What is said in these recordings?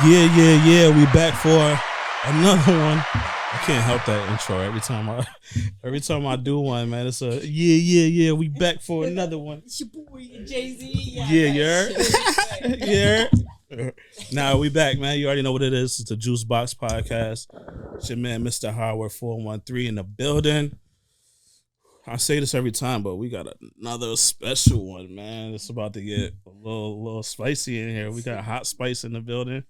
Yeah. We back for another one. I can't help that intro every time I do one, man. It's a yeah. We back for another one. It's your boy Jay-Z. Yeah. Nah, we back, man. You already know what it is. It's the Juicebox Podcast. It's your man, MrHoward413 in the building. I say this every time, but we got another special one, man. It's about to get a little spicy in here. We got hot spice in the building.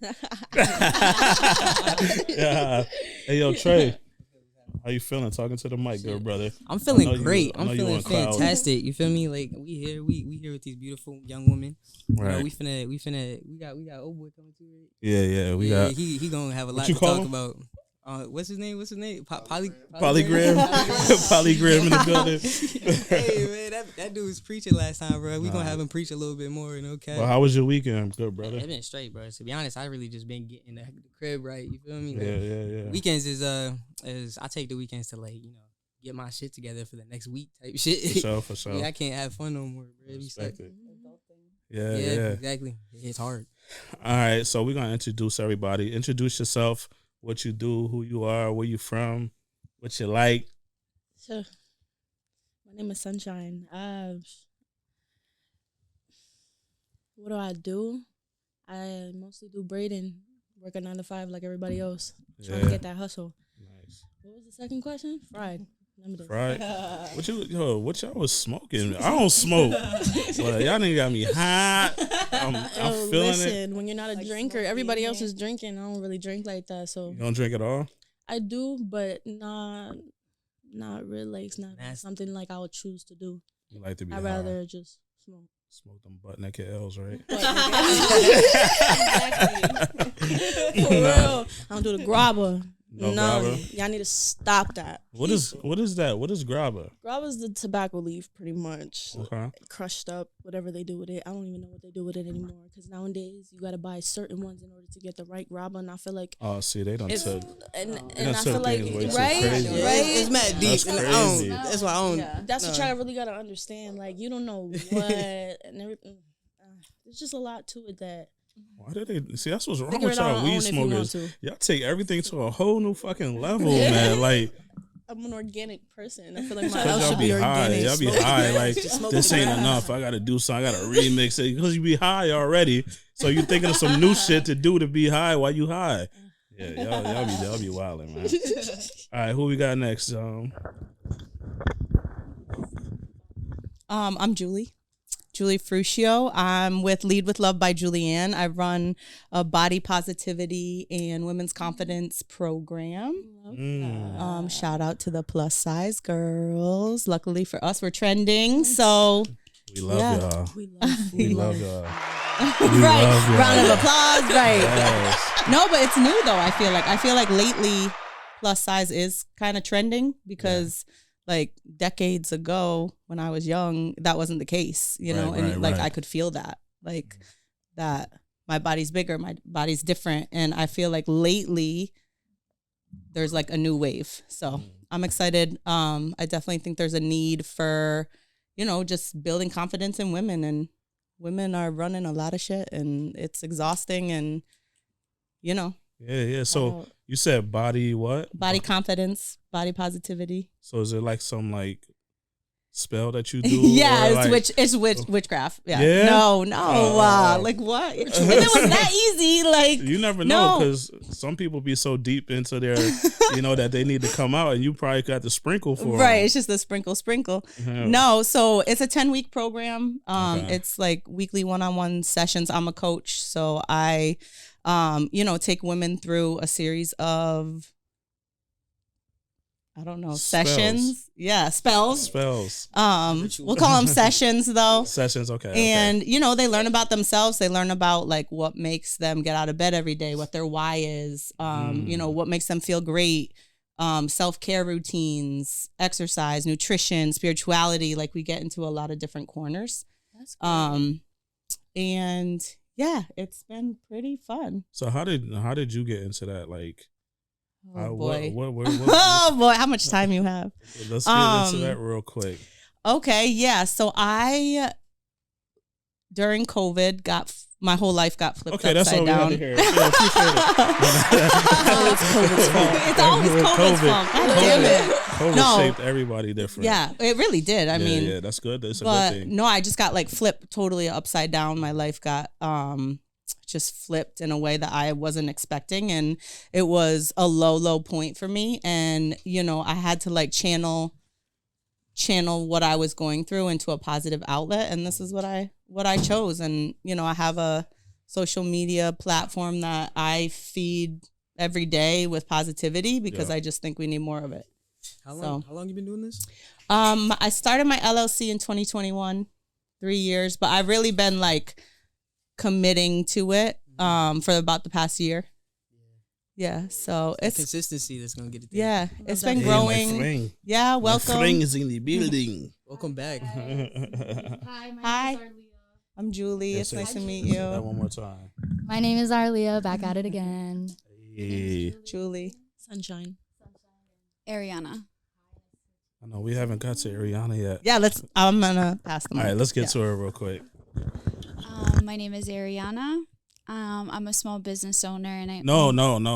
Yeah. Hey, yo, Trey. How you feeling? Talking to the mic, good brother. I'm feeling great. I'm feeling fantastic. You feel me? Like we here with these beautiful young women. Right. You know, we got old boy coming too, right? Yeah. We got. He gonna have a lot to talk about. What's his name? Polygram. Polygram in the building. Hey man, that dude was preaching last time, bro. We gonna have him preach a little bit more, okay? Well, how was your weekend? Good, brother. It's been straight, bro. To be honest, I really just been getting the crib right. You feel me? Yeah. Weekends is I take the weekends to get my shit together for the next week type shit. For sure. Yeah, I can't have fun no more, bro. Yeah, exactly. It's hard. All right, so we're gonna introduce everybody. Introduce yourself. What you do, who you are, where you from, what you like. So, my name is Sunshine. What do I do? I mostly do braiding, work a 9 to 5 like everybody else. Trying to get that hustle. Nice. What was the second question? Fried. Fried. What y'all was smoking? I don't smoke. Well, y'all nigga got me hot. I'm feeling it. When you're not a drinker, everybody else is drinking. I don't really drink like that, so you don't drink at all. I do, but not really. Like, it's not something like I would choose to do. You like to be? I'd rather just smoke. Smoke them butt naked L's, right? Exactly. For real. I don't do the grabber. No, y'all need to stop that. What is that? What is grabber? Grabber is the tobacco leaf, pretty much. Okay. Crushed up, whatever they do with it. I don't even know what they do with it anymore. Because nowadays you gotta buy certain ones in order to get the right grabber, and I feel like see, they don't took. And I feel like right. It's mad deep. That's why I don't. Yeah. That's what y'all really gotta understand. Like, you don't know what and everything. There's just a lot to it that. Why did they see? That's what's wrong with y'all weed smokers. Y'all take everything to a whole new fucking level, man. Like, I'm an organic person. I feel like my house should be high. organic. Y'all be high. Like, this ain't enough. I gotta do something. I gotta remix it because you be high already. So you thinking of some new shit to do to be high while you high. Yeah, y'all be wilding, man. All right, who we got next? I'm Julie Fruscio. I'm with Lead with Love by Julianne. I run a body positivity and women's confidence program. Shout out to the plus size girls. Luckily for us, we're trending. So we love y'all. We love y'all. Right. Round of applause. Right. Yes. No, but it's new though. I feel like lately plus size is kind of trending because like decades ago when I was young, that wasn't the case, you know, I could feel that, like that my body's bigger, my body's different. And I feel like lately there's like a new wave. So I'm excited. I definitely think there's a need for, just building confidence in women, and women are running a lot of shit and it's exhausting and, Yeah. So you said body what? Body confidence, body positivity. So is it like some spell that you do? Yeah, it's witchcraft. Yeah. No. Like what? If it was that easy, like you never know, because some people be so deep into their, that they need to come out, and you probably got to sprinkle for right. them. It's just a sprinkle. Yeah. No, so it's a 10-week program. It's like weekly one-on-one sessions. I'm a coach, so I. Take women through a series of, sessions. Yeah, spells. We'll call them sessions though. Sessions, okay. And, they learn about themselves. They learn about like what makes them get out of bed every day, what their why is, what makes them feel great, self-care routines, exercise, nutrition, spirituality. Like we get into a lot of different corners. That's great. And yeah, it's been pretty fun. So how did you get into that? Like, oh boy, what, oh boy, how much time you have? Let's get into that real quick. Okay, yeah. So I during COVID got my whole life got flipped Okay, that's all upside we had down. to hear. Yeah, appreciate it. It's COVID's fault. It's always COVID's fault. God damn it. COVID shaped everybody different. Yeah, it really did. I mean, yeah, that's good. That's a but good thing. no, I just got like flipped totally upside down. My life got just flipped in a way that I wasn't expecting, and it was a low point for me. And you know, I had to like channel what I was going through into a positive outlet, and this is what I chose. And you know, I have a social media platform that I feed every day with positivity because I just think we need more of it. How long you been doing this? I started my LLC in 2021, 3 years, but I've really been like committing to it for about the past year. Yeah, so it's consistency that's gonna get it. Yeah, it's been growing. Yeah, welcome. My friend is in the building. Welcome back. Hi, Hi. I'm Julie. It's nice to meet you. That one more time. My name is Arlia. Back at it again. Hey. Julie. Sunshine. Arianna. I know we haven't got to Arianna yet. Yeah, I'm gonna pass them. All right, let's get to her real quick. My name is Arianna. I'm a small business owner, and I No,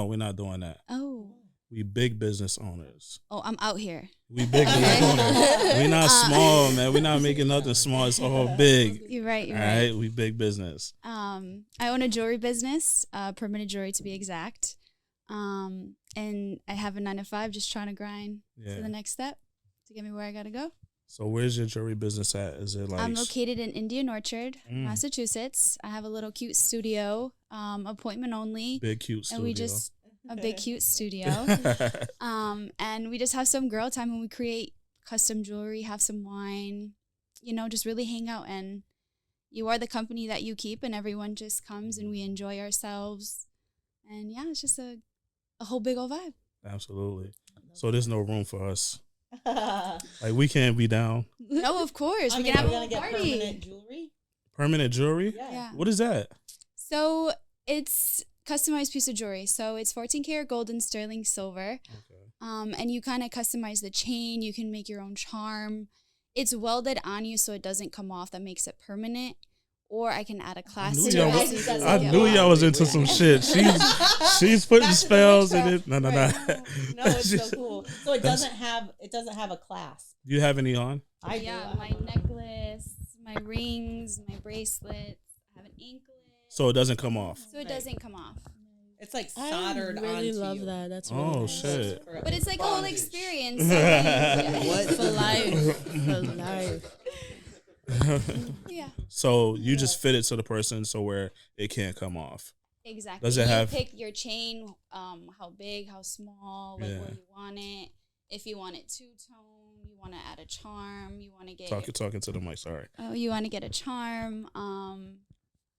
we're not doing that. Oh. We big business owners. Oh, I'm out here. We big business owners. We not small, man. We not making nothing small. It's all big. You're right. All right, we big business. I own a jewelry business, permanent jewelry to be exact. And I have a 9-to-5, just trying to grind to the next step to get me where I gotta go. So where's your jewelry business at? Is it like I'm located in Indian Orchard, Massachusetts. I have a little cute studio, appointment only. Big cute studio. And we just a big cute studio. And we just have some girl time when we create custom jewelry, have some wine, you know, just really hang out. And you are the company that you keep, and everyone just comes and we enjoy ourselves. And yeah, it's just a whole big old vibe. Absolutely. So there's no room for us. Like we can't be down. No, of course. We can have a whole party. Permanent jewelry. Permanent jewelry? Yeah. What is that? So it's customized piece of jewelry. So it's 14 karat gold and sterling silver. Okay. And you kind of customize the chain. You can make your own charm. It's welded on you so it doesn't come off. That makes it permanent. Or I can add a class to it. I knew y'all was into some shit. She's putting spells in it. No. No, it's so cool. So it doesn't have a clasp. Do you have any on? I do. My necklace, my rings, my bracelets. I have an anklet. So it doesn't come off. So it doesn't come off. It's like soldered onto I really love you. that. That's really nice. Shit. But it's like a whole experience. What? For life. For life. Yeah. So you just fit it to the person so where it can't come off. Exactly. Does it have? You pick your chain, how big, how small, like where you want it. If you want it two-tone, you want to add a charm, you want to get Talking to the mic, sorry. Oh, you want to get a charm.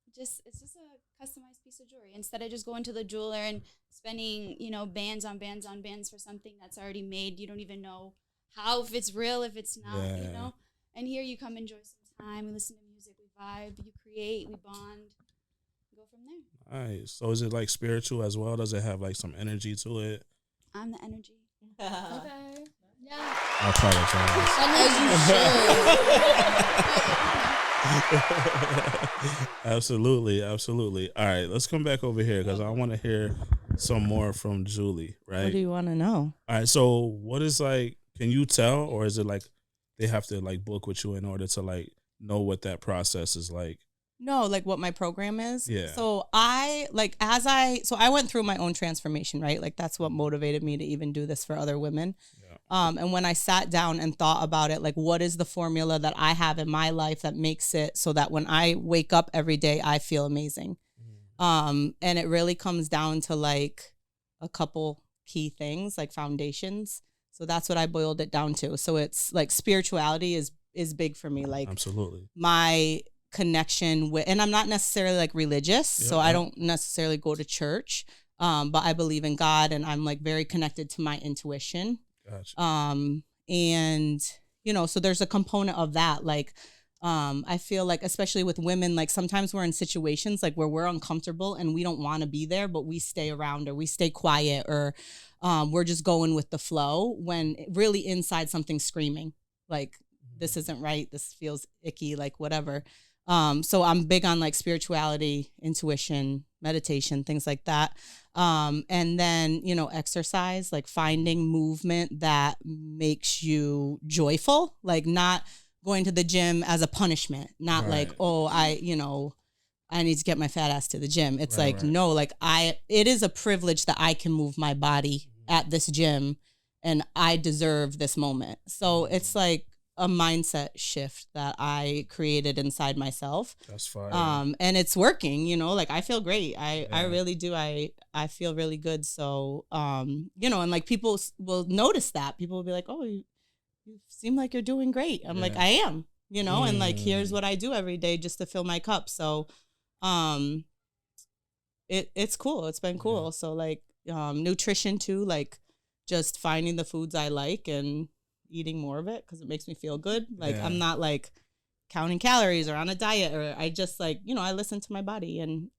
It's just a customized piece of jewelry. Instead of just going to the jeweler and spending, you know, bands on bands on bands for something that's already made. You don't even know if it's real, if it's not, you know. And here you come enjoy some time, we listen to music, we vibe, you create, we bond, go from there. All right. So is it like spiritual as well? Does it have like some energy to it? I'm the energy. Okay. Yeah. I apologize. Absolutely. All right, let's come back over here because I want to hear some more from Julie, right? What do you want to know? All right, so what is like, can you tell, or is it like they have to like book with you in order to like know what that process is like? No, like what my program is. Yeah. So I went through my own transformation, right? Like that's what motivated me to even do this for other women. Yeah. And when I sat down and thought about it, like what is the formula that I have in my life that makes it so that when I wake up every day, I feel amazing. And it really comes down to like a couple key things, like foundations. So that's what I boiled it down to. So it's like spirituality is big for me. Like absolutely my connection with, and I'm not necessarily like religious, so I don't necessarily go to church, but I believe in God, and I'm like very connected to my intuition. Gotcha. And you know, so there's a component of that. Like, I feel like, especially with women, like sometimes we're in situations like where we're uncomfortable and we don't want to be there, but we stay around or we stay quiet or we're just going with the flow when really inside something's screaming like, this isn't right, this feels icky, like whatever. So I'm big on like spirituality, intuition, meditation, things like that. And then, you know, exercise, like finding movement that makes you joyful, like not going to the gym as a punishment, not like, oh, I need to get my fat ass to the gym. It's no, like it is a privilege that I can move my body at this gym and I deserve this moment. So it's like a mindset shift that I created inside myself. That's fine. And it's working, you know, like I feel great. I really do. I feel really good. So, you know, and like people will notice that. People will be like, oh, you seem like you're doing great. I'm like, I am, you know, and like, here's what I do every day just to fill my cup. So, it's cool. It's been cool. So like, nutrition too, like just finding the foods I like and eating more of it because it makes me feel good. Like I'm not like counting calories or on a diet, or I just like, you know, I listen to my body. And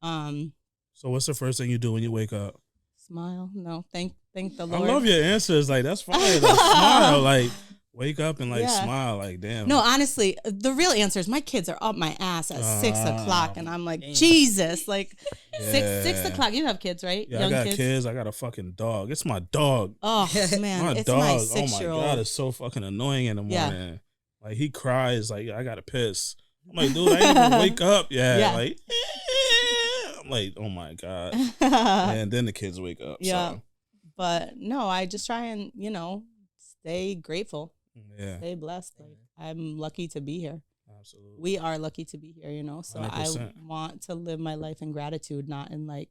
so what's the first thing you do when you wake up? Smile. No, thank the Lord. I love your answers. Like that's fine. Like, smile. Like wake up and like smile. Like damn. No, honestly, the real answer is my kids are up my ass at 6 o'clock, and I'm like, Jesus, like 6 o'clock. You have kids, right? Yeah, young I got kids. I got a fucking dog. It's my dog. Oh man, my it's dog. my 6-year-old. Oh my God, it's so fucking annoying in the morning. Yeah. Like he cries. Like I gotta piss. I'm like, dude, I ain't even wake up. Yeah. Like I'm like, oh my God. And then the kids wake up. Yeah. So. But no, I just try and, you know, stay grateful. Yeah. Stay blessed. Like I'm lucky to be here. Absolutely. We are lucky to be here, you know. So 100%. I want to live my life in gratitude, not in like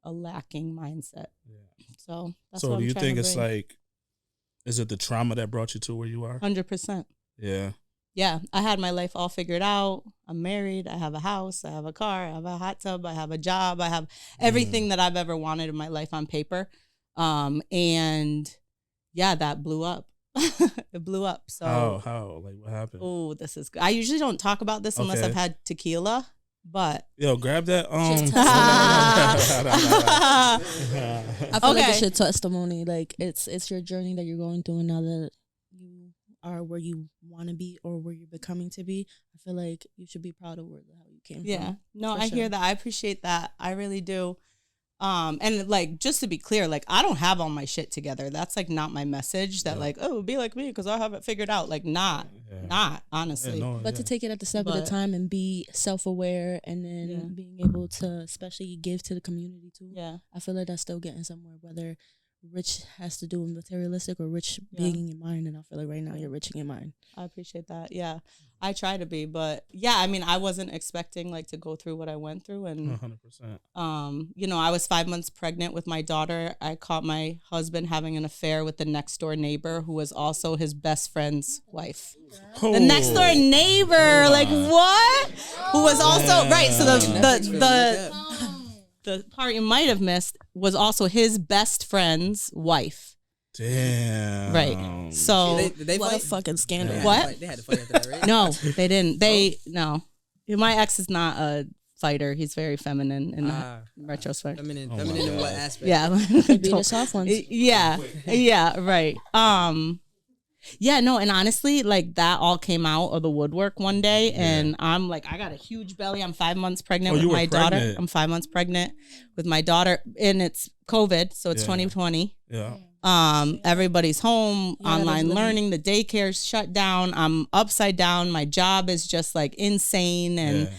a lacking mindset. Yeah. So that's what I'm do you think it's bring. like, is it the trauma that brought you to where you are? 100%. Yeah. Yeah. I had my life all figured out. I'm married. I have a house. I have a car. I have a hot tub. I have a job. I have everything that I've ever wanted in my life on paper. And yeah, that blew up. It blew up. So how? Like what happened? Oh, this is good. I usually don't talk about this unless I've had tequila, but yo, grab that. I feel like it's your testimony. Like it's your journey that you're going through, and now that you are where you want to be or where you're becoming to be, I feel like you should be proud of how you came from. Yeah. No, I hear that. I appreciate that. I really do. And like, just to be clear, like I don't have all my shit together. That's like not my message that like, oh, be like me because I have it figured out. Like not honestly. But to take it at the step at a time and be self-aware and then being able to especially give to the community too. Yeah. I feel like that's still getting somewhere, whether rich has to do with materialistic or rich being in your mind. And I feel like right now you're rich in your mind. I appreciate that. Yeah. I try to be, but yeah, I mean, I wasn't expecting like to go through what I went through. And 100%. You know, I was 5 months pregnant with my daughter. I caught my husband having an affair with the next door neighbor who was also his best friend's wife. Oh. The next door neighbor, like what? Who was also right. So the part you might have missed was also his best friend's wife. Damn. Right. So they what a fucking scandal. Yeah. What? They had to fight after that, right? No, they didn't. No. My ex is not a fighter. He's very feminine in that retrospect. Feminine in what aspect? Yeah. Be the soft ones. Yeah. Yeah, right. Yeah, no, and honestly, like that all came out of the woodwork one day, and I'm like, I got a huge belly. I'm 5 months pregnant with my daughter. I'm 5 months pregnant with my daughter, and it's COVID, so it's 2020. Yeah. Everybody's home, online learning, the daycare's shut down. I'm upside down. My job is just like insane, and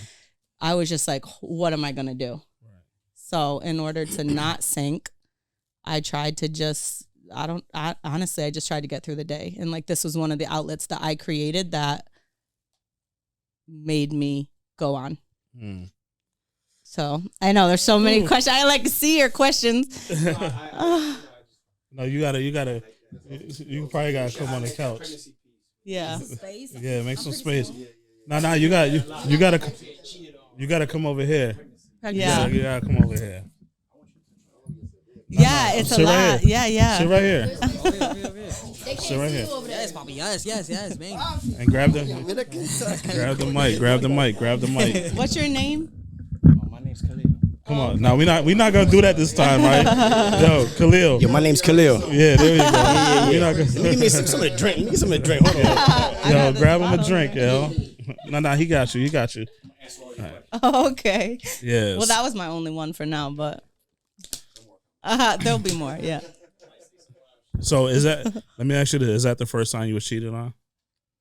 I was just like, what am I gonna do? Right. So in order to not sink, I tried to just. Honestly, I just tried to get through the day. And like, this was one of the outlets that I created that made me go on. So I know there's so many questions. I like to see your questions. No, you probably gotta come on the couch. Yeah. Yeah, make some space. No, you gotta come over here. Yeah. You gotta come over here. Yeah, it's a lot. Right Yeah. Sit right here. Sit right here. Yes, Poppy. Yes, man. And grab the mic. What's your name? My name's Khalil. Come on. No, we're not gonna do that this time, right? Yo, Khalil. Yo, my name's Khalil. Yeah, there you go. We're not gonna Give me some of the drink. Hold on. Yo, grab him a drink, yo. No, he got you. Okay. Yes. Well, that was my only one for now, but there'll be more. Yeah. So is that? Let me ask you this: is that the first time you were cheated on?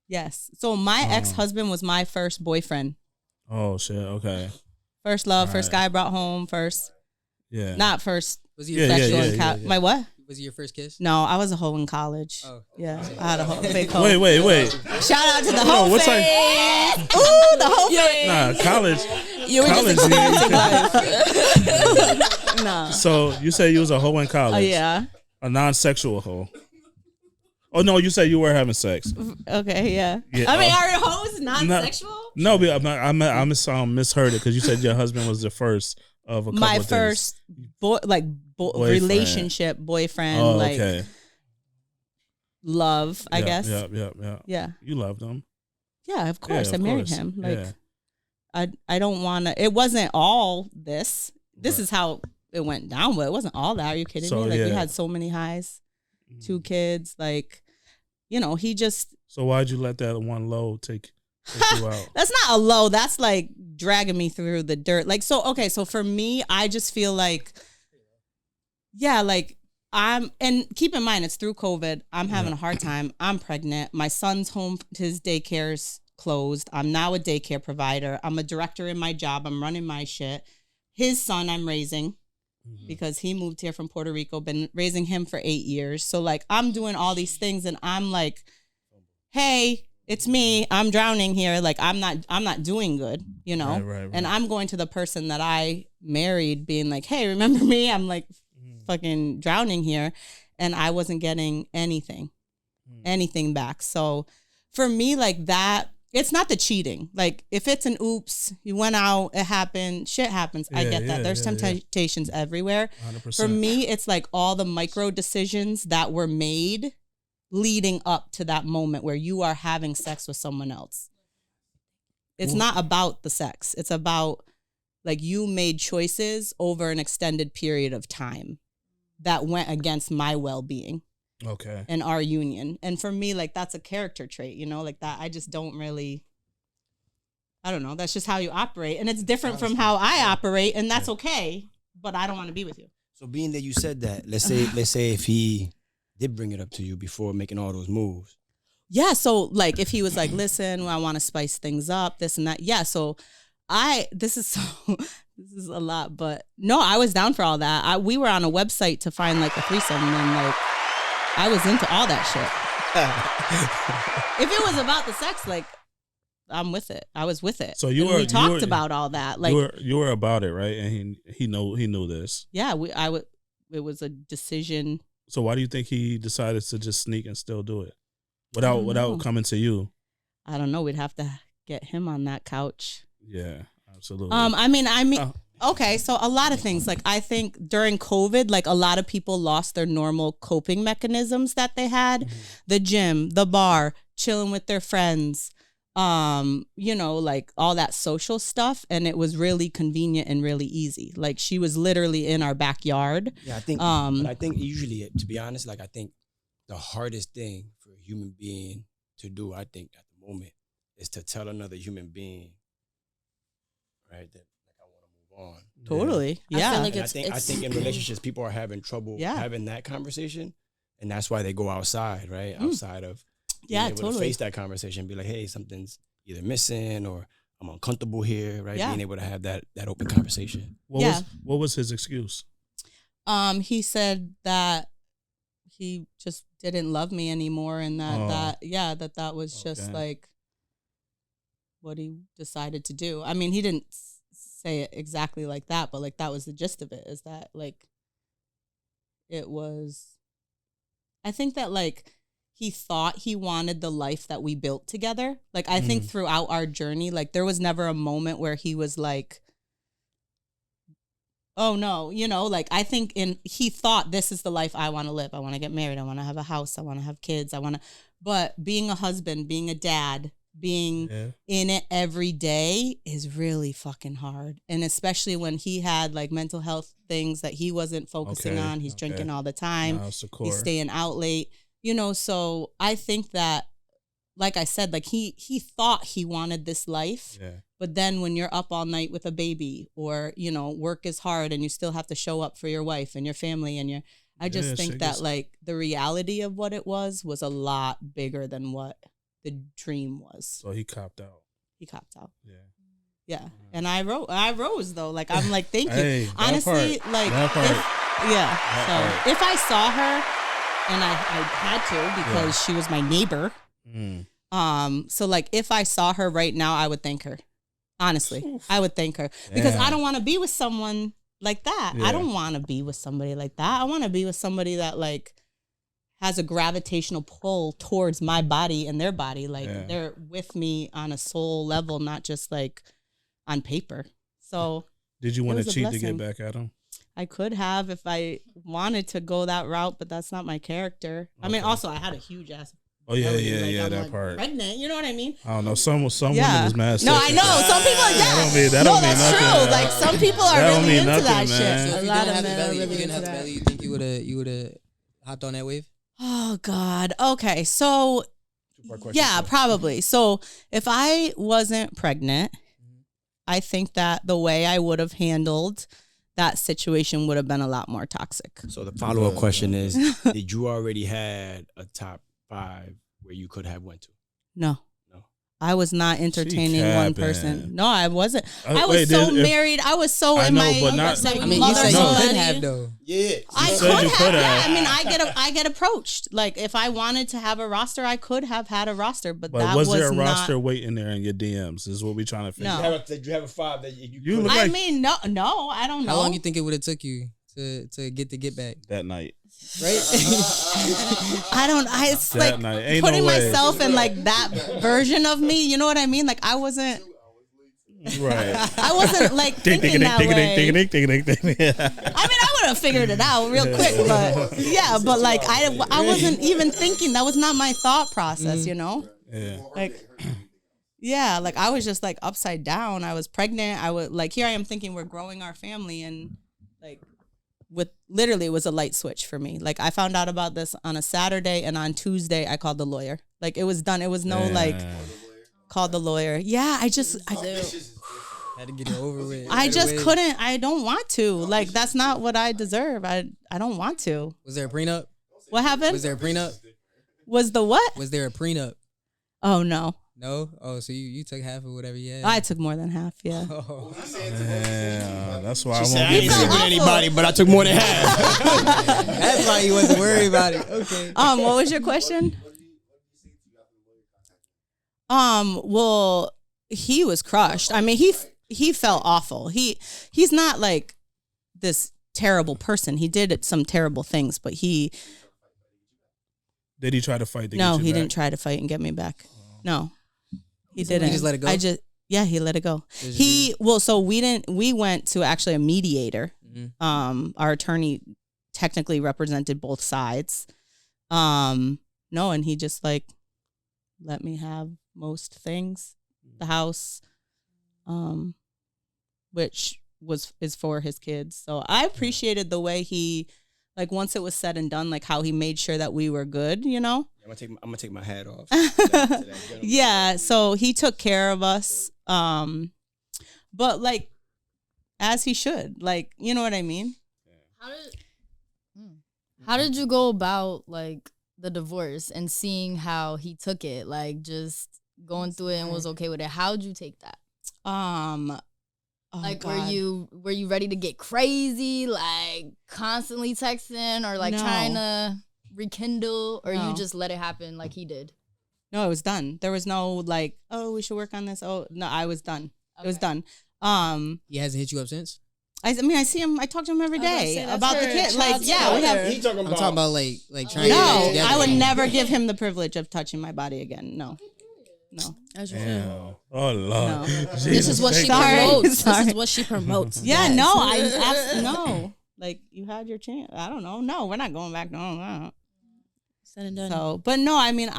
Yes. So my ex-husband was my first boyfriend. Oh shit. Okay. First love, All first right. guy I brought home, first. Yeah. Not first. Was he your sexual first encounter. My what? Was he your first kiss? No, I was a hoe in college. Oh. Yeah, I had a hoe, big hoe. Wait. Shout out to the hoe what's phase. like? Ooh, the hoe phase. Nah, college. You were college, just experiencing life. No. So you say you was a hoe in college? Yeah. A non-sexual hoe. Oh no, you said you were having sex. Okay, yeah. Yeah, I mean, are hoes non-sexual? No, but I misheard it because you said your husband was the first of a couple My of first Boyfriend. relationship, boyfriend, Oh, like okay. love, I guess. Yeah. You loved him. Yeah, of course. Yeah, of I married course. him. Like, Yeah. I don't want to. It wasn't all this. This Right. is how it went down, but it wasn't all that. Are you kidding So, me? Like, we yeah. had so many highs, 2 kids. Like, you know, he just. So why'd you let that one low take you out? That's not a low. That's like dragging me through the dirt. Like, so, okay. So for me, I just feel like, yeah, like and keep in mind, it's through COVID. I'm having a hard time. I'm pregnant. My son's home, his daycare's closed. I'm now a daycare provider. I'm a director in my job. I'm running my shit. His son I'm raising because he moved here from Puerto Rico, been raising him for 8 years. So like I'm doing all these things and I'm like, hey, it's me. I'm drowning here. Like I'm not doing good, you know? Right. And I'm going to the person that I married being like, hey, remember me? I'm like fucking drowning here. And I wasn't getting anything back. So for me, like that, it's not the cheating. Like if it's an oops, you went out, it happened, shit happens. I get that. There's temptations everywhere. 100%. For me, it's like all the micro decisions that were made leading up to that moment where you are having sex with someone else. It's not about the sex. It's about like you made choices over an extended period of time that went against my well-being. Okay. And our union. And for me, like that's a character trait, you know, like that. I just don't really, I don't know. That's just how you operate. And it's different from how I operate, and that's okay. But I don't want to be with you. So being that you said that, let's say if he did bring it up to you before making all those moves. Yeah. So like if he was like, listen, I want to spice things up, this and that. Yeah. So this is a lot, but no, I was down for all that. We were on a website to find like a threesome, and like I was into all that shit. If it was about the sex, like I'm with it. I was with it. So we talked about all that. Like you were about it, right? And he knew this. Yeah, it was a decision. So why do you think he decided to just sneak and still do it without coming to you? I don't know. We'd have to get him on that couch. Yeah, absolutely. I mean. Okay, so a lot of things. Like I think during COVID, like a lot of people lost their normal coping mechanisms that they had. The gym, the bar, chilling with their friends, you know, like all that social stuff. And it was really convenient and really easy. Like she was literally in our backyard. Yeah, I think but I think usually, to be honest, like I think the hardest thing for a human being to do, I think at the moment, is to tell another human being, right, that on. Totally. Yeah. I feel like I think in relationships, people are having trouble having that conversation. And that's why they go outside, right? Outside of being able to face that conversation, be like, hey, something's either missing or I'm uncomfortable here, right? Being able to have that open conversation. What was his excuse? He said that he just didn't love me anymore, and that was just like what he decided to do. I mean, he didn't say it exactly like that, but like that was the gist of it, is that like it was, I think that like he thought he wanted the life that we built together. Like I think throughout our journey, like there was never a moment where he was like, oh no, you know, like I think he thought this is the life I want to live. I want to get married. I want to have a house. I want to have kids. But being a husband, being a dad, being in it every day is really fucking hard. And especially when he had like mental health things that he wasn't focusing on. He's drinking all the time. He's staying out late, you know. So I think that like I said, like he thought he wanted this life. Yeah. But then when you're up all night with a baby, or, you know, work is hard and you still have to show up for your wife and your family and I just think that like the reality of what it was a lot bigger than what the dream was. So he copped out. Yeah. Yeah. And I rose though. Like, I'm like, thank you. Honestly, like, if I saw her, and I had to because she was my neighbor. So like, if I saw her right now, I would thank her. Honestly, I would thank her because I don't want to be with someone like that. I don't want to be with somebody like that. I want to be with somebody that like has a gravitational pull towards my body and their body. Like they're with me on a soul level, not just like on paper. So did you want to cheat to get back at him? I could have if I wanted to go that route, but that's not my character. Okay. I mean, also I had a huge ass. Oh yeah, like, that like part. Pregnant, you know what I mean? I don't know. Some women is mad. No, I know. Some people are that don't mean that's nothing. True. Like some people are really into nothing, that man. shit. So if you didn't have the belly, you think you would have hopped on that wave? Oh God. Okay. So yeah, probably. So if I wasn't pregnant, I think that the way I would have handled that situation would have been a lot more toxic. So the follow-up question is, did you already had a top 5 where you could have went to? No. I was not entertaining one person. No, I wasn't. I was married. I was so in my. But not, I mean, you said you could have though. Yeah, I could have. Yeah. I mean, I get approached. Like if I wanted to have a roster, I could have had a roster. But that was there a not, roster waiting there in your DMs? Is what we're trying to figure out. Did you have a 5 that you look like? I mean, no, I don't know. How long you think it would have took you to get back that night? Right? It's like putting myself in like that version of me. You know what I mean? Like I wasn't. Right. I wasn't like thinking that way. I mean, I would have figured it out real quick, but like I wasn't even thinking. That was not my thought process. You know? Yeah. Like I was just like upside down. I was pregnant. I was like, here I am thinking we're growing our family, and like. Literally it was a light switch for me. Like I found out about this on a Saturday, and on Tuesday I called the lawyer. Like it was done. It was no called the lawyer. Yeah, I had to get it over with. I just couldn't. I don't want to. Like that's not what I deserve. I don't want to. Was there a prenup? What happened? Was there a prenup? Was the what? Was there a prenup? Oh no. No? Oh, so you took half of whatever you had? I took more than half, yeah. Oh. Yeah, that's why I ain't sleeping with anybody, but I took more than half. That's why you wasn't worried about it. Okay. What was your question? Well, he was crushed. I mean, he felt awful. He's not like this terrible person. He did some terrible things, but did he try to fight? No, he didn't try to fight and get me back. No. He didn't. He just let it go? He let it go. So we went to actually a mediator. Mm-hmm. Our attorney technically represented both sides. And he just like let me have most things. The house, which is for his kids. So I appreciated the way he, like once it was said and done, like how he made sure that we were good, you know? I'm gonna take my hat off. Yeah, so he took care of us. But like as he should. Like, you know what I mean? How did you go about like the divorce and seeing how he took it? Like just going through it and was okay with it. How'd you take that? Like, God. were you ready to get crazy, like constantly texting or like trying to rekindle, or you just let it happen like he did? No, it was done. There was no like, oh, we should work on this. Oh, no, I was done. Okay. It was done. He hasn't hit you up since? I mean, I see him. I talk to him every day about the kid. Like, yeah, we have. I'm talking about like trying. No, I would never give him the privilege of touching my body again. No. Damn. Oh Lord. No. This is what she promotes. This is what she promotes. Yeah, yes. No, I absolutely no. Like you had your chance. I don't know. No, we're not going back. No. Said and done. So, but no, I mean,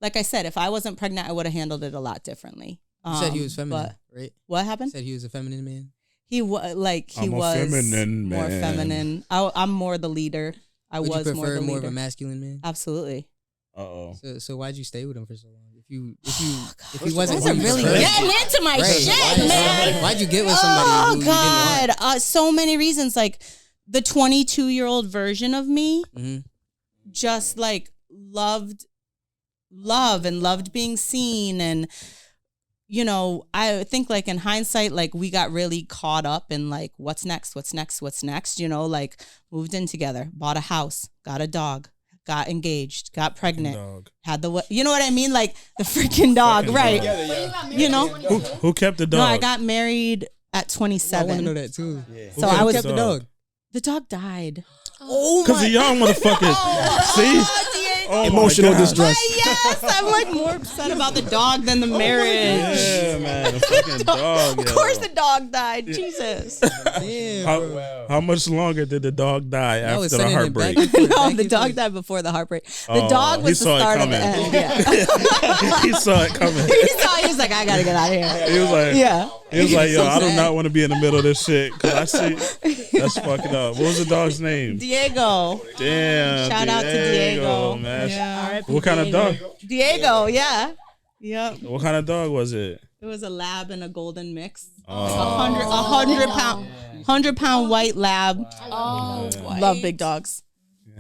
like I said, if I wasn't pregnant, I would have handled it a lot differently. You said he was feminine, right? What happened? You said he was a feminine man. He was more feminine. I'm more the leader. Would you prefer more of a masculine man? Absolutely. So why'd you stay with him for so long? If he wasn't really getting into my shit, man. Why'd you get with somebody? Oh God, so many reasons. Like the 22-year-old version of me, just like loved and loved being seen, and you know, I think like in hindsight, like we got really caught up in like what's next. You know, like moved in together, bought a house, got a dog. Got engaged, got pregnant, had the, you know what I mean? Like the freaking dog, right? You know? Who kept the dog? No, I got married at 27. I want to know that too. Yeah. So I was kept the dog. The dog died. Oh, because of y'all motherfuckers. See? Oh, emotional distress. Yes, I'm like more upset about the dog than the marriage. Yeah, man, the fucking dog. Of course, the dog died. Jesus. Damn, how much longer did the dog die after the heartbreak? No, the dog died before the heartbreak. The dog was the start of the end. Yeah. He saw it coming. He was like, I gotta get out of here. He was like, yeah. He was like, yo, I do not want to be in the middle of this shit. Cause I see that's fucking up. What was the dog's name? Diego. Damn. Shout out to Diego. Man. Yeah. What kind of dog? Diego, yeah. Yep. What kind of dog was it? It was a lab and a golden mix. Like 100 pound white lab. Oh, love big dogs.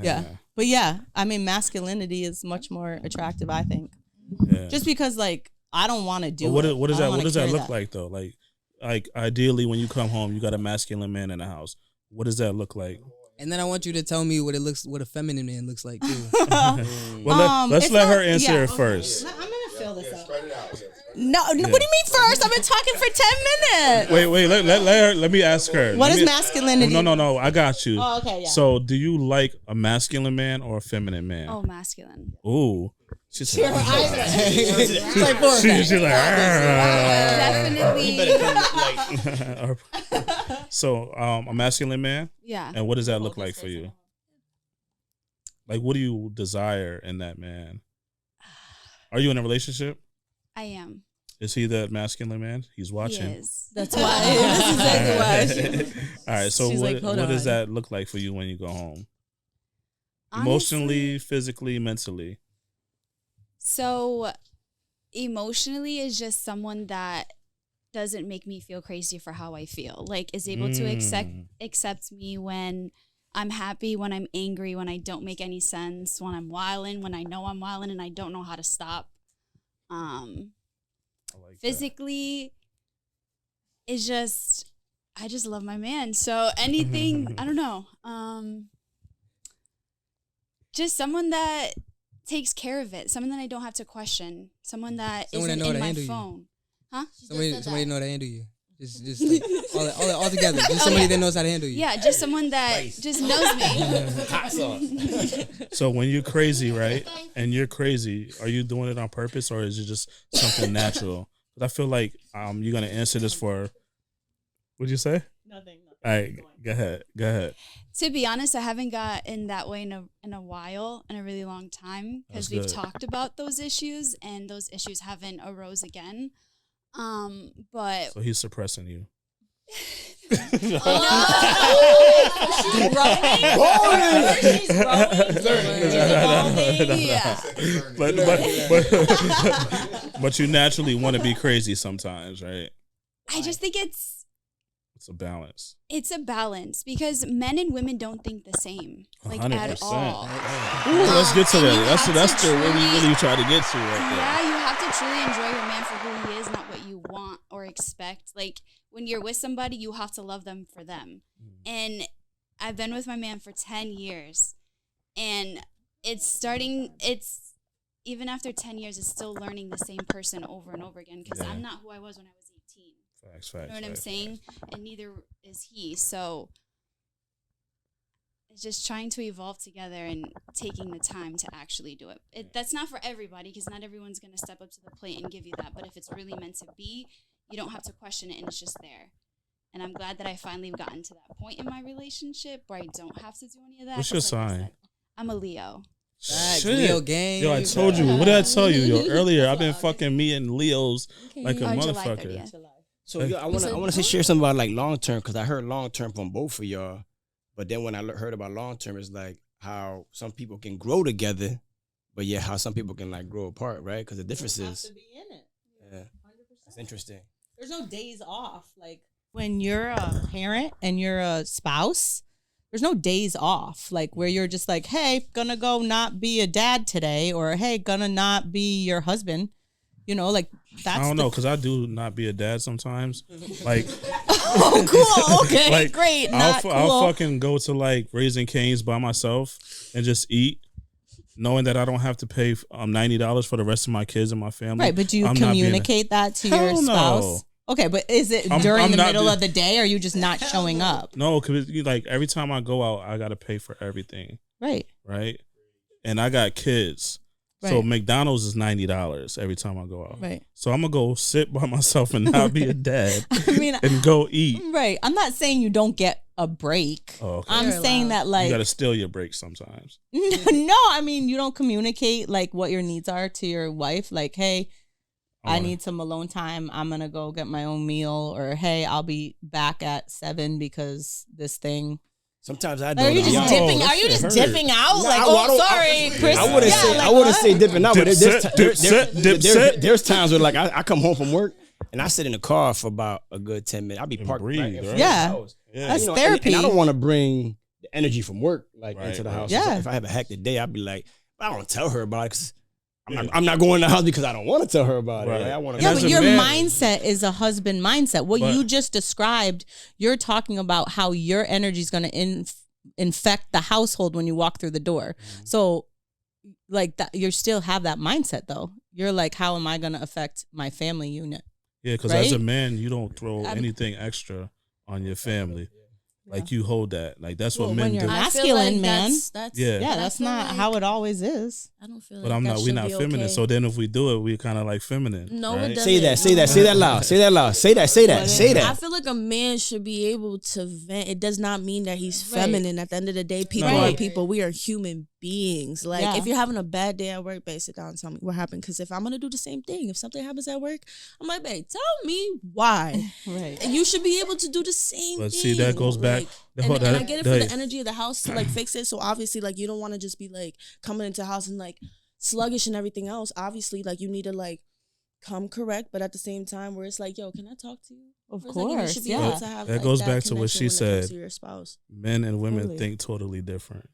Yeah. But yeah, I mean, masculinity is much more attractive, I think. Yeah. Just because like I don't want to do what it. What does that look like though? Like ideally, when you come home, you got a masculine man in the house. What does that look like? And then I want you to tell me what a feminine man looks like too. Well, let's let her answer it first. I'm gonna fill this up. No, what do you mean first? I've been talking for 10 minutes. Wait, let me ask her. What is masculinity? No, I got you. Oh, okay, yeah. So, do you like a masculine man or a feminine man? Oh, masculine. Ooh. She's like, definitely. So, a masculine man? Yeah. And what does that look like for you? Like, what do you desire in that man? Are you in a relationship? I am. Is he that masculine man? He's watching. He is. That's why. That's exactly why. All right. So what does that look like for you when you go home? Emotionally, physically, mentally. So emotionally is just someone that doesn't make me feel crazy for how I feel. Like is able to accept me when I'm happy, when I'm angry, when I don't make any sense, when I'm wildin', when I know I'm wildin' and I don't know how to stop. Physically is just I just love my man. So anything I don't know. Just someone that takes care of it. Someone that I don't have to question. Someone that isn't in my phone. Huh? Somebody know how to handle you. Just like, all together. Just somebody that knows how to handle you. Yeah, just someone that just knows me. So when you're crazy, right? And you're crazy, are you doing it on purpose or is it just something natural? Because I feel like you're gonna answer this for. What'd you say? Nothing. All right, go ahead. To be honest, I haven't got in that way in a while, in a really long time, because we've talked about those issues and those issues haven't arose again. But so he's suppressing you. She's growing. But you naturally want to be crazy sometimes, right? I just think it's a balance. It's a balance because men and women don't think the same, like 100%. at all. Ooh, let's get to that. That's the what we really try to get to right there. Yeah, you have to truly enjoy your man for who he is, not what you want or expect. Like when you're with somebody, you have to love them for them. And I've been with my man for 10 years, and it's even after 10 years, it's still learning the same person over and over again because I'm not who I was when I was 18. Facts. You know what I'm saying? And neither is he. So it's just trying to evolve together and taking the time to actually do it. That's not for everybody because not everyone's going to step up to the plate and give you that. But if it's really meant to be, you don't have to question it and it's just there. And I'm glad that I finally gotten to that point in my relationship where I don't have to do any of that. What's your sign? I'm a Leo. Shit. Leo gang. Yo, I told you. What did I tell you? Yo, earlier, I've been fucking meeting Leos like a motherfucker. So I want to share something about like long term because I heard long term from both of y'all, but then when I heard about long term, it's like how some people can grow together, But yeah, how some people can like grow apart, right? Because the difference is. To be in it. Yeah, 100%. That's interesting. There's no days off. Like when you're a parent and you're a spouse, there's no days off. Like where you're just like, hey, gonna go not be a dad today, or hey, gonna not be your husband. You know, like that's. I don't know, because I do not be a dad sometimes. Like, oh, cool. Okay, like, great. I'll fucking go to like Raising Cane's by myself and just eat, knowing that I don't have to pay $90 for the rest of my kids and my family. Right, but do you communicate that to your spouse? No. Okay, but is it during the middle of the day, or are you just not showing up? No, because like every time I go out, I got to pay for everything. Right. Right. And I got kids. Right. So McDonald's is $90 every time I go out. Right. So I'm going to go sit by myself and not be a dad and go eat. Right. I'm not saying you don't get a break. Oh, okay. I'm saying that like. You got to steal your break sometimes. No, I mean, you don't communicate like what your needs are to your wife. Like, hey, I need some alone time. I'm going to go get my own meal. Or, hey, I'll be back at 7 because this thing. Sometimes I do. Are you just dipping? Are you just dipping out? No, like, sorry, Chris. I wouldn't say dipping out, but there's times where like I come home from work and I sit in the car for about a good 10 minutes. I'll be parked right in front of the house. That's therapy. And I don't want to bring the energy from work like into the house. Yeah. If I have a hectic day, I'd be like, I don't tell her about it because I'm not going to the house because I don't want to tell her about it. Right? I want to. Yeah, but your mindset is a husband mindset. What you just described, you're talking about how your energy is going to infect the household when you walk through the door. Mm-hmm. So, like that, you still have that mindset though. You're like, how am I going to affect my family unit? Yeah, because as a man, you don't throw anything extra on your family. Like you hold that. Like that's what men do. Masculine, like man. That's not how it always is. I don't feel like we're not feminine. Okay. So then if we do it, we're kind of like feminine. No, right? it doesn't. Say that loud. Say that. I feel like a man should be able to vent. It does not mean that he's feminine. At the end of the day, people are people. We are human beings. Like if you're having a bad day at work, babe, sit down and tell me what happened. Because if I'm gonna do the same thing, if something happens at work, I'm like, babe, tell me why. Right. And you should be able to do the same thing. But see, that goes back. And I get it for the energy of the house to like fix it. So obviously, like you don't want to just be like coming into the house and like sluggish and everything else. Obviously, like you need to like come correct, but at the same time, where it's like, yo, can I talk to you? Of course, like, you should be able to have, that goes back to what she said. To your spouse. Men and women think totally different.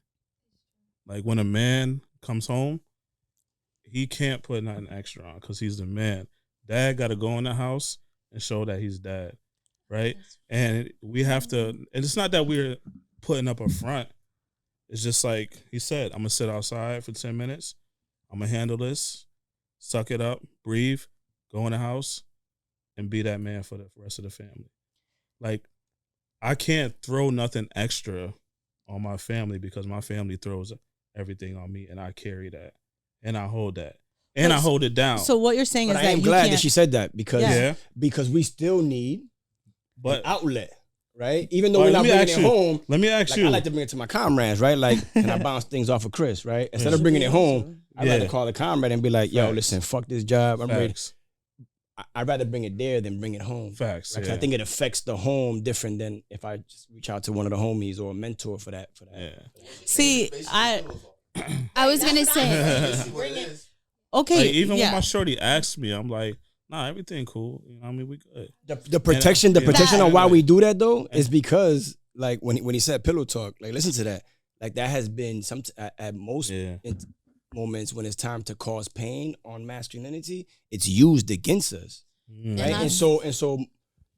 Like when a man comes home, he can't put nothing extra on because he's the man. Dad got to go in the house and show that he's dad. Right? And we have to, and it's not that we're putting up a front. It's just like he said, I'm going to sit outside for 10 minutes. I'm going to handle this, suck it up, breathe, go in the house, and be that man for the rest of the family. Like, I can't throw nothing extra on my family because my family throws everything on me, and I carry that, and I hold that. And I hold it down. So what you're saying is that I am glad that she said that because we still need an outlet, right? Even though we're not bringing it home. Let me ask you. I like to bring it to my comrades, right? Like, can I bounce things off of Chris, right? Instead of bringing it home, I'd rather call a comrade and be like, yo, listen, fuck this job. I'm ready. I'd rather bring it there than bring it home. Facts. Right? I think it affects the home different than if I just reach out to one of the homies or a mentor for that. Yeah. See, I was going to say. Okay. Like, even when my shorty asked me, I'm like, nah, everything cool. You know what I mean? We good. The protection on why we do that though is because like when he said pillow talk, like listen to that. Like that has been at most moments when it's time to cause pain on masculinity, it's used against us. Right? And so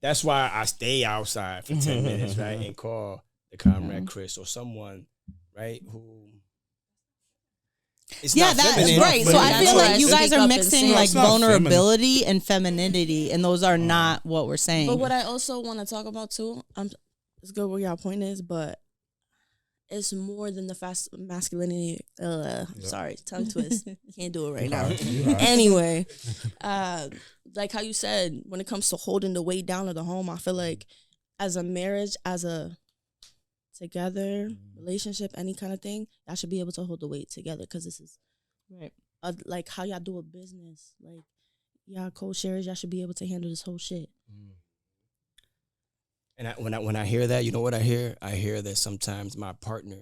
that's why I stay outside for 10 minutes, right? And call the comrade Chris or someone, right, who it's not feminine, right. So I feel like you guys are mixing like vulnerability and femininity, and those are not what we're saying. But what I also want to talk about too, it's good where y'all point is, but it's more than the fast masculinity. Sorry, tongue twist. Can't do it right now. Anyway, like how you said, when it comes to holding the weight down of the home, I feel like as a marriage, as a together relationship, any kind of thing, y'all should be able to hold the weight together because this is like how y'all do a business. Like y'all co-sharers, y'all should be able to handle this whole shit. And when I hear that, you know what I hear? I hear that sometimes my partner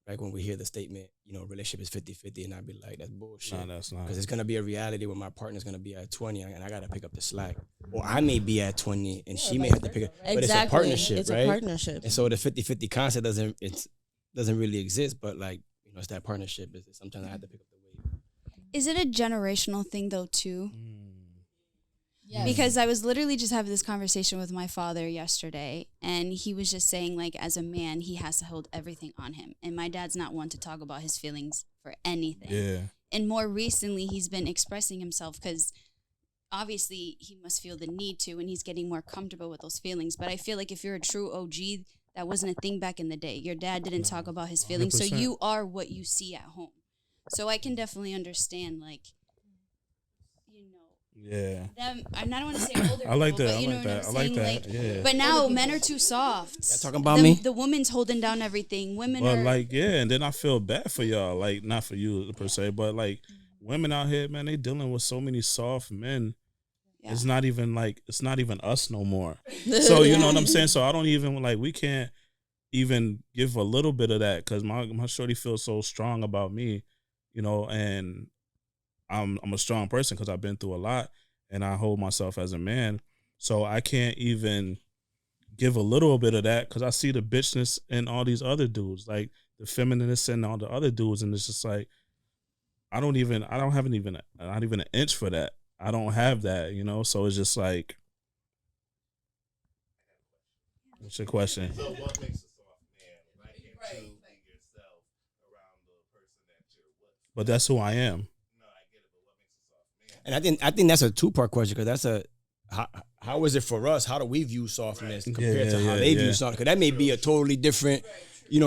right? When we hear the statement, relationship is 50-50, and I'd be like, that's bullshit. No, that's not. Because it's going to be a reality where my partner's going to be at 20 and I got to pick up the slack. Or I may be at 20 and she may have to pick up. But it's a partnership, it's right? It's a partnership. And so the 50-50 concept doesn't really exist, but like, it's that partnership. Sometimes I have to pick up the weight. Is it a generational thing though too? Yes. Because I was literally just having this conversation with my father yesterday, and he was just saying, like, as a man, he has to hold everything on him. And my dad's not one to talk about his feelings for anything. Yeah. And more recently, he's been expressing himself because obviously he must feel the need to, and he's getting more comfortable with those feelings. But I feel like if you're a true OG, that wasn't a thing back in the day. Your dad didn't talk about his feelings, 100%. So you are what you see at home. So I can definitely understand, like, yeah. Them, I don't want to say older. I like people, that. But you know what I'm saying? Like that. Yeah. But now men are too soft. Y'all talking about me? The woman's holding down everything. Women are like, and then I feel bad for y'all. Like, not for you per se, but like women out here, man, they dealing with so many soft men. Yeah. It's not even us no more. So you know what I'm saying? So I don't even we can't even give a little bit of that because my shorty feels so strong about me, and I'm a strong person because I've been through a lot and I hold myself as a man. So I can't even give a little bit of that because I see the bitchness in all these other dudes, like the feminineness in all the other dudes. And it's just like, not even an inch for that. I don't have that, So it's just like, what's your question? So what makes a soft man? Why can't you be yourself around the person that you're with? But that's who I am. And I think that's a 2-part question because that's how is it for us? How do we view softness compared to how they view softness? Because that may be a totally different,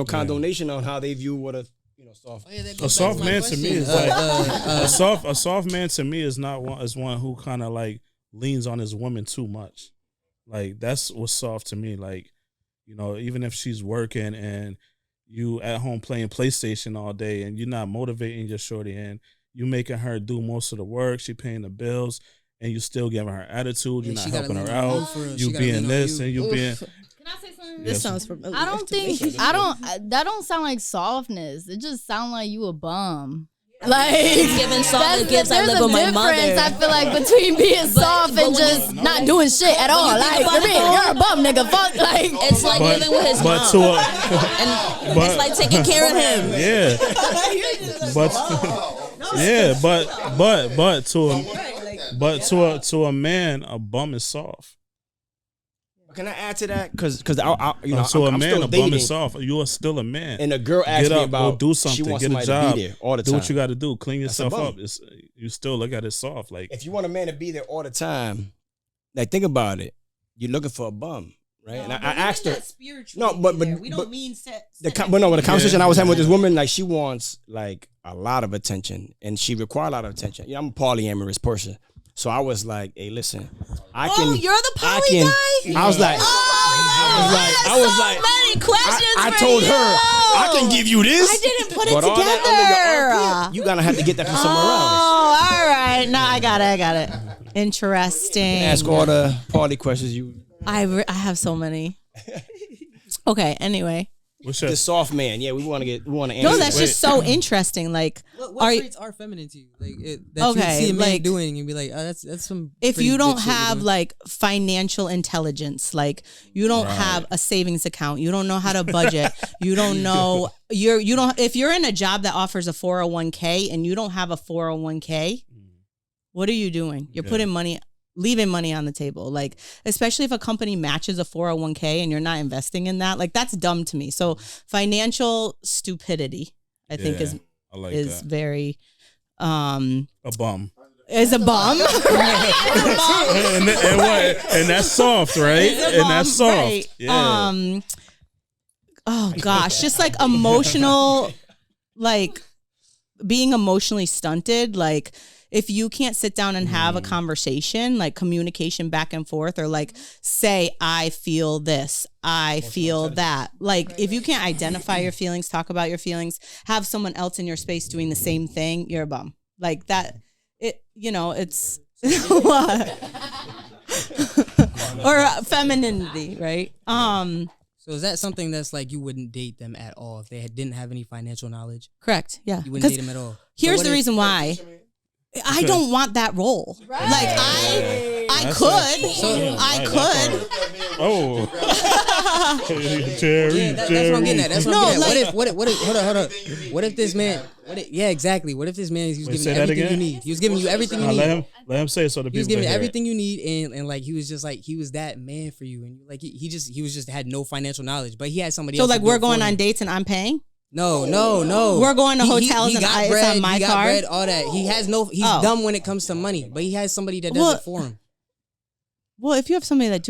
condonation on how they view what a soft. A soft man to me is like a soft man to me is one who kind of like leans on his woman too much. Like that's what's soft to me. Like even if she's working and you at home playing PlayStation all day and you're not motivating your shorty and you making her do most of the work, she paying the bills, and you still giving her attitude. You're not helping her out. You being this and you being. Can I say something? This sounds familiar. That don't sound like softness. It just sounds like you a bum. Like giving soft gifts. I live with my mother. I feel like between being soft and just not doing shit at all. Like you're a bum, nigga. Fuck. Like it's like living with his mom. It's like taking care of him. But to a man, a bum is soft. Can I add to that? Because to a man, a bum is soft. You are still a man. And a girl asked me about do something, she wants get a job, to be there all the time. Do what you got to do, clean yourself up. You still look at it soft. Like if you want a man to be there all the time, like think about it. You're looking for a bum. Right, and I asked her. No, but we don't mean the conversation I was having with this woman, like she wants like a lot of attention, and she requires a lot of attention. I'm a polyamorous person, so I was like, "Hey, listen, I can." Oh, you're the poly guy. I was like, many questions. I told her I can give you this. I didn't put it together. You gotta have to get that from somewhere else. Oh, all right. No, I got it. Interesting. Ask all the party questions you. I have so many. Okay. Anyway, the soft man. Yeah, we want to answer. No, that's just so interesting. Like, what traits are feminine to you? Like that you see a man doing, and you'd be like, oh, that's some. If you don't have like financial intelligence, like you don't have a savings account, you don't know how to budget, you don't know you don't. If you're in a job that offers a 401k and you don't have a 401k, what are you doing? You're leaving money on the table, like especially if a company matches a 401k and you're not investing in that, like that's dumb to me. So financial stupidity, I think is very a bum. Is a bum. and that's soft, right? And that's soft. Right. Yeah. Oh gosh, just like emotional, like being emotionally stunted, like. If you can't sit down and have a conversation, like communication back and forth, or like say, I feel this, I feel that. Like if you can't identify your feelings, talk about your feelings, have someone else in your space doing the same thing, you're a bum. Like that, it's what? Or femininity, right? So is that something that's like you wouldn't date them at all if they didn't have any financial knowledge? Correct. Yeah. You wouldn't date them at all. Here's the reason why. I don't want that role. Right. Like I could. Oh. Cherry, that's what I'm getting at. That's what I'm getting at. What if hold on. What if this man exactly. What if this man he was giving you everything you need? He was giving you everything you need. Let him say it so the people. He was giving you everything you need and like he was just like he was that man for you and like he was just had no financial knowledge, but he had somebody else. So like we're going on dates and I'm paying? No. We're going to hotels and got it's bread, on my he got card. bread, all that. He has he's dumb when it comes to money, but he has somebody that does it for him. Well, if you have somebody that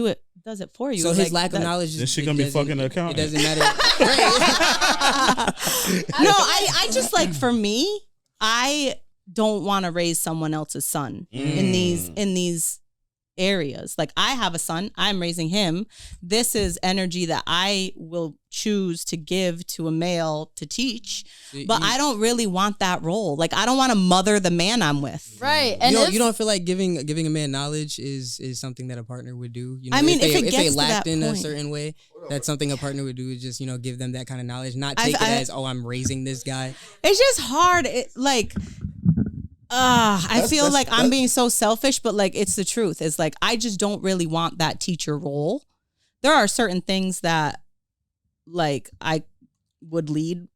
does it for you, so his lack of knowledge is she gonna be fucking the accountant? It doesn't matter. No, I just like for me, I don't want to raise someone else's son in these areas. Like I have a son, I'm raising him. This is energy that I will choose to give to a male to teach, but I don't really want that role. Like I don't want to mother the man I'm with. Right. And you don't feel like giving a man knowledge is something that a partner would do. You know, I mean, if they lacked in a certain way, that's something a partner would do is just, give them that kind of knowledge, not take it as, I'm raising this guy. It's just hard. I feel like I'm being so selfish, but like it's the truth. It's like I just don't really want that teacher role. There are certain things that like I would lead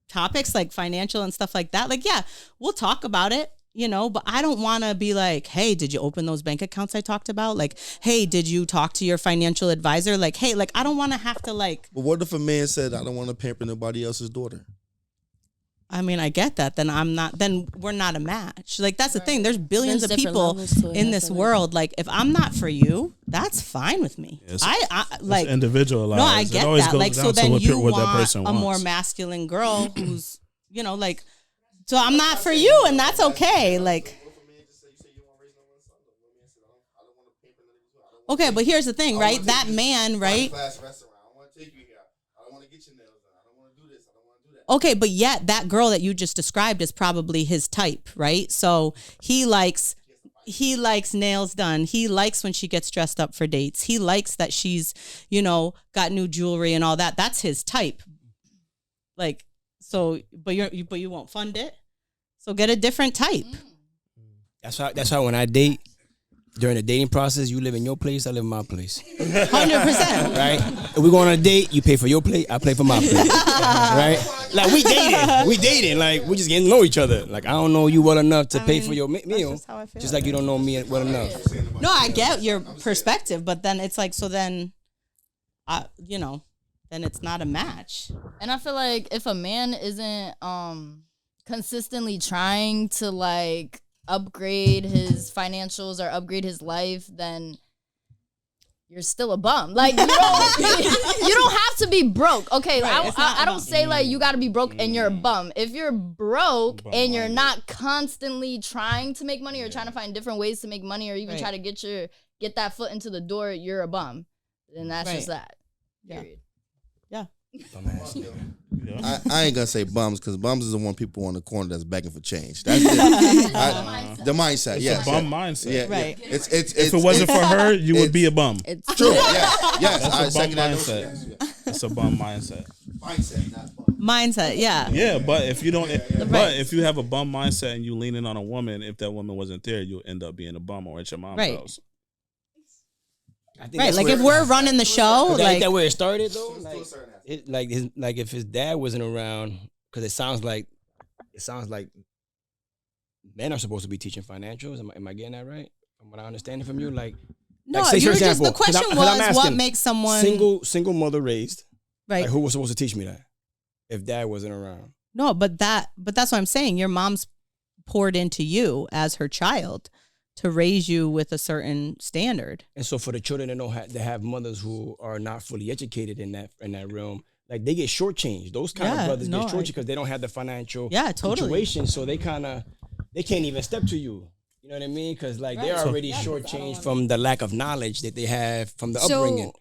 topics like financial and stuff like that. Like, yeah, we'll talk about it, but I don't want to be like, hey, did you open those bank accounts I talked about? Like, hey, did you talk to your financial advisor? Like, hey, like I don't want to have to like. But what if a man said, I don't want to pamper nobody else's daughter? I mean, I get that. Then we're not a match. Like, that's the thing. There's billions of people in this world. Like, if I'm not for you, that's fine with me. It's, I like individualized. No, I get that. Like, so then you want a more masculine girl who's, like, so I'm not for you, and that's okay. Like, okay, but here's the thing, right? That man, right? Okay, but yet that girl that you just described is probably his type, right? So he likes nails done. He likes when she gets dressed up for dates. He likes that she's, got new jewelry and all that. That's his type. Like, so, but you won't fund it. So get a different type. That's how when I date, during the dating process, you live in your place, I live in my place. 100%. Right? If we go on a date, you pay for your plate, I pay for my plate. Right? Like, we dating. Like, we just getting to know each other. Like, I don't know you well enough to pay for your meal. Just like you don't know me well enough. No, I get your perspective, but then it's like, so then, then it's not a match. And I feel like if a man isn't consistently trying to, like, upgrade his financials or upgrade his life, then you're still a bum. Like, you don't have to be broke. Okay, right, I don't say like you got to be broke and you're a bum. If you're broke and you're not constantly trying to make money or trying to find different ways to make money or even try to get that foot into the door, you're a bum. Then that's just that. Period. Yeah. I ain't gonna say bums because bums is the one people on the corner that's begging for change. That's the mindset. It's a bum mindset. Yeah, right. Yeah. It's if it wasn't for her, you would be a bum. It's true. Yes. That's a bum mindset. It's a bum mindset. Mindset, not bum. Mindset. Yeah. Yeah, but if you don't, but if you have a bum mindset and you leaning on a woman, if that woman wasn't there, you'll end up being a bum or at your mom's house. Right, like if we're running the show, like that where it started though. Like if his dad wasn't around, because it sounds like men are supposed to be teaching financials. Am I getting that right? From what I understand from you, like no, say, you for were example, just the question was what makes someone single mother raised, right? Like, who was supposed to teach me that if dad wasn't around? No, but that's what I'm saying. Your mom's poured into you as her child to raise you with a certain standard. And so for the children that have mothers who are not fully educated in that realm, like they get shortchanged. Those kind of brothers get shortchanged because they don't have the financial situation. So they can't even step to you. You know what I mean? Because like they're already shortchanged from the lack of knowledge that they have from the upbringing.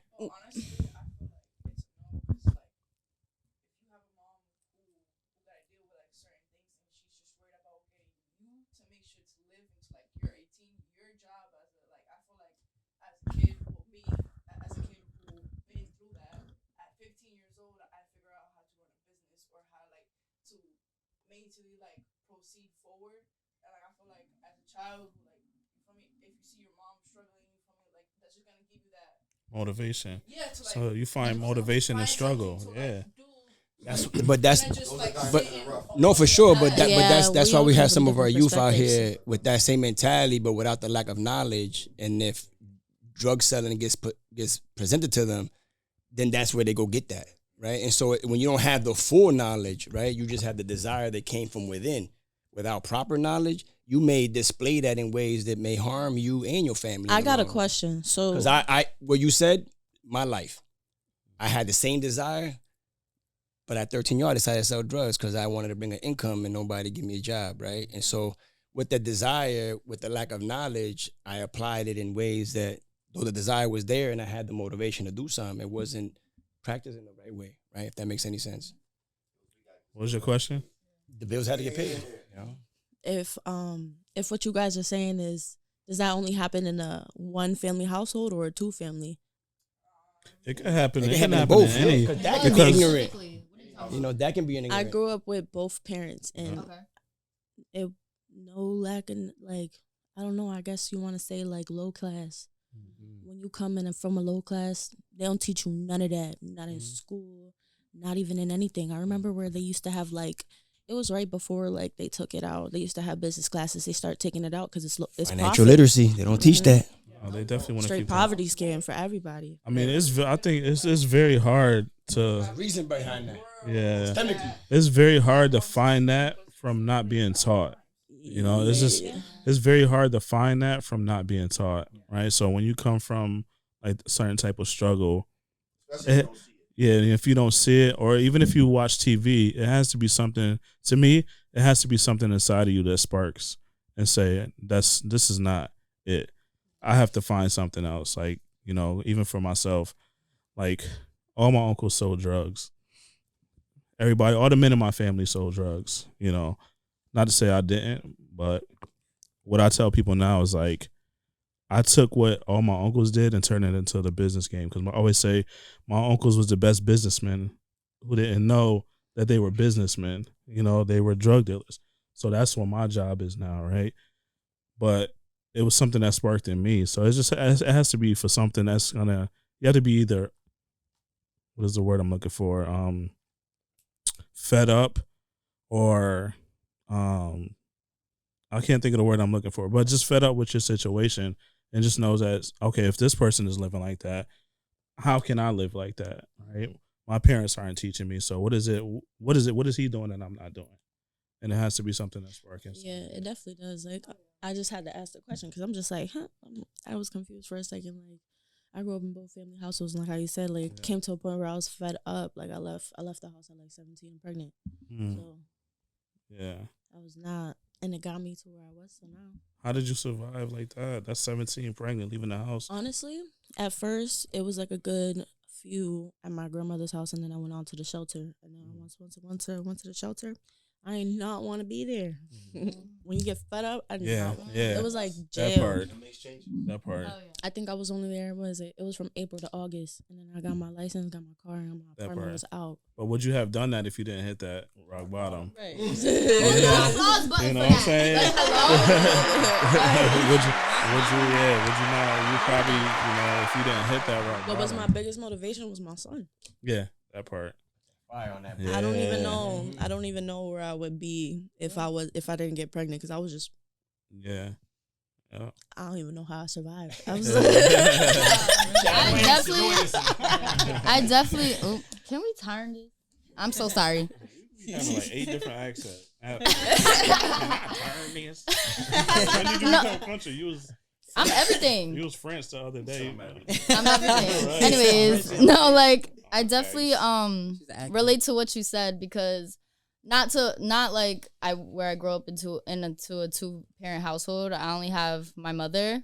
made to like proceed forward. And like I feel like as a child, like for me, if you see your mom struggling, for me, like that's just gonna give you that motivation. Yeah. To, like, so you find motivation in struggle. Yeah. No, for sure. But that's why we have some of our youth out here with that same mentality, but without the lack of knowledge. And if drug selling gets presented to them, then that's where they go get that, right? And so when you don't have the full knowledge, right, you just have the desire that came from within. Without proper knowledge, you may display that in ways that may harm you and your family. I got a question. So, because I what you said, my life, I had the same desire. But at 13 years, I decided to sell drugs because I wanted to bring an income and nobody give me a job, right? And so with the desire, with the lack of knowledge, I applied it in ways that, though the desire was there and I had the motivation to do something, it wasn't practiced in the right way, right? If that makes any sense. What was your question? The bills had to get paid. You know? If what you guys are saying is, does that only happen in a one family household or a two family? It could happen. It can happen both. in any. That can be ignorant. You know, that can be an ignorant. I grew up with both parents, and it no lack in, like, I don't know, I guess you want to say like low class. Mm-hmm. When you come in from a low class, they don't teach you none of that. Not in school, not even in anything. I remember where they used to have like, it was right before like they took it out. They used to have business classes. They start taking it out because it's financial profit. literacy. They don't teach that. Oh, they definitely want to straight poverty scam for everybody. I mean, I think it's very hard to reason behind that. Yeah, it's very hard to find that from not being taught. You know, it's very hard to find that from not being taught, right? So when you come from like a certain type of struggle, if you don't see it, or even if you watch TV, it has to be something. To me, it has to be something inside of you that sparks and say, this is not it. I have to find something else. Like, you know, even for myself, like all my uncles sold drugs. All the men in my family sold drugs, you know. Not to say I didn't, but what I tell people now is like, I took what all my uncles did and turned it into the business game. Because I always say my uncles was the best businessmen who didn't know that they were businessmen. You know, they were drug dealers. So that's what my job is now, right? But it was something that sparked in me. So it has to be for something that's you have to be either, what is the word I'm looking for? Fed up, or I can't think of the word I'm looking for, but just fed up with your situation and just knows that, okay, if this person is living like that, how can I live like that? Right? My parents aren't teaching me. So what is he doing that I'm not doing? And it has to be something that's working. Yeah, it definitely does. Like, I just had to ask the question because I'm just like, I was confused for a second. Like, I grew up in both family households, and like how you said, like, came to a point where I was fed up. Like, I left the house at like 17 and pregnant. So yeah, I was not, and it got me to where I was. So now, how did you survive like that? That's 17 pregnant, leaving the house. Honestly, at first it was like a good few at my grandmother's house, and then I went on to the shelter. And then once I went to the shelter, I did not want to be there. When you get fed up, I did not want to. It was like jail. That part. Oh, yeah. I think I was only there, what is it? It was from April to August. And then I got my license, got my car, and my apartment was out. But would you have done that if you didn't hit that rock bottom? Right. You know what I'm saying? Would you not, you probably, you know, if you didn't hit that rock bottom. What was my biggest motivation was my son. Yeah, that part. Fire on that. Yeah. I don't even know where I would be if I didn't get pregnant, because I was just I don't even know how I survived. I was I definitely can we turn this? I'm so sorry. You have like 8 different accents. Turn this. When did you become country? I'm everything. You was French the other day. I'm everything. Right. Anyways, no, like I definitely relate to what you said, because where I grew up into a 2-parent household. I only have my mother,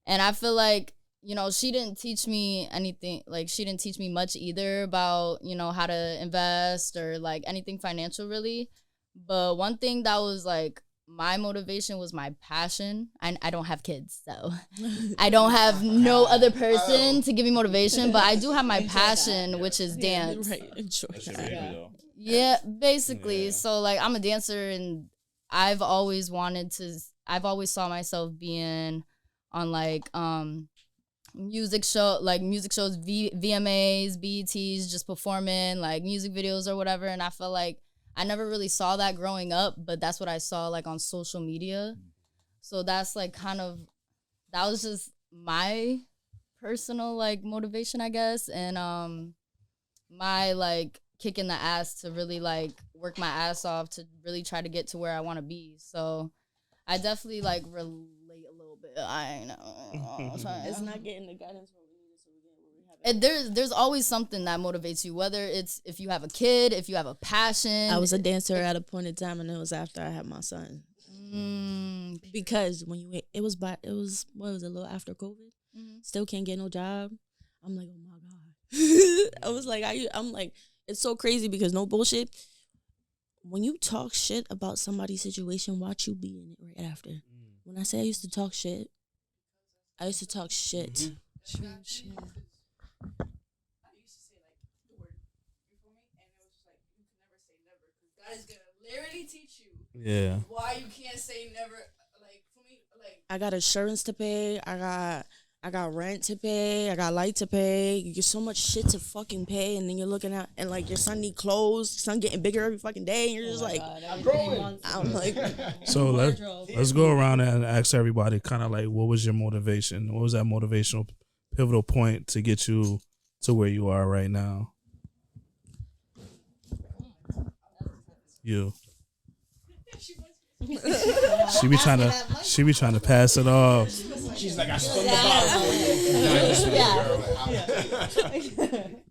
and I feel like, you know, she didn't teach me anything. Like, she didn't teach me much either about, you know, how to invest or like anything financial really. But one thing that was like my motivation was my passion. I don't have kids, so I don't have no other person to give me motivation, but I do have my passion, which is dance. Yeah, basically. Yeah. So like I'm a dancer, and I've always saw myself being on like music shows, VMAs, BETs, just performing like music videos or whatever. And I felt like I never really saw that growing up, but that's what I saw like on social media. So that's like that was just my personal like motivation, I guess. And my like kicking the ass to really like work my ass off to really try to get to where I want to be. So I definitely like relate a little bit. I know. It's not getting the guidance what we need, so we get what we have. There's always something that motivates you, whether it's if you have a kid, if you have a passion. I was a dancer at a point in time, and it was after I had my son. Because when it was a little after COVID. Still can't get no job. I'm like, oh my God. I was like, I'm like, it's so crazy because no bullshit. When you talk shit about somebody's situation, watch you be in it right after. When I say I used to talk shit, I used to talk shit. I used to say like the word, you feel me? And it was just like, you can never say never, because God is gonna literally teach you why you can't say never. Like for me, like I got insurance to pay, I got rent to pay, I got light to pay. You get so much shit to fucking pay, and then you're looking at, and like your son need clothes, your son getting bigger every fucking day, and you're just like, I'm growing. I'm like, so let's go around and ask everybody kind of like, what was your motivation? What was that motivational pivotal point to get you to where you are right now? You. She be trying to pass it off. She's like, I spun the bottle.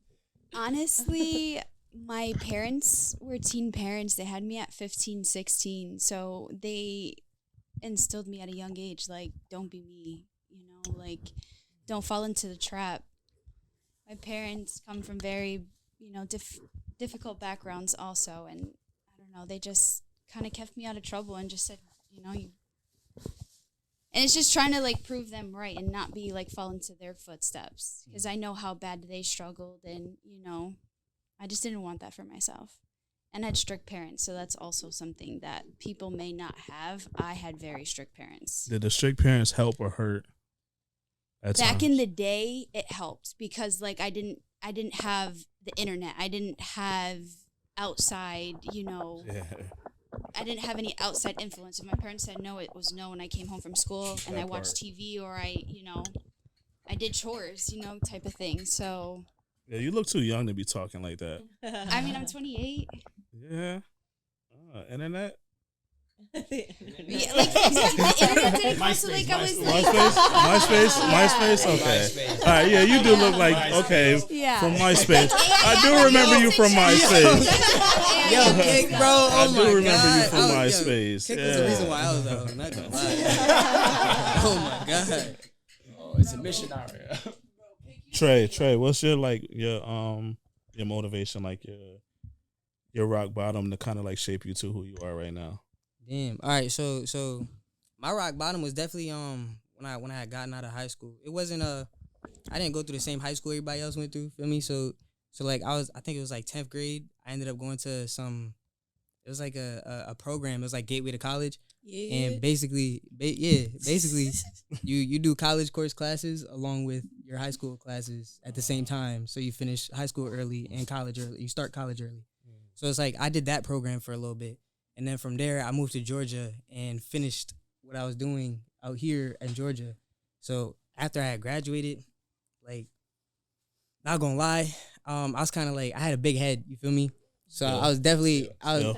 Honestly, my parents were teen parents. They had me at 15, 16. So they instilled me at a young age, like, don't be me, like, don't fall into the trap. My parents come from very, difficult backgrounds also. And I don't know, they just kind of kept me out of trouble and just said, and it's just trying to like prove them right and not be like fall into their footsteps, because I know how bad they struggled, and I just didn't want that for myself. And I had strict parents, so that's also something that people may not have. I had very strict parents. Did the strict parents help or hurt? Back in the day, it helped because like I didn't have the internet. I didn't have outside, I didn't have any outside influence. If my parents said no, it was no. And I came home from school and I watched TV, or I did chores, type of thing. So yeah, you look too young to be talking like that. I mean, I'm 28. Yeah. Internet. Yeah, like exactly. The internet didn't come, so like I was MySpace. Okay. All right. Yeah, you do look like from MySpace. I do remember you from MySpace. Yo, Kick, bro. Oh I do remember you from MySpace. Kick was the reason why I was out. I'm not gonna lie. Oh my God. Oh, it's a missionary. Trey, what's your motivation, like your rock bottom to kind of like shape you to who you are right now? Damn. All right. So my rock bottom was definitely when I had gotten out of high school. It wasn't I didn't go through the same high school everybody else went through. Feel me? So like I think it was like 10th grade. I ended up going to it was like a program. It was like Gateway to College. Yeah. And basically you do college course classes along with your high school classes at the same time. So you finish high school early and college early. You start college early. So it's like I did that program for a little bit. And then from there, I moved to Georgia and finished what I was doing out here in Georgia. So after I had graduated, like, not gonna lie, I was kind of like, I had a big head, you feel me? So I was definitely, a little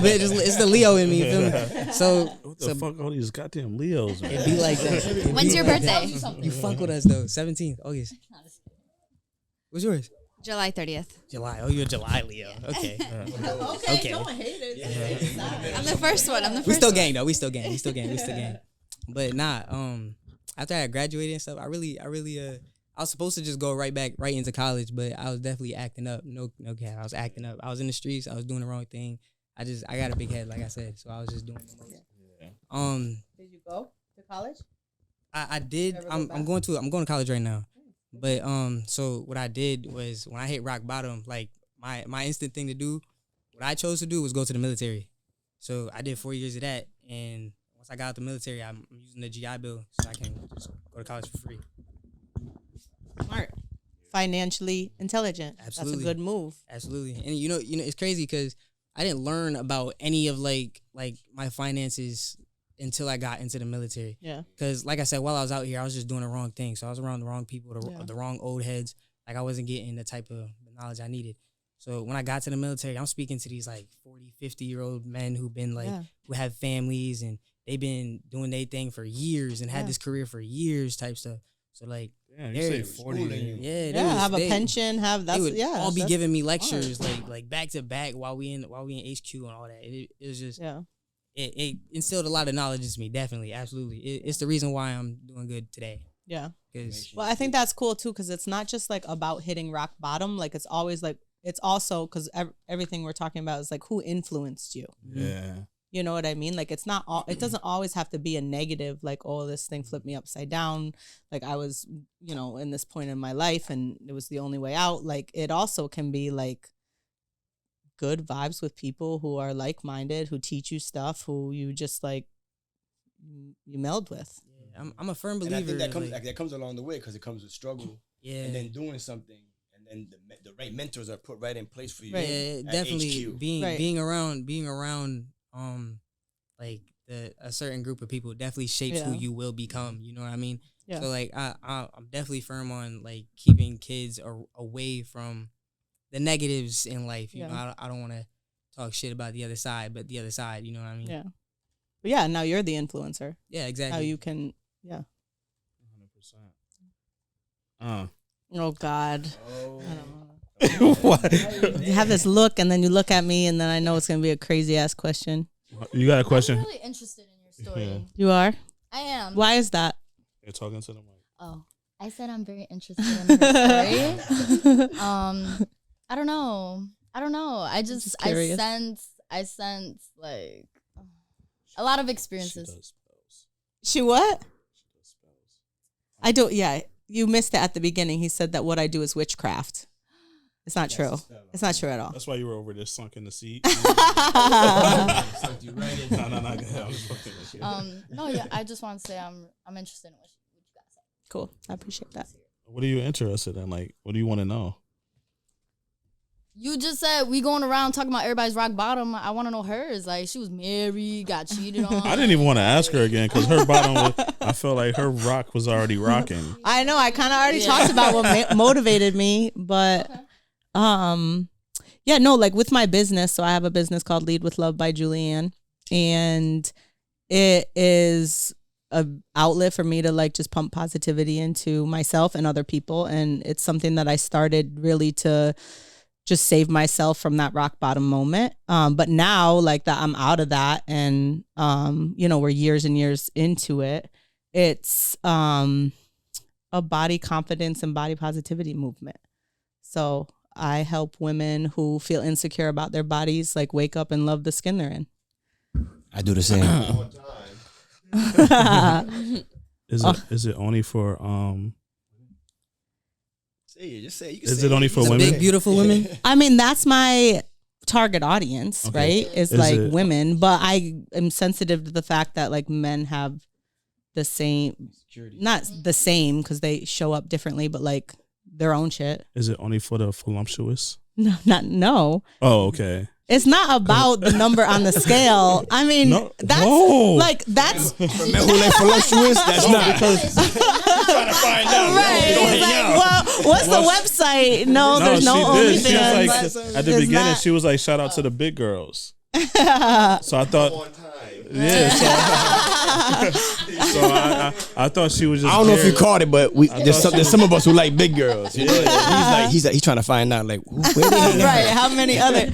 bit, it's the Leo in me, you feel me? So what the fuck all these goddamn Leos, man? It be like that. When's your birthday? You fuck with us though, 17th, August. What's yours? July 30th. July. Oh, you're a July Leo. Okay. Okay. No one hated it. I'm the first one. We still gang though. We still gang. But nah. After I graduated and stuff, I was supposed to just go right into college, but I was definitely acting up. No cap. I was acting up. I was in the streets. I was doing the wrong thing. I got a big head, like I said, so I was just doing the most. Yeah. Did you go to college? I did. I'm going to college right now. But so what I did was when I hit rock bottom, like my instant thing to do, what I chose to do was go to the military. So I did 4 years of that, and once I got out the military, I'm using the GI Bill so I can just go to college for free. Smart. Financially intelligent. Absolutely. That's a good move. Absolutely. And you know, it's crazy because I didn't learn about any of like my finances until I got into the military. Yeah. Because like I said, while I was out here, I was just doing the wrong thing. So I was around the wrong people, the wrong old heads. Like I wasn't getting the type of knowledge I needed. So when I got to the military, I'm speaking to these like 40, 50-year-old men who've been like, who have families and they've been doing their thing for years and had this career for years type stuff. So like, you say 40. Have a pension, they would all be giving me lectures like back to back while we in HQ and all that. It was just it instilled a lot of knowledge into me. Definitely, absolutely. It's the reason why I'm doing good today. Yeah. Well, I think that's cool too because it's not just like about hitting rock bottom. Like it's always like it's also because everything we're talking about is like who influenced you. Yeah. You know what I mean? Like it's not all, it doesn't always have to be a negative, like, oh, this thing flipped me upside down. Like I was, you know, in this point in my life and it was the only way out. Like it also can be like good vibes with people who are like-minded, who teach you stuff, who you just like, you meld with. Yeah, I'm a firm believer. And I think that comes along the way because it comes with struggle. Yeah. And then doing something. And the right mentors are put right in place for you. Right. Yeah, definitely HQ. being around like a certain group of people definitely shapes who you will become. You know what I mean? Yeah. So like I'm definitely firm on like keeping kids away from the negatives in life. You know, I don't want to talk shit about the other side, but the other side. You know what I mean? Yeah. But yeah, now you're the influencer. Yeah, exactly. How you can 100%. Oh God. Oh. I don't know. What? You have this look, and then you look at me, and then I know it's gonna be a crazy ass question. You got a question? I'm really interested in your story. Yeah. You are? I am. Why is that? You're talking to the mic. Oh, I said I'm very interested in her story. I don't know. I sense like a lot of experiences. She what? I don't. Yeah. You missed it at the beginning. He said that what I do is witchcraft. It's not true. It's not true at all. That's why you were over there sunk in the seat. No, yeah. I just want to say I'm interested in what you got to say. Cool. I appreciate that. What are you interested in? Like, what do you want to know? You just said we going around talking about everybody's rock bottom. I want to know hers. Like, she was married, got cheated on. I didn't even want to ask her again because her bottom I felt like her rock was already rocking. I know. I kind of already talked about what motivated me. But, yeah, no, like with my business. So I have a business called Lead with Love by Julianne. And it is an outlet for me to like just pump positivity into myself and other people. And it's something that I started really to just save myself from that rock bottom moment. But now like that I'm out of that and, you know, we're years and years into it. It's a body confidence and body positivity movement. So I help women who feel insecure about their bodies, like wake up and love the skin they're in. I do the same. Is it only for Just say. You can is say it only for women? Big beautiful women. I mean, that's my target audience, right? It's like women, but I am sensitive to the fact that like men have the same, not the same because they show up differently, but like their own shit. Is it only for the voluptuous? No. Oh, okay. It's not about the number on the scale. I mean, that's like that's for men who like voluptuous. That's not because trying to find out. Right. Don't hang out. Well, what's the website? No, there's no OnlyFans. Like, at the beginning, she was like, "Shout out to the big girls." So I thought, yeah. So I thought she was just. I don't know if you caught it, but there's some of us who like big girls. Yeah. He's trying to find out like where they hang out. Right. How many other?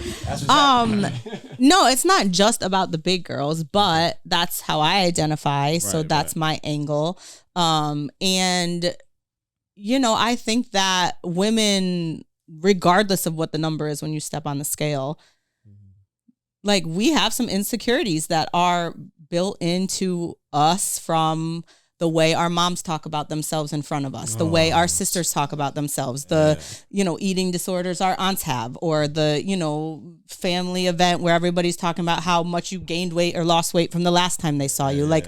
No, it's not just about the big girls, but that's how I identify. So that's my angle. And you know, I think that women, regardless of what the number is when you step on the scale, like we have some insecurities that are built into us from the way our moms talk about themselves in front of us, the way our sisters talk about themselves, eating disorders our aunts have, or the, family event where everybody's talking about how much you gained weight or lost weight from the last time they saw you. Like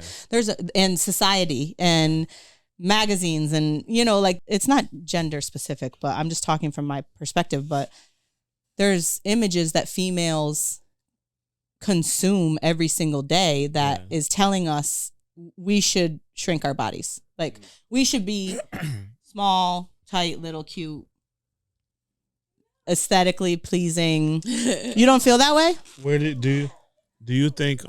and society and magazines and, it's not gender specific, but I'm just talking from my perspective, but there's images that females consume every single day that is telling us we should shrink our bodies. Like we should be small, tight, little, cute, aesthetically pleasing. You don't feel that way? Do you think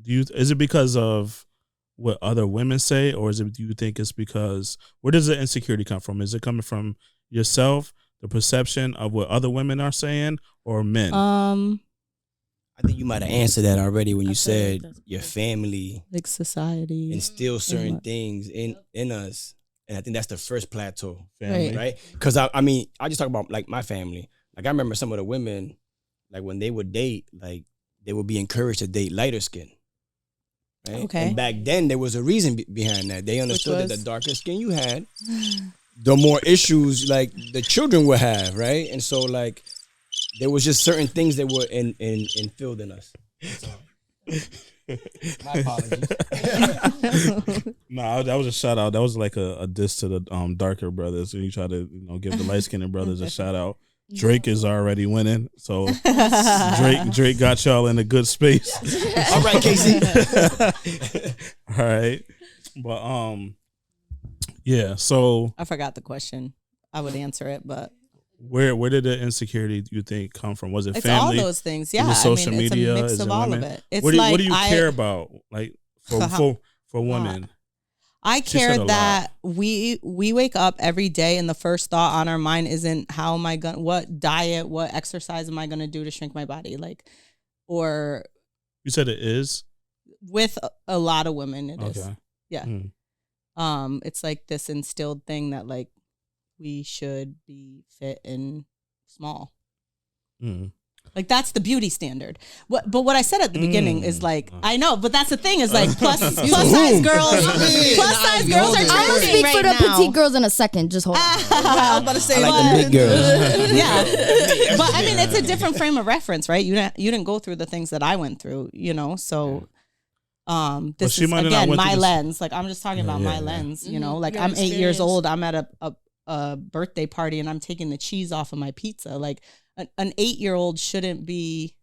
is it because of what other women say, or do you think it's because, where does the insecurity come from? Is it coming from yourself, the perception of what other women are saying, or men? I think you might have answered that already when you said your family, like society, instills certain things in us, and I think that's the first plateau, family, right? Because I just talk about like my family. Like I remember some of the women, like when they would date, like they would be encouraged to date lighter skin, right? Okay. And back then there was a reason behind that. They understood that the darker skin you had, the more issues like the children would have, right? And so like, there was just certain things that were instilled in us. My apologies. No, that was a shout out. That was like a diss to the darker brothers. And you try to give the light skinned brothers a shout out. Drake is already winning, so Drake got y'all in a good space. All right, Casey. All right, but yeah. So I forgot the question. I would answer it, but. Where did the insecurity you think come from? Was it it's family? All those things, yeah. Is it social media? It's a mix Is of it all women? of it. It's what do you care about, like for women? I care that we wake up every day and the first thought on our mind isn't what diet, what exercise am I gonna do to shrink my body, like, or you said it is with a lot of women. It is, yeah. It's like this instilled thing that like. We should be fit and small. Like that's the beauty standard. But what I said at the beginning is like, I know, but that's the thing is like plus size girls. Plus size girls are I'm gonna speak for the petite girls in a second. Just hold on. I was about to say, I like the big girls. Yeah, but I mean, it's a different frame of reference, right? You didn't go through the things that I went through, so. This is again my lens. Like I'm just talking about my lens. Like I'm 8 years old. I'm at a birthday party and I'm taking the cheese off of my pizza. Like an 8-year-old shouldn't be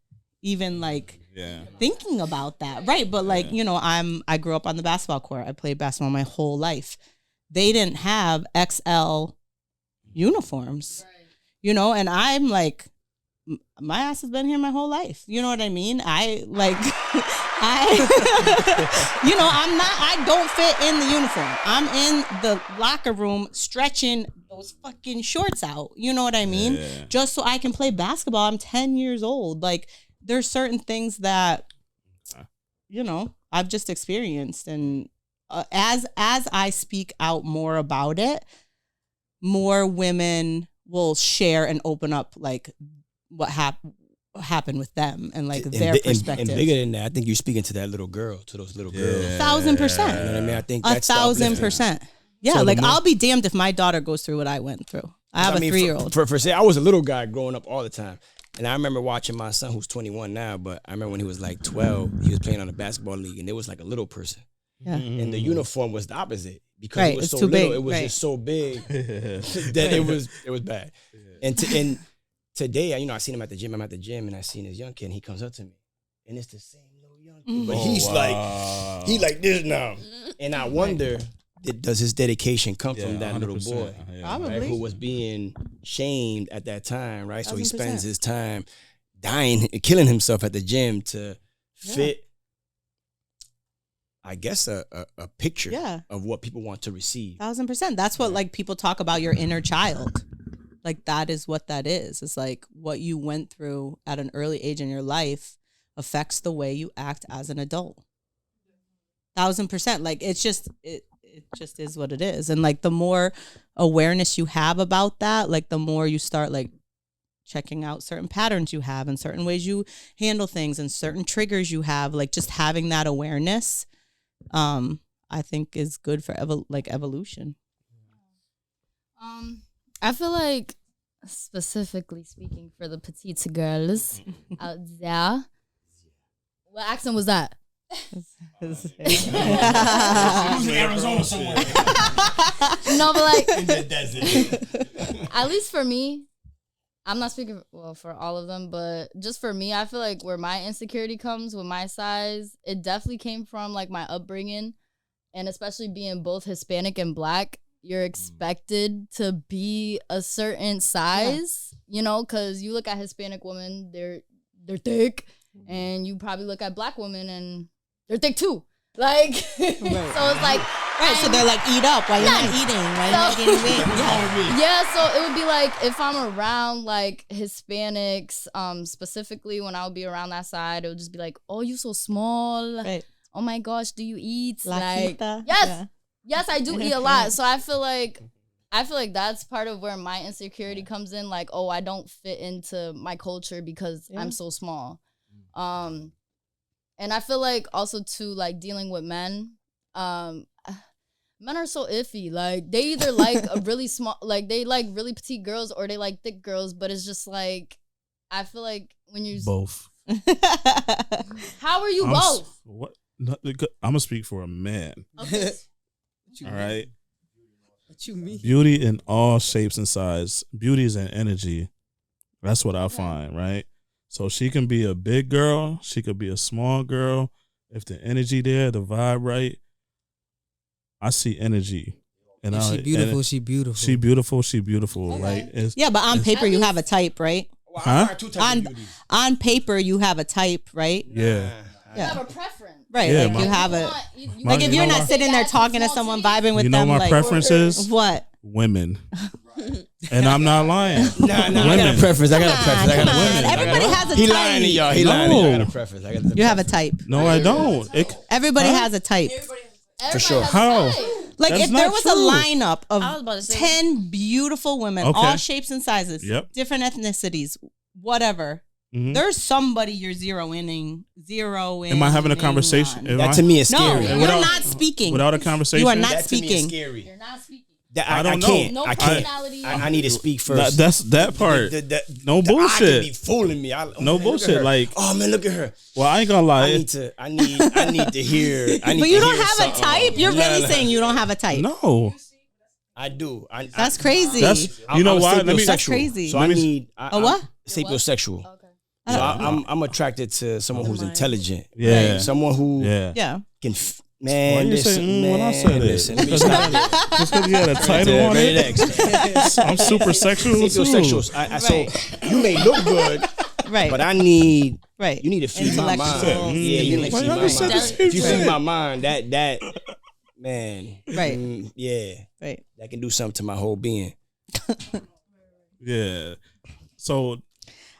even like thinking about that, right? But like I grew up on the basketball court. I played basketball my whole life. They didn't have XL uniforms, and I'm like, my ass has been here my whole life. You know what I mean? I don't fit in the uniform. I'm in the locker room stretching those fucking shorts out. You know what I mean? Yeah. Just so I can play basketball. I'm 10 years old. Like there's certain things that, I've just experienced. And as I speak out more about it, more women will share and open up like what happened with them and like their perspective. And bigger than that, I think you're speaking to that little girl, to those little girls. 1,000%. You know what I mean? I think that's 1,000%. Yeah, so like I'll be damned if my daughter goes through what I went through. I have a 3-year-old. For say, I was a little guy growing up all the time. And I remember watching my son, who's 21 now, but I remember when he was like 12, he was playing on a basketball league and there was like a little person. Yeah. And the uniform was the opposite. Because it was so little, big. It was just so big that it was bad. Yeah. And today, I seen him at the gym. I'm at the gym and I seen this young kid and he comes up to me. And it's the same little young kid. But he's he like this now. And I wonder, does his dedication come from that little boy? Right, who was being shamed at that time, right? 1,000%. So he spends his time dying, killing himself at the gym to fit, I guess, a picture of what people want to receive. 1,000%. That's what like people talk about your inner child. Like that is what that is. It's like what you went through at an early age in your life affects the way you act as an adult. 1,000%. Like it just is what it is. And like the more awareness you have about that, like the more you start like checking out certain patterns you have and certain ways you handle things and certain triggers you have, like just having that awareness. I think is good for evolution. I feel like, specifically speaking for the petite girls out there, what accent was that? Arizona somewhere. No, but like in the desert. At least for me, I'm not speaking for all of them, but just for me, I feel like where my insecurity comes with my size, it definitely came from like my upbringing, and especially being both Hispanic and Black. You're expected to be a certain size, you know, because you look at Hispanic women, they're thick, and you probably look at Black women and they're thick too. Like, so it's like, so they're like, eat up while you're not eating, right? Not getting weight. Yeah, so it would be like if I'm around like Hispanics, specifically when I would be around that side, it would just be like, oh, you so small. Right. Oh my gosh, do you eat? Like, yes, I do eat a lot. So I feel like that's part of where my insecurity comes in. Like, oh, I don't fit into my culture because I'm so small. And I feel like also too, like dealing with men, men are so iffy. Like they either like a really small, like they like really petite girls or they like thick girls. But it's just like, I feel like when you're both. How are you both? What? I'm gonna speak for a man. Okay. All right. What you mean? Beauty in all shapes and sizes. Beauty is an energy. That's what I find, right? So she can be a big girl. She could be a small girl. If the energy there, the vibe right, I see energy. And she beautiful. She beautiful. She beautiful. She beautiful. Okay. Right? But on paper you have a type, right? Huh? On paper you have a type, right? Yeah. You have a preference. Right, yeah, like you have a like if you're not sitting there talking to someone, vibing with them. You know my like, preferences? What? Women. And I'm not lying. Nah, I got a preference. Women. Everybody has a type. He lying to y'all. He lying to y'all. I got a preference. You have a type. No, I don't. Everybody has a type. For sure. How? Like That's if there was true. a lineup of 10 beautiful women, all shapes and sizes, different ethnicities, whatever. Mm-hmm. There's somebody you're zeroing. Am I having a conversation? That to me is scary. No, you're not speaking. Without a conversation? You are not that speaking. To me is scary. You're not speaking. I don't know. No I can't. personality. I need to speak first. That's that part. No bullshit. I can be fooling me. No bullshit. Like, oh man, look at her. Well, I ain't gonna lie. I need to hear. But you don't have a type. You're really saying you don't have a type. No. I do. That's crazy. You know why? That's crazy. So I need a what? Sapiosexual. Okay. So I'm attracted to someone who's intelligent. Yeah. Right? Someone who can. Man, listen, when I said listen. Just because you had a title on it. I'm super sexual too. So you may look good, right? But I need, right? You need to feed my mind. Yeah, you need to feed my mind. If you feed my mind, that man, right? Right. That can do something to my whole being. Yeah. So.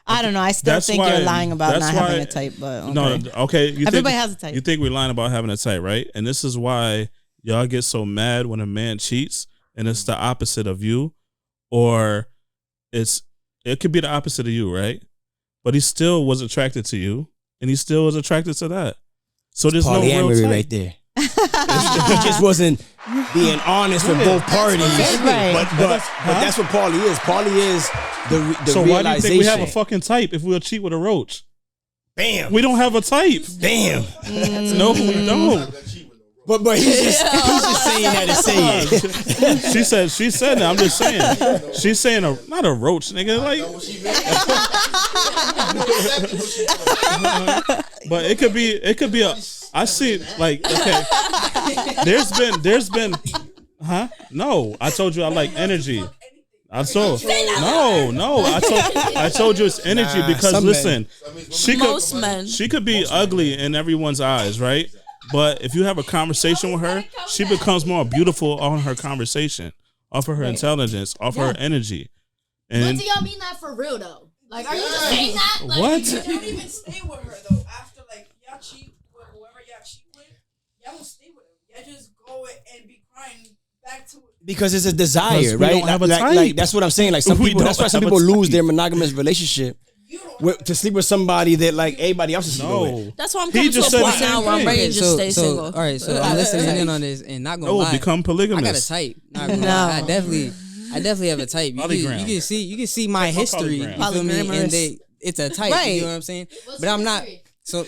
I don't know. I still think you're lying about not having a type, but okay. No, okay. Everybody has a type. You think we're lying about having a type, right? And this is why y'all get so mad when a man cheats, and it's the opposite of you, or it could be the opposite of you, right? But he still was attracted to you, and he still was attracted to that. So there's no real type right there. He just wasn't being honest with both parties. Right. But that's what Paulie is. Paulie is the so realization. Why do you think we have a fucking type if we'll cheat with a roach? Bam. We don't have a type. Bam. No, we don't. But he's just saying that to say it. She said that. I'm just saying. She's saying not a roach, nigga. Like, but it could be a. I see, like, okay. There's been, huh? No, I told you I like energy. I told you it's energy because listen, she could be ugly in everyone's eyes, right? But if you have a conversation with her, she becomes more beautiful on her conversation, off of her intelligence, off her energy. And but do y'all mean that for real though? Like, are you just saying that? Like, what? You don't even stay with her though. After like y'all cheat with whoever y'all cheat with, y'all don't stay with them. Y'all just go and be crying back to it. Because it's a desire, right? Like that's what I'm saying. Like some people, that's why some people lose their monogamous relationship. to sleep with somebody that like everybody else is sleeping with. That's why I'm coming to a point now where I'm ready to just stay single. All right, so I'm listening in on this and not gonna lie. Become polygamous. I got a type. Not gonna lie. I definitely have a type. You can see my history. You feel me? And it's a type. Right. You know what I'm saying? But I'm not. So.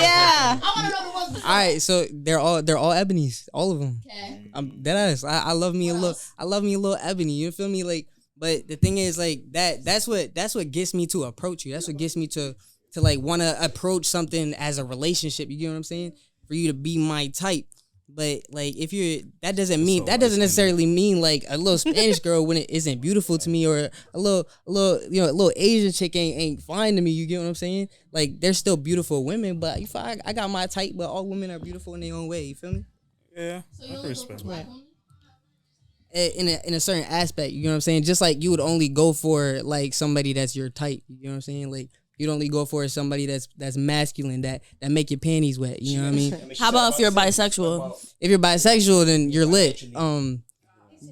Yeah. I want to know the ones. All right, so they're all ebonies, all of them. Okay. I'm dead ass. I love me a little ebony. You feel me? Like, but the thing is, like that's what gets me to approach you. That's what gets me to like want to approach something as a relationship. You get what I'm saying? For you to be my type. But like if you're that doesn't necessarily mean like a little Spanish girl when it isn't beautiful to me, or a little Asian chick ain't fine to me. You get what I'm saying? Like they're still beautiful women, but I got my type, but all women are beautiful in their own way. You feel me? Yeah, I can respect that. In a certain aspect, you know what I'm saying? Just like you would only go for like somebody that's your type. You know what I'm saying? Like you'd only go for somebody that's masculine, that make your panties wet. You know what I mean? How about if you're bisexual? If you're bisexual, then you're lit. But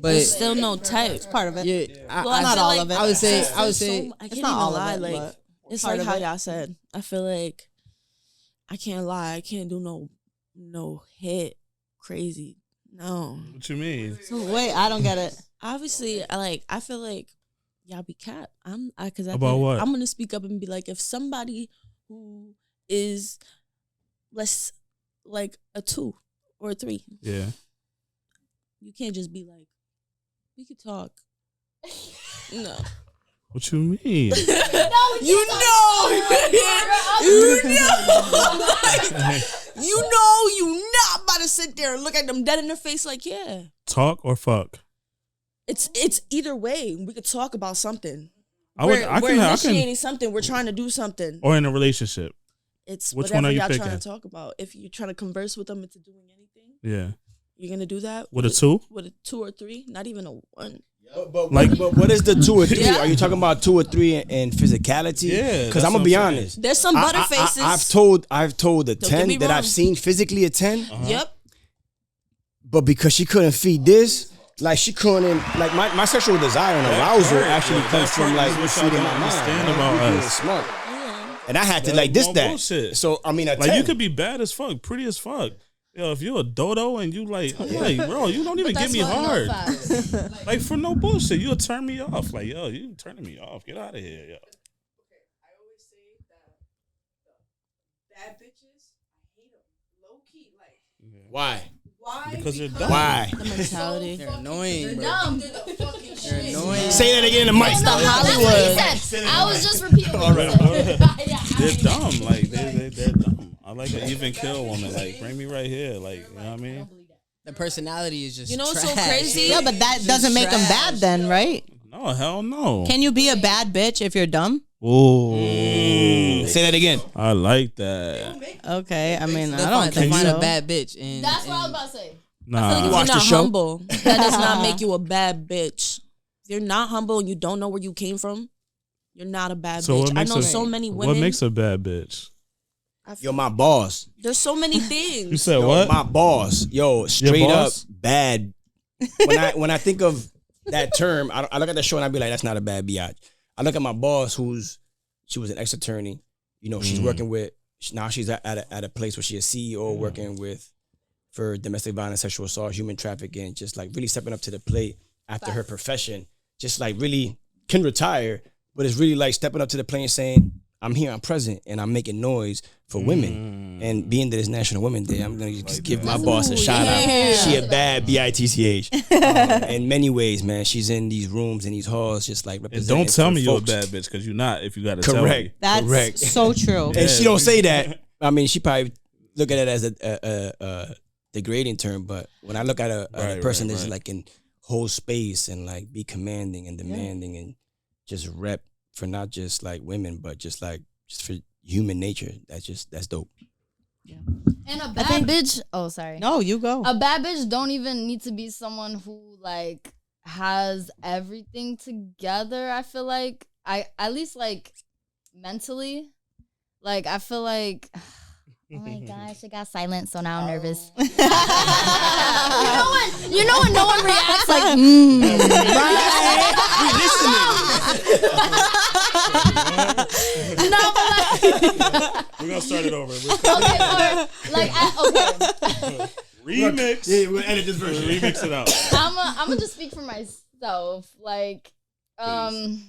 there's still no type. It's part of it. Yeah, not all of it. I would say. I can't not even lie. Like it's like how y'all said. I feel like I can't lie. I can't do no hit crazy. No. What you mean? So wait, I don't get it. Obviously, I feel like y'all be cap. I'm gonna speak up and be like, if somebody who is less like a 2 or a 3, yeah, you can't just be like, we could talk. No. What you mean? You not about to sit there and look at them dead in their face like, yeah. Talk or fuck? It's either way. We could talk about something. We're initiating something. We're trying to do something. Or in a relationship. It's which whatever one are you y'all picking? trying to talk about. If you're trying to converse with them into doing anything, yeah, you're gonna do that with a 2. With a 2 or 3, not even a 1. But what is the 2 or 3? Yeah. Are you talking about 2 or 3 in physicality? Yeah, because I'm gonna be honest. There's some butter faces. I've told a 10 that I've seen physically a 10. Yep. But because she couldn't feed this, like she couldn't, like my sexual desire and arousal actually comes from like feeding my mind. About us. Smart. And I had to like that. Bullshit. So I mean, like 10. You could be bad as fuck, pretty as fuck. Yo, if you're a dodo and you like, bro, you don't even get me hard. Like for no bullshit, you'll turn me off. Like, yo, you turning me off. Get out of here, yo. Okay, I always say that bad bitches, I hate them. Low key, like. Why? Because they're dumb. Why? The mentality. They're annoying. They're bro. dumb. They're annoying. Say that again in the mic. It's the Hollywood. I was just repeating. They're dumb. Like they're dumb. I like an even kill woman. Like bring me right here. Like you know what I mean. The personality is just what's trash. so crazy? Yeah, but that doesn't make them bad then, right? No, hell no. Can you be a bad bitch if you're dumb? Ooh. Say that again. I like that. Okay, I mean, I They'll don't think find so. a bad bitch, and That's what I was about to say. Nah. I feel like if watch you're the not show? humble, that does not make you a bad bitch. If you're not humble and you don't know where you came from, you're not a bad bitch. I know so many women. What makes a bad bitch? Yo, my boss. There's so many things. You said Yo, what? My boss. Yo, straight up boss? bad. When I think of that term, I look at the show and I be like, that's not a bad biatch. I look at my boss, she was an ex-attorney. You know, she's working with, now she's at a place where she's a CEO working with for domestic violence, sexual assault, human trafficking, just like really stepping up to the plate after her profession. Just like really can retire, but it's really like stepping up to the plate and saying, I'm here, I'm present, and I'm making noise for women. And being that it's National Women's Day, I'm going to just give my boss a shout out. She a bad bitch. In many ways, man. She's in these rooms and these halls just like representing. And don't tell me folks. you're a bad bitch, because you're not if you got to tell me. That's correct. So true. And she don't say that. I mean, she probably look at it as a degrading term, but when I look at a person that's like in whole space and like be commanding and demanding and just rep for not just like women, but just for human nature. That's dope. Yeah. And a bad bitch. Oh, sorry. No, you go. A bad bitch don't even need to be someone who like has everything together. I feel like at least like mentally, like I feel like. Oh my gosh, it got silent, so now I'm nervous. You You know when no one reacts like, right? No, but like, we're gonna start it over. Okay, Remix. Yeah, we'll edit this version. Remix it out. I'm gonna just speak for myself. Like, dang,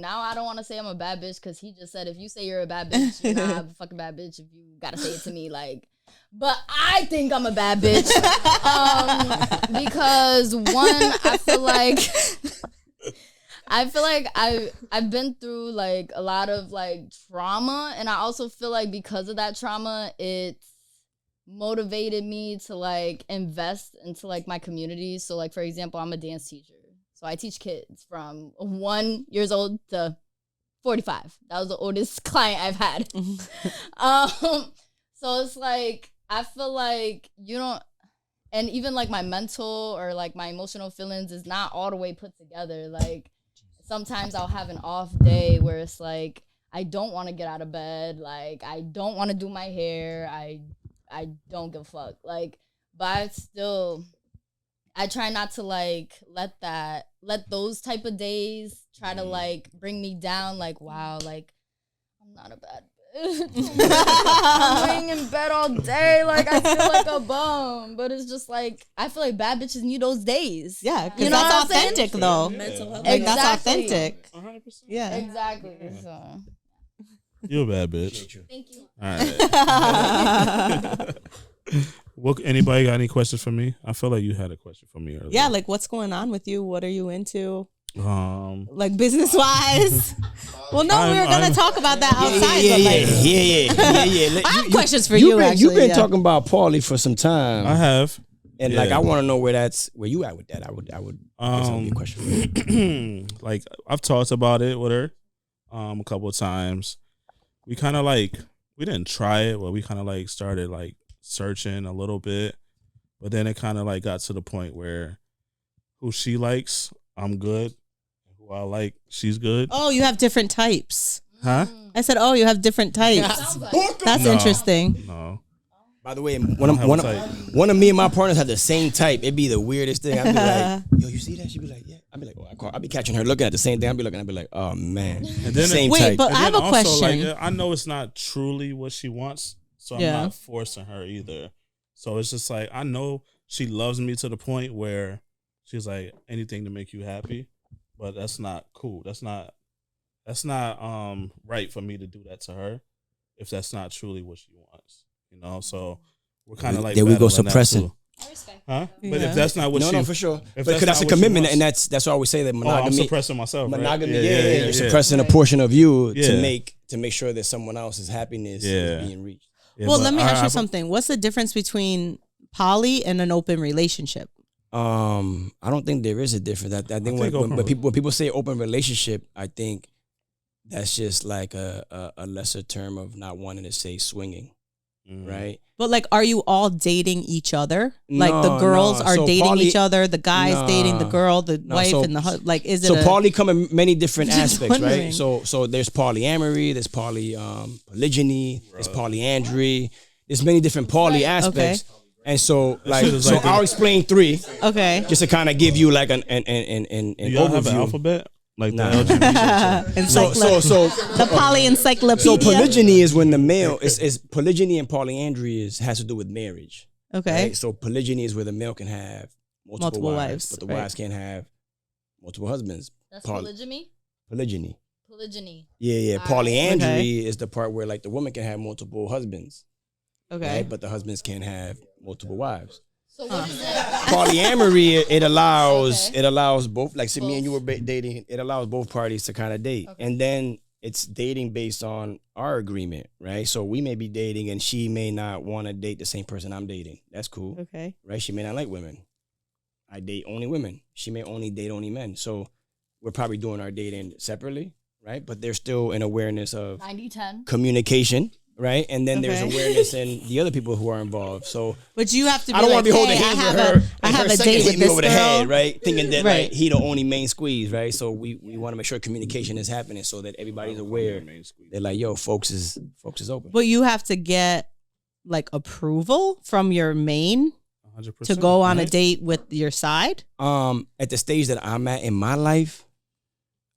now I don't want to say I'm a bad bitch because he just said if you say you're a bad bitch, you're not a fucking bad bitch. If you gotta say it to me, like, but I think I'm a bad bitch because one, I feel like I've been through like a lot of like trauma, and I also feel like because of that trauma, it's motivated me to like invest into like my community. So like, for example, I'm a dance teacher. So I teach kids from 1 year old to 45. That was the oldest client I've had. So it's like, I feel like you don't, and even like my mental or like my emotional feelings is not all the way put together. Like sometimes I'll have an off day where it's like, I don't want to get out of bed. Like I don't want to do my hair. I don't give a fuck. Like, but I try not to like let those type of days try to like bring me down. Like, wow, like I'm not a bad bitch. I'm laying in bed all day. Like I feel like a bum, but it's just like, I feel like bad bitches need those days. Yeah, because you know that's what I'm authentic saying? though. Mental health. Like, Exactly. that's authentic. 100%. Yeah. Exactly. So. You're a bad bitch. Thank you. All right. Anybody got any questions for me? I feel like you had a question for me earlier. Yeah, like what's going on with you? What are you into? Like business wise. Well, no, we were gonna talk about that outside. Yeah. I have questions for you. You've been talking about Paulie for some time. I have, and like I want to know where you at with that. I would. Be a question for you. Like I've talked about it with her, a couple of times. We kind of like we didn't try it, but we kind of like started like searching a little bit, but then it kind of like got to the point where who she likes, I'm good. Who I like, she's good. Oh, you have different types. Huh? I said, oh, you have different types. That's interesting. No. By the way, one of me and my partners have the same type. It'd be the weirdest thing. I'd be like, yo, you see that? She'd be like, yeah. I'd be like, oh, I'd be catching her looking at the same thing. I'd be like, oh man. And then same wait, type. but I have a question. Like, I know it's not truly what she wants, so I'm not forcing her either. So it's just like, I know she loves me to the point where she's like, anything to make you happy, but that's not cool. That's not right for me to do that to her if that's not truly what she wants. You know, so we're kind of like there we go suppressing. I respect. Huh? But if that's not what no, for sure. Because that's a not commitment, what she and wants, that's why I always say that monogamy. I'm suppressing myself. Monogamy, right? You're suppressing a portion of you to make sure that someone else's happiness is being reached. Yeah, well, let me ask you something. What's the difference between poly and an open relationship? I don't think there is a difference. I think when people say open relationship, I think that's just like a lesser term of not wanting to say swinging, right? But like, are you all dating each other? Like the girls are dating each other, the guys dating the girl, the wife and the husband. Like, is it? So poly come in many different aspects, wondering. right? So there's polyamory, there's polygyny, there's polyandry. There's many different poly aspects. Okay. And so, I'll explain 3. Okay. Just to kind of give you like an Do overview. y'all have an alphabet? Like the LGBT. So the poly encyclopedia. So polygyny is when the male is polygyny and polyandry has to do with marriage. Okay. Right? So polygyny is where the male can have multiple wives, but the wives can't have multiple husbands. That's polygamy? Polygyny. Yeah. Polyandry is the part where like the woman can have multiple husbands. Okay. Right? But the husbands can't have multiple wives. So what is that? Polyamory, it allows both, like say me and you were dating, it allows both parties to kind of date. Okay. And then it's dating based on our agreement, right? So we may be dating and she may not want to date the same person I'm dating. That's cool. Okay. Right? She may not like women. I date only women. She may only date only men. So we're probably doing our dating separately, right? But there's still an awareness of 90-10 communication. Right, and then there's awareness in the other people who are involved. So, but you have to. I don't want to be holding hey, hands with her. I have a date with me this over girl. the head, right? Thinking that like he the only main squeeze, right? So we want to make sure communication is happening so that everybody's aware. They're like, yo, folks is open. But you have to get like approval from your main to go on a date with your side? At the stage that I'm at in my life,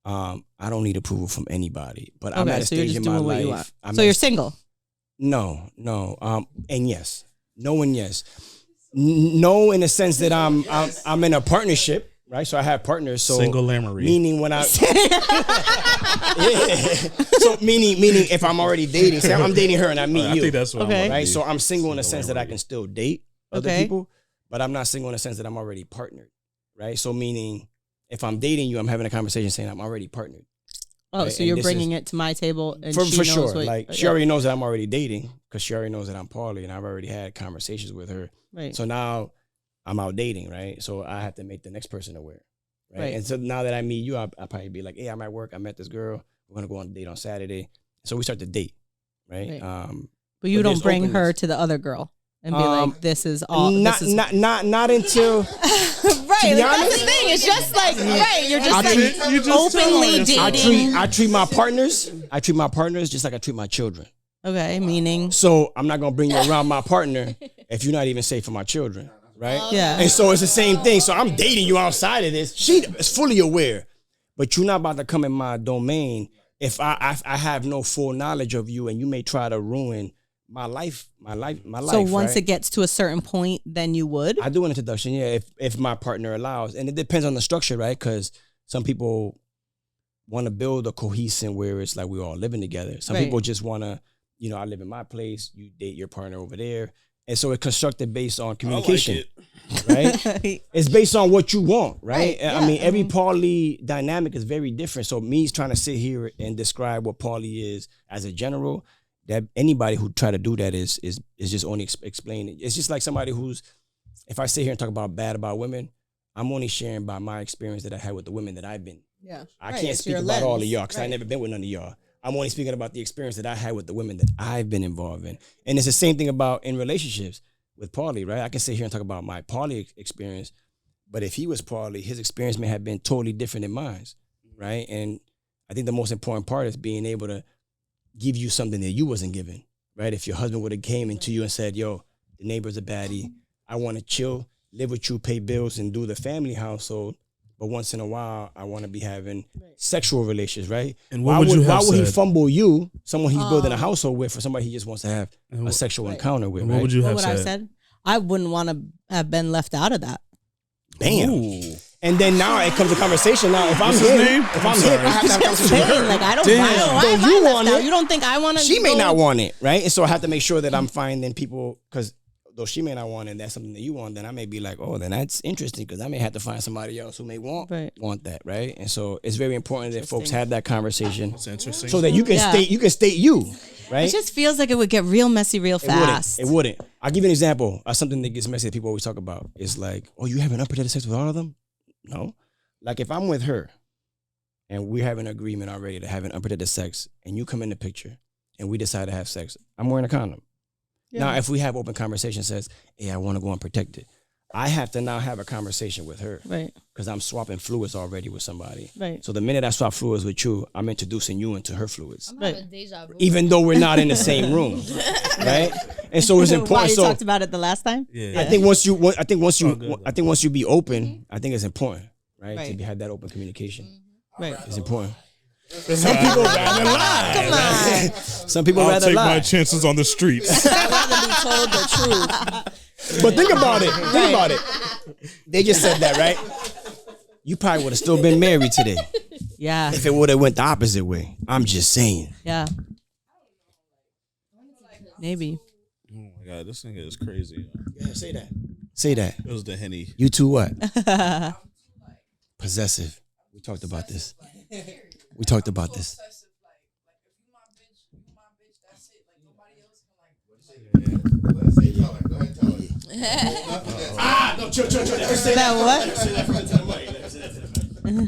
I don't need approval from anybody. But I'm at a stage in my life. So you're single? No. And yes. No and yes. No, in the sense that I'm in a partnership, right? So I have partners. So single Lamory. Meaning when I So meaning if I'm already dating, say I'm dating her and I meet you. I think that's what I'm right. So I'm single in the sense that I can still date other people, but I'm not single in the sense that I'm already partnered, right? So meaning if I'm dating you, I'm having a conversation saying I'm already partnered. Oh, right? So you're bringing it to my table, and for she knows sure. what, like she already knows that I'm already dating because she already knows that I'm poly, and I've already had conversations with her. Right. So now I'm out dating, right? So I have to make the next person aware, right? And so now that I meet you, I'll probably be like, hey, I'm at work. I met this girl. We're gonna go on a date on Saturday. So we start to date, right? But you don't bring her to the other girl and be like, this is all. Not until. Right, like, that's the thing. It's just like you're just openly dating. I treat my partners. Just like I treat my children. Okay, meaning. So I'm not gonna bring you around my partner if you're not even safe for my children, right? Yeah. And so it's the same thing. So I'm dating you outside of this. She is fully aware, but you're not about to come in my domain if I have no full knowledge of you, and you may try to ruin my life. So once it gets to a certain point, then you would? I do an introduction, yeah, if my partner allows. And it depends on the structure, right? Because some people want to build a cohesion where it's like we're all living together. Some people just want to, I live in my place, you date your partner over there. And so it's constructed based on communication, right? It's based on what you want, right? Yeah. I mean, every poly dynamic is very different. So me trying to sit here and describe what poly is as a general, that anybody who try to do that is just only explaining. It's just like somebody who's, if I sit here and talk about women, I'm only sharing by my experience that I had with the women that I've been. Yeah, I can't speak about all of y'all because I've never been with none of y'all. I'm only speaking about the experience that I had with the women that I've been involved in. And it's the same thing about in relationships with poly, right? I can sit here and talk about my poly experience, but if he was poly, his experience may have been totally different than mine, right? And I think the most important part is being able to give you something that you wasn't given, right? If your husband would have came into you and said, yo, the neighbor's a baddie, I want to chill, live with you, pay bills, and do the family household, but once in a while, I want to be having sexual relations, right? And why would he fumble you, someone he's building a household with, for somebody he just wants to have a sexual encounter with, right? What would you have said? I said? I wouldn't want to have been left out of that. Bam. Ooh. And then now it comes a conversation. Now, if I'm him, I have to have a conversation with her. Like, I don't you don't think I want to? She may not want it, right? And so I have to make sure that I'm finding people, because though she may not want it, and that's something that you want, then I may be like, oh, then that's interesting, because I may have to find somebody else who may want that, right? And so it's very important that folks have that conversation. That's interesting. So that you can state you, right? It just feels like it would get real messy real fast. It wouldn't. I'll give you an example of something that gets messy that people always talk about. It's like, oh, you having unprotected sex with all of them? No. Like if I'm with her and we have an agreement already to have an unprotected sex, and you come in the picture and we decide to have sex, I'm wearing a condom. Yeah. Now, if we have open conversation, says, hey, I want to go unprotected, I have to now have a conversation with her. Right. Because I'm swapping fluids already with somebody. Right. So the minute I swap fluids with you, I'm introducing you into her fluids. I'm having deja vu. Even though we're not in the same room. Right? And so it's important. Why you talked about it the last time? Yeah. I think once you be open, I think it's important, right? To have that open communication. Mm-hmm. Right. It's important. Some people rather lie. Come on. Some people rather lie. I'll take my chances on the streets. I'd rather be told the truth. But think about it. Think about it. They just said that, right? You probably would have still been married today. Yeah. If it would have went the opposite way. I'm just saying. Yeah. Maybe. Oh my God, this nigga is crazy. Yeah, say that. Say that. It was the Henny. You two what? Possessive. We talked about this. We talked about this. Chill. That what?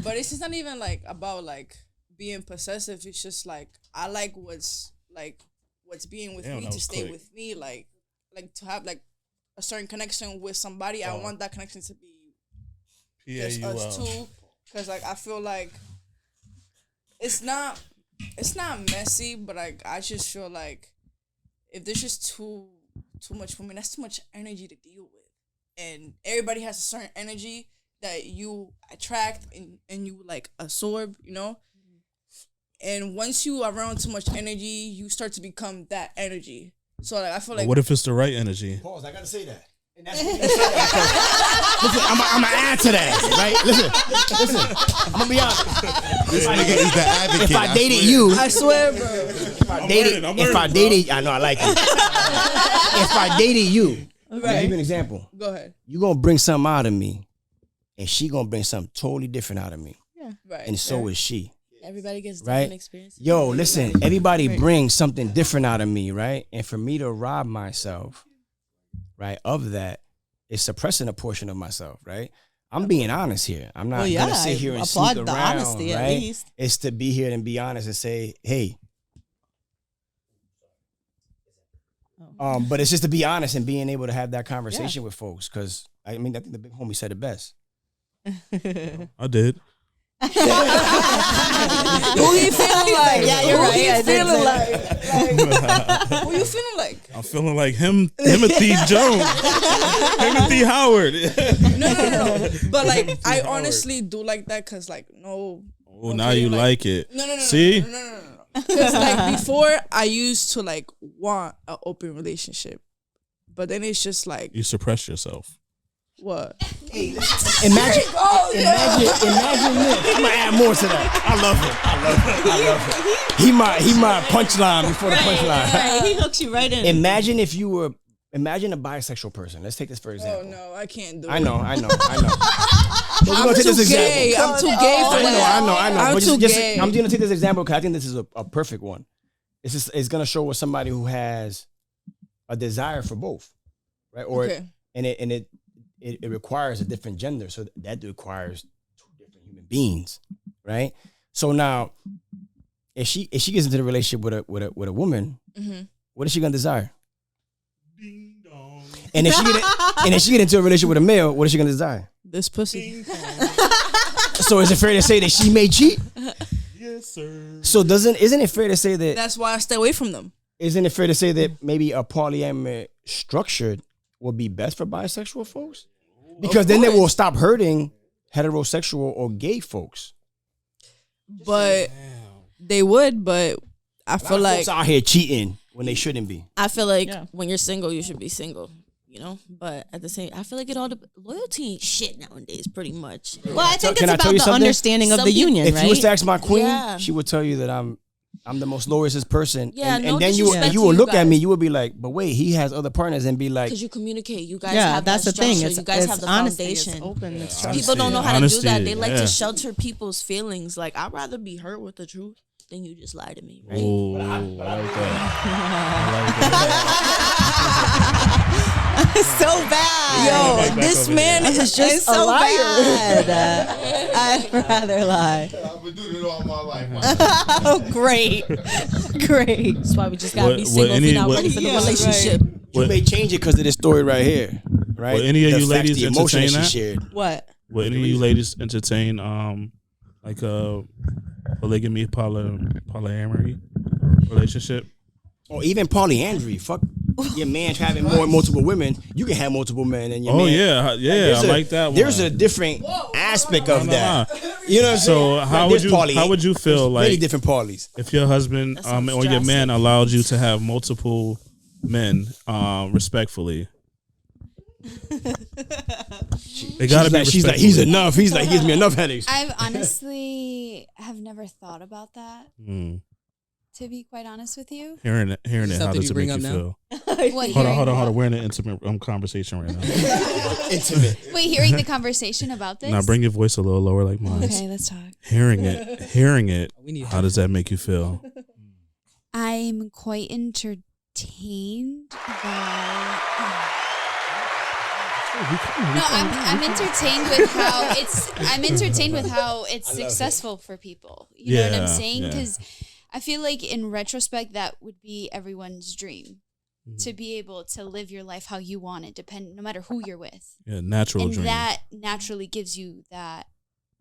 But it's just not even like about like being possessive. It's just like I like what's being with me to stay with me. Like to have like a certain connection with somebody. I want that connection to be just us two. Because like I feel like it's not messy, but like I just feel like if there's just too much for me, that's too much energy to deal with. and everybody has a certain energy that you attract and you like absorb, you know. And once you are around too much energy, you start to become that energy. So like I feel like, what if it's the right energy? Pause. I gotta say that. And that's listen, I'm gonna add to that, right? Listen. I'm gonna be honest. This nigga is the advocate. If I dated you, I swear, bro. If I dated, I know I like it. If I dated you, I'll give you an example. Go ahead. You gonna bring something out of me, and she gonna bring something totally different out of me. Yeah, right. And so is she. Everybody gets different experiences. Yo, listen, everybody brings something different out of me, right? And for me to rob myself, right, of that, is suppressing a portion of myself, right? I'm being honest here. I'm not gonna sit here and sneak around, honesty, right? At least. It's to be here and be honest and say, hey. But it's just to be honest and being able to have that conversation with folks, because I think the big homie said it best. I did. Who you feeling like? Yeah, you're right. Who you feeling like? Who you feeling like? I'm feeling like Timothy Jones, Timothy Howard. No. But like, I honestly do like that because like, no. Oh, now you like it. No. See? No. Because like before, I used to like want an open relationship, but then it's just like you suppress yourself. What? Imagine this. I'm gonna add more to that. I love it. He my punchline before the punchline. Right, he hooks you right in. Imagine a bisexual person. Let's take this for example. Oh no, I can't do it. I know. I'm too gay. I'm too gay for that. I know. I'm too gay. I'm gonna take this example because I think this is a perfect one. It's gonna show with somebody who has a desire for both, right? Or and it requires a different gender, so that requires two different human beings, right? So now, if she gets into the relationship with a woman, what is she gonna desire? Ding dong. And if she get into a relationship with a male, what is she gonna desire? This pussy. So is it fair to say that she may cheat? Yes, sir. So isn't it fair to say that? That's why I stay away from them. Isn't it fair to say that maybe a polyamorous structure would be best for bisexual folks? Because then they will stop hurting heterosexual or gay folks. But they would, but I feel like folks out here cheating when they shouldn't be. I feel like when you're single, you should be single, you know? But at the same, I feel like loyalty ain't shit nowadays, pretty much. Well, I think it's about the understanding of the union, right? If you was to ask my queen, she would tell you that I'm the most loyalist person. Yeah, and then you would look at me, you would be like, but wait, he has other partners, and be like, because you communicate, you guys have that's that the thing. you guys have the foundation. It's open. It's People don't know how to do that. They like to shelter people's feelings. Like, I'd rather be hurt with the truth than you just lie to me, right? Oh, I like that. It's so bad. Yo, this man is just a liar. I'd rather lie. I've been doing it all my life. Oh, great. That's why we just gotta be single if you're not ready for the relationship. You may change it because of this story right here, right? Will any of you ladies entertain that? What? Will any of you ladies entertain like a polygamy, polyamory relationship? Or even polyandry. Fuck your man having multiple women. You can have multiple men and your man. Yeah, I like that one. There's a different aspect of that. You know what I'm saying? So how would you feel like many different parties if your husband or your man allowed you to have multiple men respectfully? They gotta be. She's like, he's enough. He's like, he gives me enough headaches. I've honestly have never thought about that. To be quite honest with you, Hearing it, how does it make you feel? Hold on. We're in an intimate conversation right now. Intimate. Wait, hearing the conversation about this. Now bring your voice a little lower, like mine. Okay, let's talk. Hearing it. How does that make you feel? I'm quite entertained by. No, I'm entertained with how it's. I'm entertained with how it's successful for people. You know what I'm saying? Because I feel like in retrospect, that would be everyone's dream, to be able to live your life how you want it, no matter who you're with. Yeah, natural and dream. That naturally gives you that,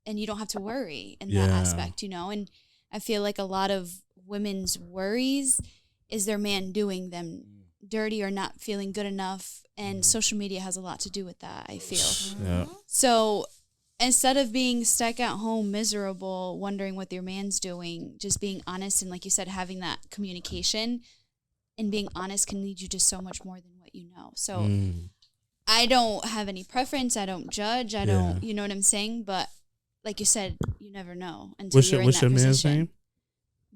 and you don't have to worry in that aspect, you know. And I feel like a lot of women's worries is their man doing them dirty or not feeling good enough. And social media has a lot to do with that, I feel. Yeah. So instead of being stuck at home miserable, wondering what your man's doing, just being honest and, like you said, having that communication and being honest can lead you to so much more than what you know. So I don't have any preference. I don't judge. I don't, you know what I'm saying? But like you said, you never know until What's you're in what's that your man's position. name?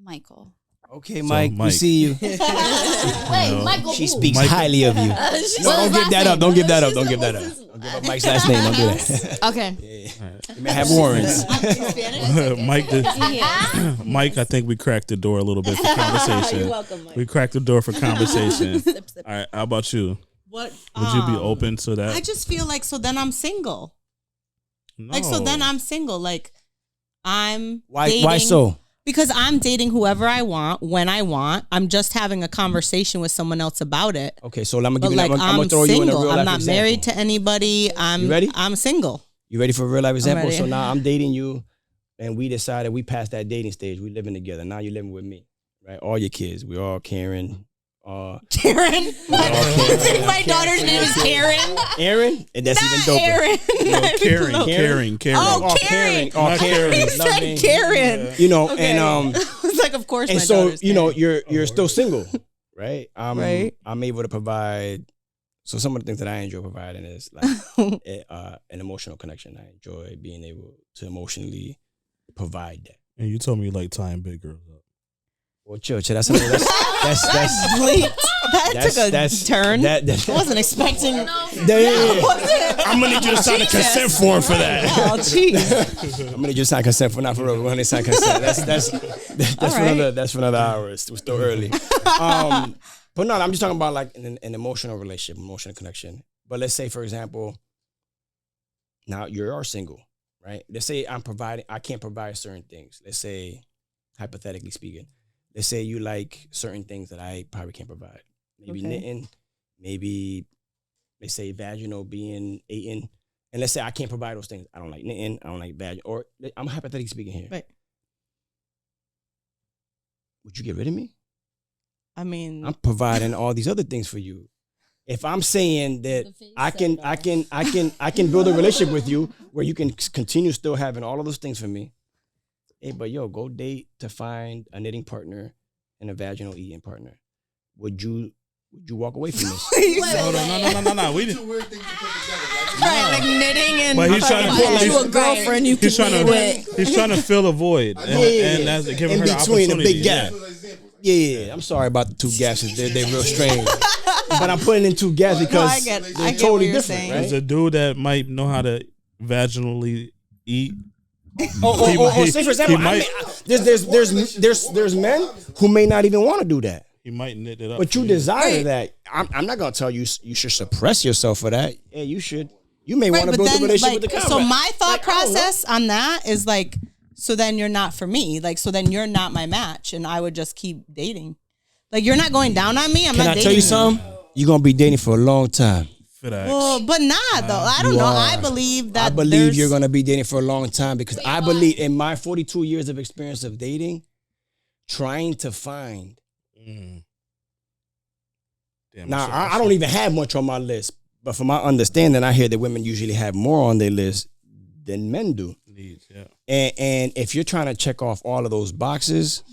Michael. Okay, Mike, we see you. Wait, Michael. She speaks highly of you. No, don't give that up. Don't give that up. Don't give that up. Don't give up Mike's last name. Don't do that. Okay. Yeah. You may have warrants. Mike, I think we cracked the door a little bit for conversation. You're welcome, Mike. We cracked the door for conversation. All right, how about you? What Would you be open to that? I just feel like so then I'm single. No. Like so then I'm single. Like I'm Why dating, so? Because I'm dating whoever I want when I want. I'm just having a conversation with someone else about it. Okay, so I'm But gonna like I'm gonna throw you in a single. real life I'm not example. married to anybody. You ready? I'm single. You ready for a real life example? ready. So now I'm dating you, and we decided we passed that dating stage. We living together. Now you're living with me, right? All your kids. We all Karen. Karen. My daughter's name is Karen. Aaron? And that's even doper. Aaron. No, Karen. Oh, Karen. Oh, Karen. He said Karen. You know, Okay. and It's like, of course. and my so daughter's you know Karen. you're still single, right? Right. I'm able to provide. So some of the things that I enjoy providing is like an emotional connection. I enjoy being able to emotionally provide that. And you told me you like tying big girls up. Well, chill. That's something that's That took a turn. I wasn't expecting. I'm gonna need you to sign a consent form for that. Oh, jeez. I'm gonna need you to sign consent for not for real. We're gonna sign consent. That's for another hour. It's still early. But no, I'm just talking about like an emotional relationship, emotional connection. But let's say, for example, now you are single, right? Let's say I can't provide certain things. Let's say, hypothetically speaking, let's say you like certain things that I probably can't provide. Maybe knitting, maybe let's say vaginal being eaten. And let's say I can't provide those things. I don't like knitting, I don't like vaginal, or I'm hypothetically speaking here. Right. Would you get rid of me? I mean, I'm providing all these other things for you. If I'm saying that I can build a relationship with you where you can continue still having all of those things for me. Hey, but yo, go date to find a knitting partner and a vaginal eating partner. Would you walk away from this? No. We didn't. right, like knitting and. But he's trying to get you a girlfriend you can be with. He's trying to fill a void, and that's giving her the between opportunity. a big gap. Yeah. I'm sorry about the two gaps. They're real strange. But I'm putting in two gaps because they're totally different. Saying. Right? There's a dude that might know how to vaginally eat. Say for example, there's men who may not even want to do that. He might knit it up. But you desire that. I'm not gonna tell you you should suppress yourself for that. Yeah, you should. You may want to build a relationship with the combat. So my thought process on that is like, so then you're not for me. Like, so then you're not my match, and I would just keep dating. Like, you're not going down on me. I'm not dating. Can I tell you something? You're gonna be dating for a long time. Well, but not though. I don't know. I believe that. I believe you're gonna be dating for a long time because I believe in my 42 years of experience of dating, trying to find. Now I don't even have much on my list, but from my understanding, I hear that women usually have more on their list than men do. Yeah. And if you're trying to check off all of those boxes,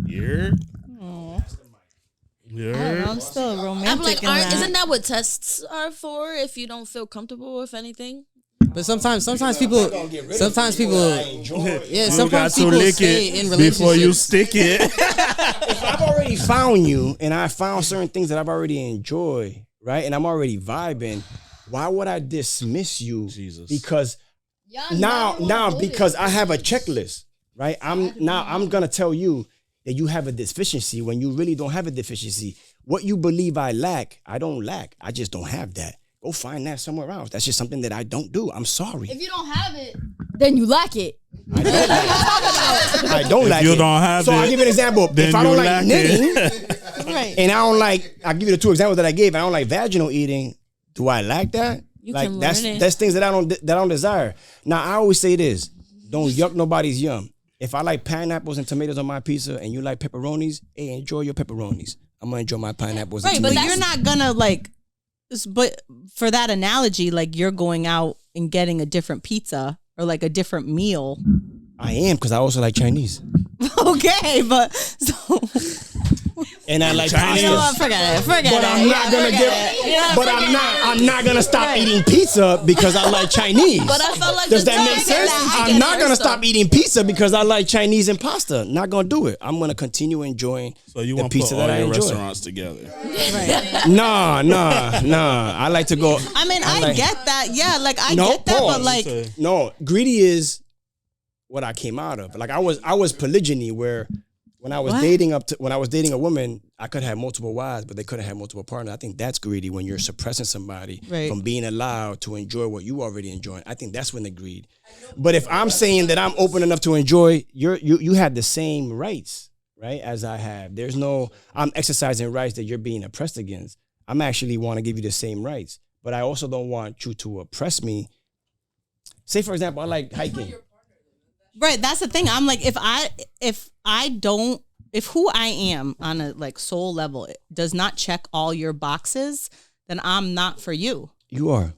yeah. I'm still romantic. I'm like, isn't that what tests are for? If you don't feel comfortable with anything. But sometimes people, yeah, sometimes people stay in relationships before you stick it. If I've already found you and I found certain things that I've already enjoyed, right, and I'm already vibing, why would I dismiss you? Jesus. Because now because I have a checklist, right? I'm gonna tell you that you have a deficiency when you really don't have a deficiency. What you believe I lack, I don't lack. I just don't have that. Go find that somewhere else. That's just something that I don't do. I'm sorry. If you don't have it, then you lack it. I don't like it. If you don't have it, so I'll give you an example. If I don't like knitting, right, and I don't like, I'll give you the two examples that I gave. I don't like vaginal eating. Do I lack that? You like can that's learn it. that's things that I don't desire. Now I always say this: don't yuck nobody's yum. If I like pineapples and tomatoes on my pizza and you like pepperonis, hey, enjoy your pepperonis. I'm gonna enjoy my pineapples. Right, but you're not gonna like. But for that analogy, like you're going out and getting a different pizza or like a different meal. I am, because I also like Chinese. Okay, but so. And I like Chinese. You know what? Forget it. But I'm not gonna get. But I'm not gonna stop eating pizza because I like Chinese. But I felt like does that make sense? I'm not gonna stop eating pizza because I like Chinese and pasta. Not gonna do it. I'm gonna continue enjoying. So you the want to pizza put all that I your enjoy. restaurants together? Right. Nah. I like to go. I mean, I get that. Yeah, like I No, get that, pause. but like No, greedy is what I came out of. Like I was polygyny, where when I was dating a woman, I could have multiple wives, but they couldn't have multiple partners. I think that's greedy when you're suppressing somebody from being allowed to enjoy what you already enjoy. I think that's when the greed. But if I'm saying that I'm open enough to enjoy, you have the same rights, right, as I have. There's no I'm exercising rights that you're being oppressed against. I'm actually want to give you the same rights, but I also don't want you to oppress me. Say for example, I like hiking. right, that's the thing. I'm like, if who I am on a like soul level does not check all your boxes, then I'm not for you. You are.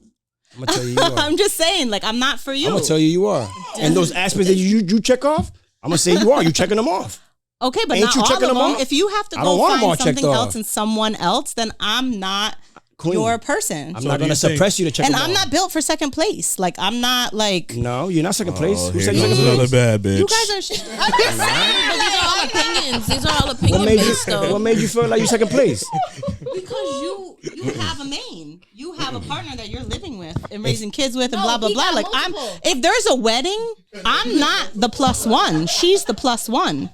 I'm gonna tell you are. I'm just saying, like, I'm not for you. I'm gonna tell you are. And those aspects that you check off, I'm gonna say you are. You checking them off. Okay, but Ain't not you all of checking them. them off? If you have to I don't go want them all find something checked else off. in someone else, then I'm not Queen. your person. I'm not gonna suppress you to check and them I'm off. not built for second place. Like, I'm not like. No, you're not second place. Who Here said you comes second another place? bad bitch. You guys are. I'm just saying. But these are all opinions. These are all What opinion made based, you? though. What made you feel like you second place? Because you have a main. You have a partner that you're living with and raising kids with and blah blah blah. Like if there's a wedding, I'm not the plus one. She's the plus one.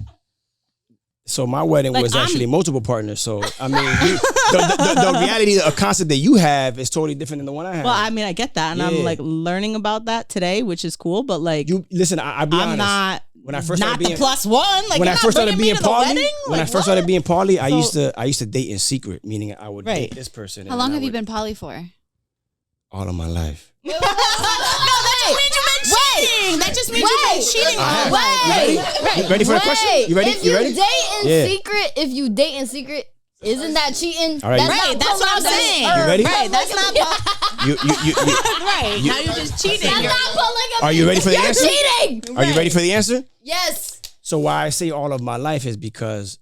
So my wedding Like, was actually multiple partners. So I mean, the reality, a concept that you have is totally different than the one I have. Well, I mean, I get that, and I'm like learning about that today, which is cool. But like, you listen, I'll be honest. I'm not. When I first not started being the plus one. Like when you're I first not started bringing me being to the poly, wedding? when I Like, first started what? being poly, I used to date in secret, meaning I would date this person. How long have you been poly for? All of my life. No, that just means you've been cheating. You ready for the question? You ready? If you ready? If you date in secret, isn't that cheating? All right. That's That's what I'm saying. You ready? Right, that's not. Right. Now you're just cheating. That's not polygamy. Are you ready for the answer? Cheating. Are you ready for the answer? Yes. So why I say all of my life is because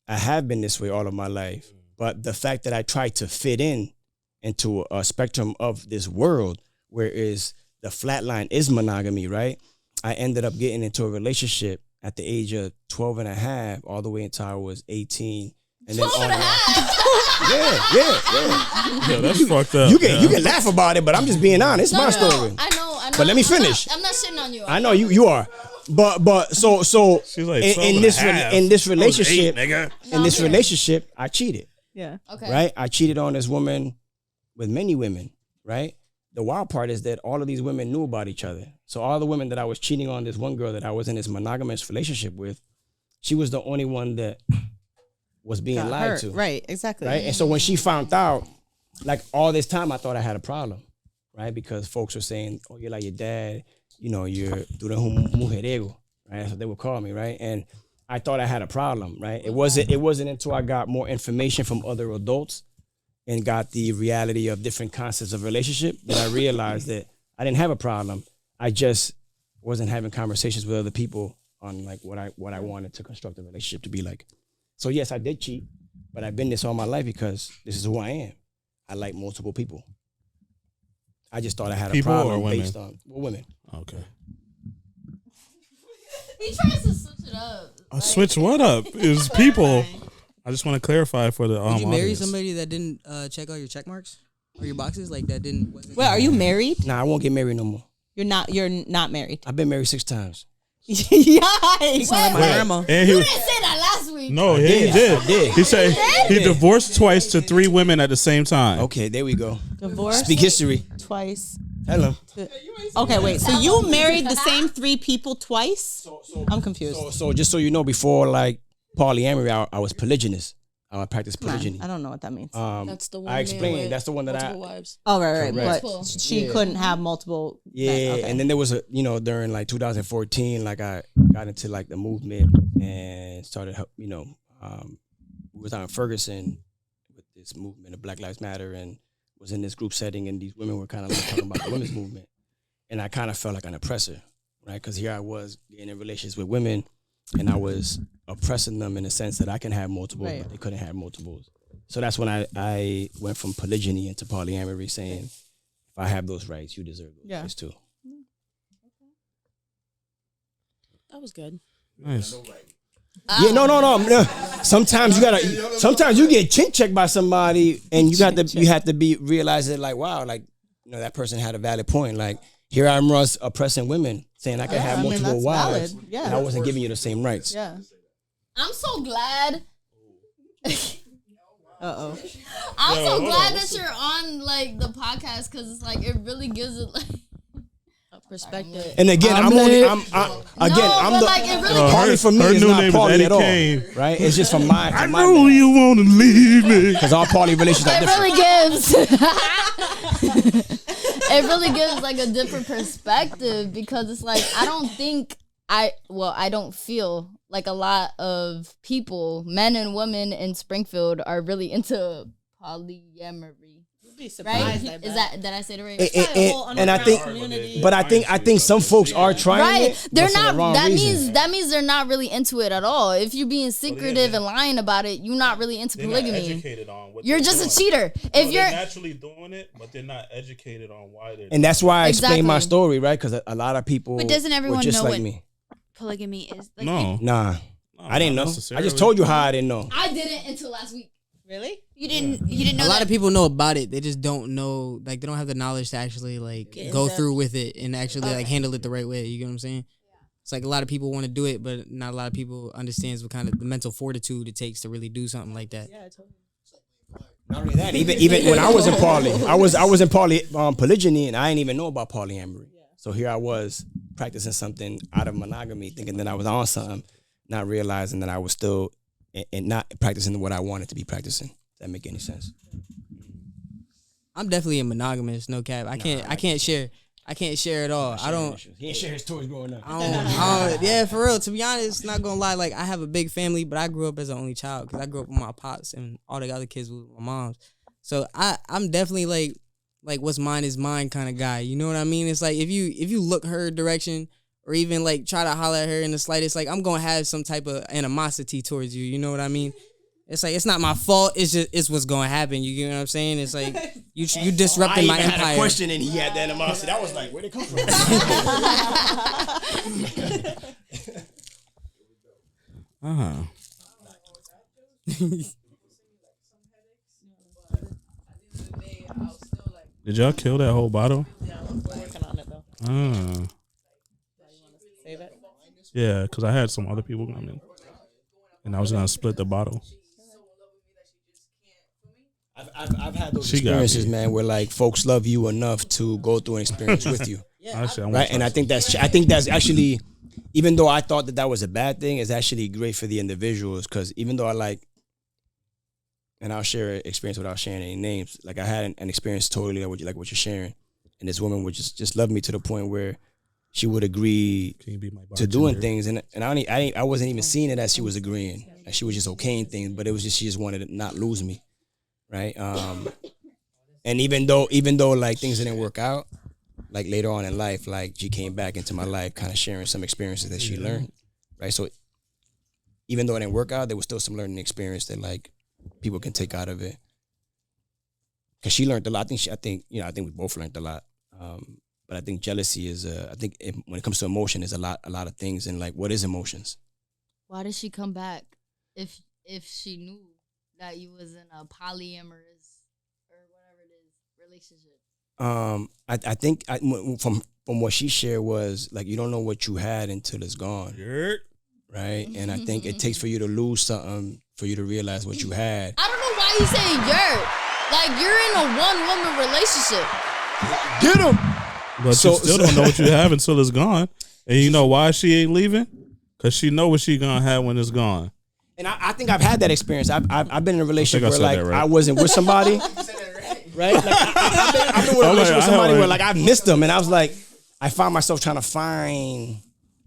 I have been this way all of my life. But the fact that I try to fit into a spectrum of this world, whereas the flat line is monogamy, right? I ended up getting into a relationship at the age of 12 and a half, all the way until I was 18. And then 12 and a half? Yeah. Yeah, that's fucked up. You can laugh about it, but I'm just being honest. It's my story. I know. But let me finish. I'm not shitting on you. I know you are. But so She's like, in this relationship, nigga. Relationship, I cheated. Yeah. Okay. Right? I cheated on this woman with many women, right? The wild part is that all of these women knew about each other. So all the women that I was cheating on, this one girl that I was in this monogamous relationship with, she was the only one that was being lied to. Right, exactly. Right? And so when she found out, like all this time I thought I had a problem, right? Because folks were saying, oh, you're like your dad, you're duro mujeriego, right? That's what they would call me, right? And I thought I had a problem, right? It wasn't until I got more information from other adults and got the reality of different concepts of relationship that I realized that I didn't have a problem. I just wasn't having conversations with other people on like what I wanted to construct a relationship to be like. So yes, I did cheat, but I've been this all my life because this is who I am. I like multiple people. I just thought I had a People problem or women? based on women. Okay. He tries to switch it up. Switch what up? Is people. I just want to clarify for the Did you marry audience. somebody that didn't check all your check marks or your boxes, like that didn't? Wait, are you married? Nah, I won't get married no more. You're not married. I've been married 6 times. Yikes! Like my grandma. And You didn't say that last week. No, he did. He said he divorced twice to 3 women at the same time. Okay, there we go. Divorce Speak history. twice. Hello. Okay, wait. So you married the same 3 people twice? I'm confused. So just so you know, before like polyamory, I was polygynous. I practiced polygyny. I don't know what that means. That's the one. I explained. That's the one that multiple wives. Oh, right. Correct. But she couldn't have multiple. Yeah, okay. and then there was during like 2014, like I got into like the movement and started, we was out in Ferguson with this movement of Black Lives Matter, and was in this group setting, and these women were kind of like talking about the women's movement, and I kind of felt like an oppressor, right? Because here I was getting in relationships with women, and I was oppressing them in the sense that I can have multiples, but they couldn't have multiples. So that's when I went from polygyny into polyamory, saying, if I have those rights, you deserve those rights too. That was good. Nice. Yeah, no. Sometimes you get chin checked by somebody, and you have to be realizing like, wow, like, you know, that person had a valid point. Like, here I'm Russ oppressing women, saying I can have multiple wives, and I wasn't giving you the same rights. Yeah, I'm so glad. I'm so glad that you're on like the podcast, because it's like it really gives it like perspective. And again, I'm Paulie for me is not Paulie at all, right? It's just from my. I know you want to leave me, because all Paulie relationships are different. It really gives like a different perspective, because it's like I don't feel like a lot of people, men and women in Springfield, are really into polyamory. You'd be surprised, right? Did I say it right? And I think some folks are trying it. They're not. That means they're not really into it at all. If you're being secretive and lying about it, you're not really into polygamy. Not educated on what you're just doing. A cheater. If you're naturally doing it, but they're not educated on why they're. And that's why I explained my story, right? Because a lot of people. But doesn't everyone just know like what me. polygamy is? Like, No. Nah. I didn't know. I just told you how I didn't know. I didn't until last week. Really? You didn't know. A lot of people know about it. They just don't know. Like, they don't have the knowledge to actually like go through with it and actually like handle it the right way. You get what I'm saying? It's like a lot of people want to do it, but not a lot of people understands what kind of the mental fortitude it takes to really do something like that. Yeah, totally. Not only that, even when I was in poly, I was in polygyny, and I didn't even know about polyamory. Yeah. So here I was practicing something out of monogamy, thinking that I was on something, not realizing that I was still and not practicing what I wanted to be practicing. Does that make any sense? I'm definitely a monogamous, no cap. I can't share at all. I don't. He ain't share his toys growing up. Yeah, for real. To be honest, not gonna lie. Like, I have a big family, but I grew up as an only child because I grew up with my pops and all the other kids with my moms. So I'm definitely like what's mine is mine kind of guy. You know what I mean? It's like if you look her direction or even like try to holler at her in the slightest, like I'm gonna have some type of animosity towards you. You know what I mean? It's like it's not my fault. It's what's gonna happen. You get what I'm saying? It's like you disrupting my empire. I had a question and he had the animosity. I was like, where'd it come from? Did y'all kill that whole bottle? Yeah, I'm working on it though. Save it? Yeah, because I had some other people come in, and I was gonna split the bottle. I've had those experiences, man, where like folks love you enough to go through an experience with you, right? And I think that's actually, even though I thought that was a bad thing, it's actually great for the individuals, because even though I like, and I'll share an experience without sharing any names. Like, I had an experience totally like what you're sharing, and this woman would just love me to the point where she would agree to doing things, and I wasn't even seeing it as she was agreeing, and she was just okaying things, but it was just she just wanted to not lose me. Right. And even though like things didn't work out, like later on in life, like she came back into my life kind of sharing some experiences that she learned. Right. So even though it didn't work out, there was still some learning experience that like people can take out of it. Cause she learned a lot. I think we both learned a lot. But I think jealousy is when it comes to emotion is a lot of things. And like, what is emotions? Why did she come back if she knew that you was in a polyamorous or whatever it is relationship? I think from what she shared was like, you don't know what you had until it's gone. Right? And I think it takes for you to lose something for you to realize what you had. I don't know why you saying like you're in a one-woman relationship. Get him. But you still don't know what you have until it's gone. And you know why she ain't leaving? Because she know what she gonna have when it's gone. And I think I've had that experience. I've been in a relationship where like I wasn't with somebody, right? Like I've been with a relationship with somebody where like I've missed them, and I was like, I found myself trying to find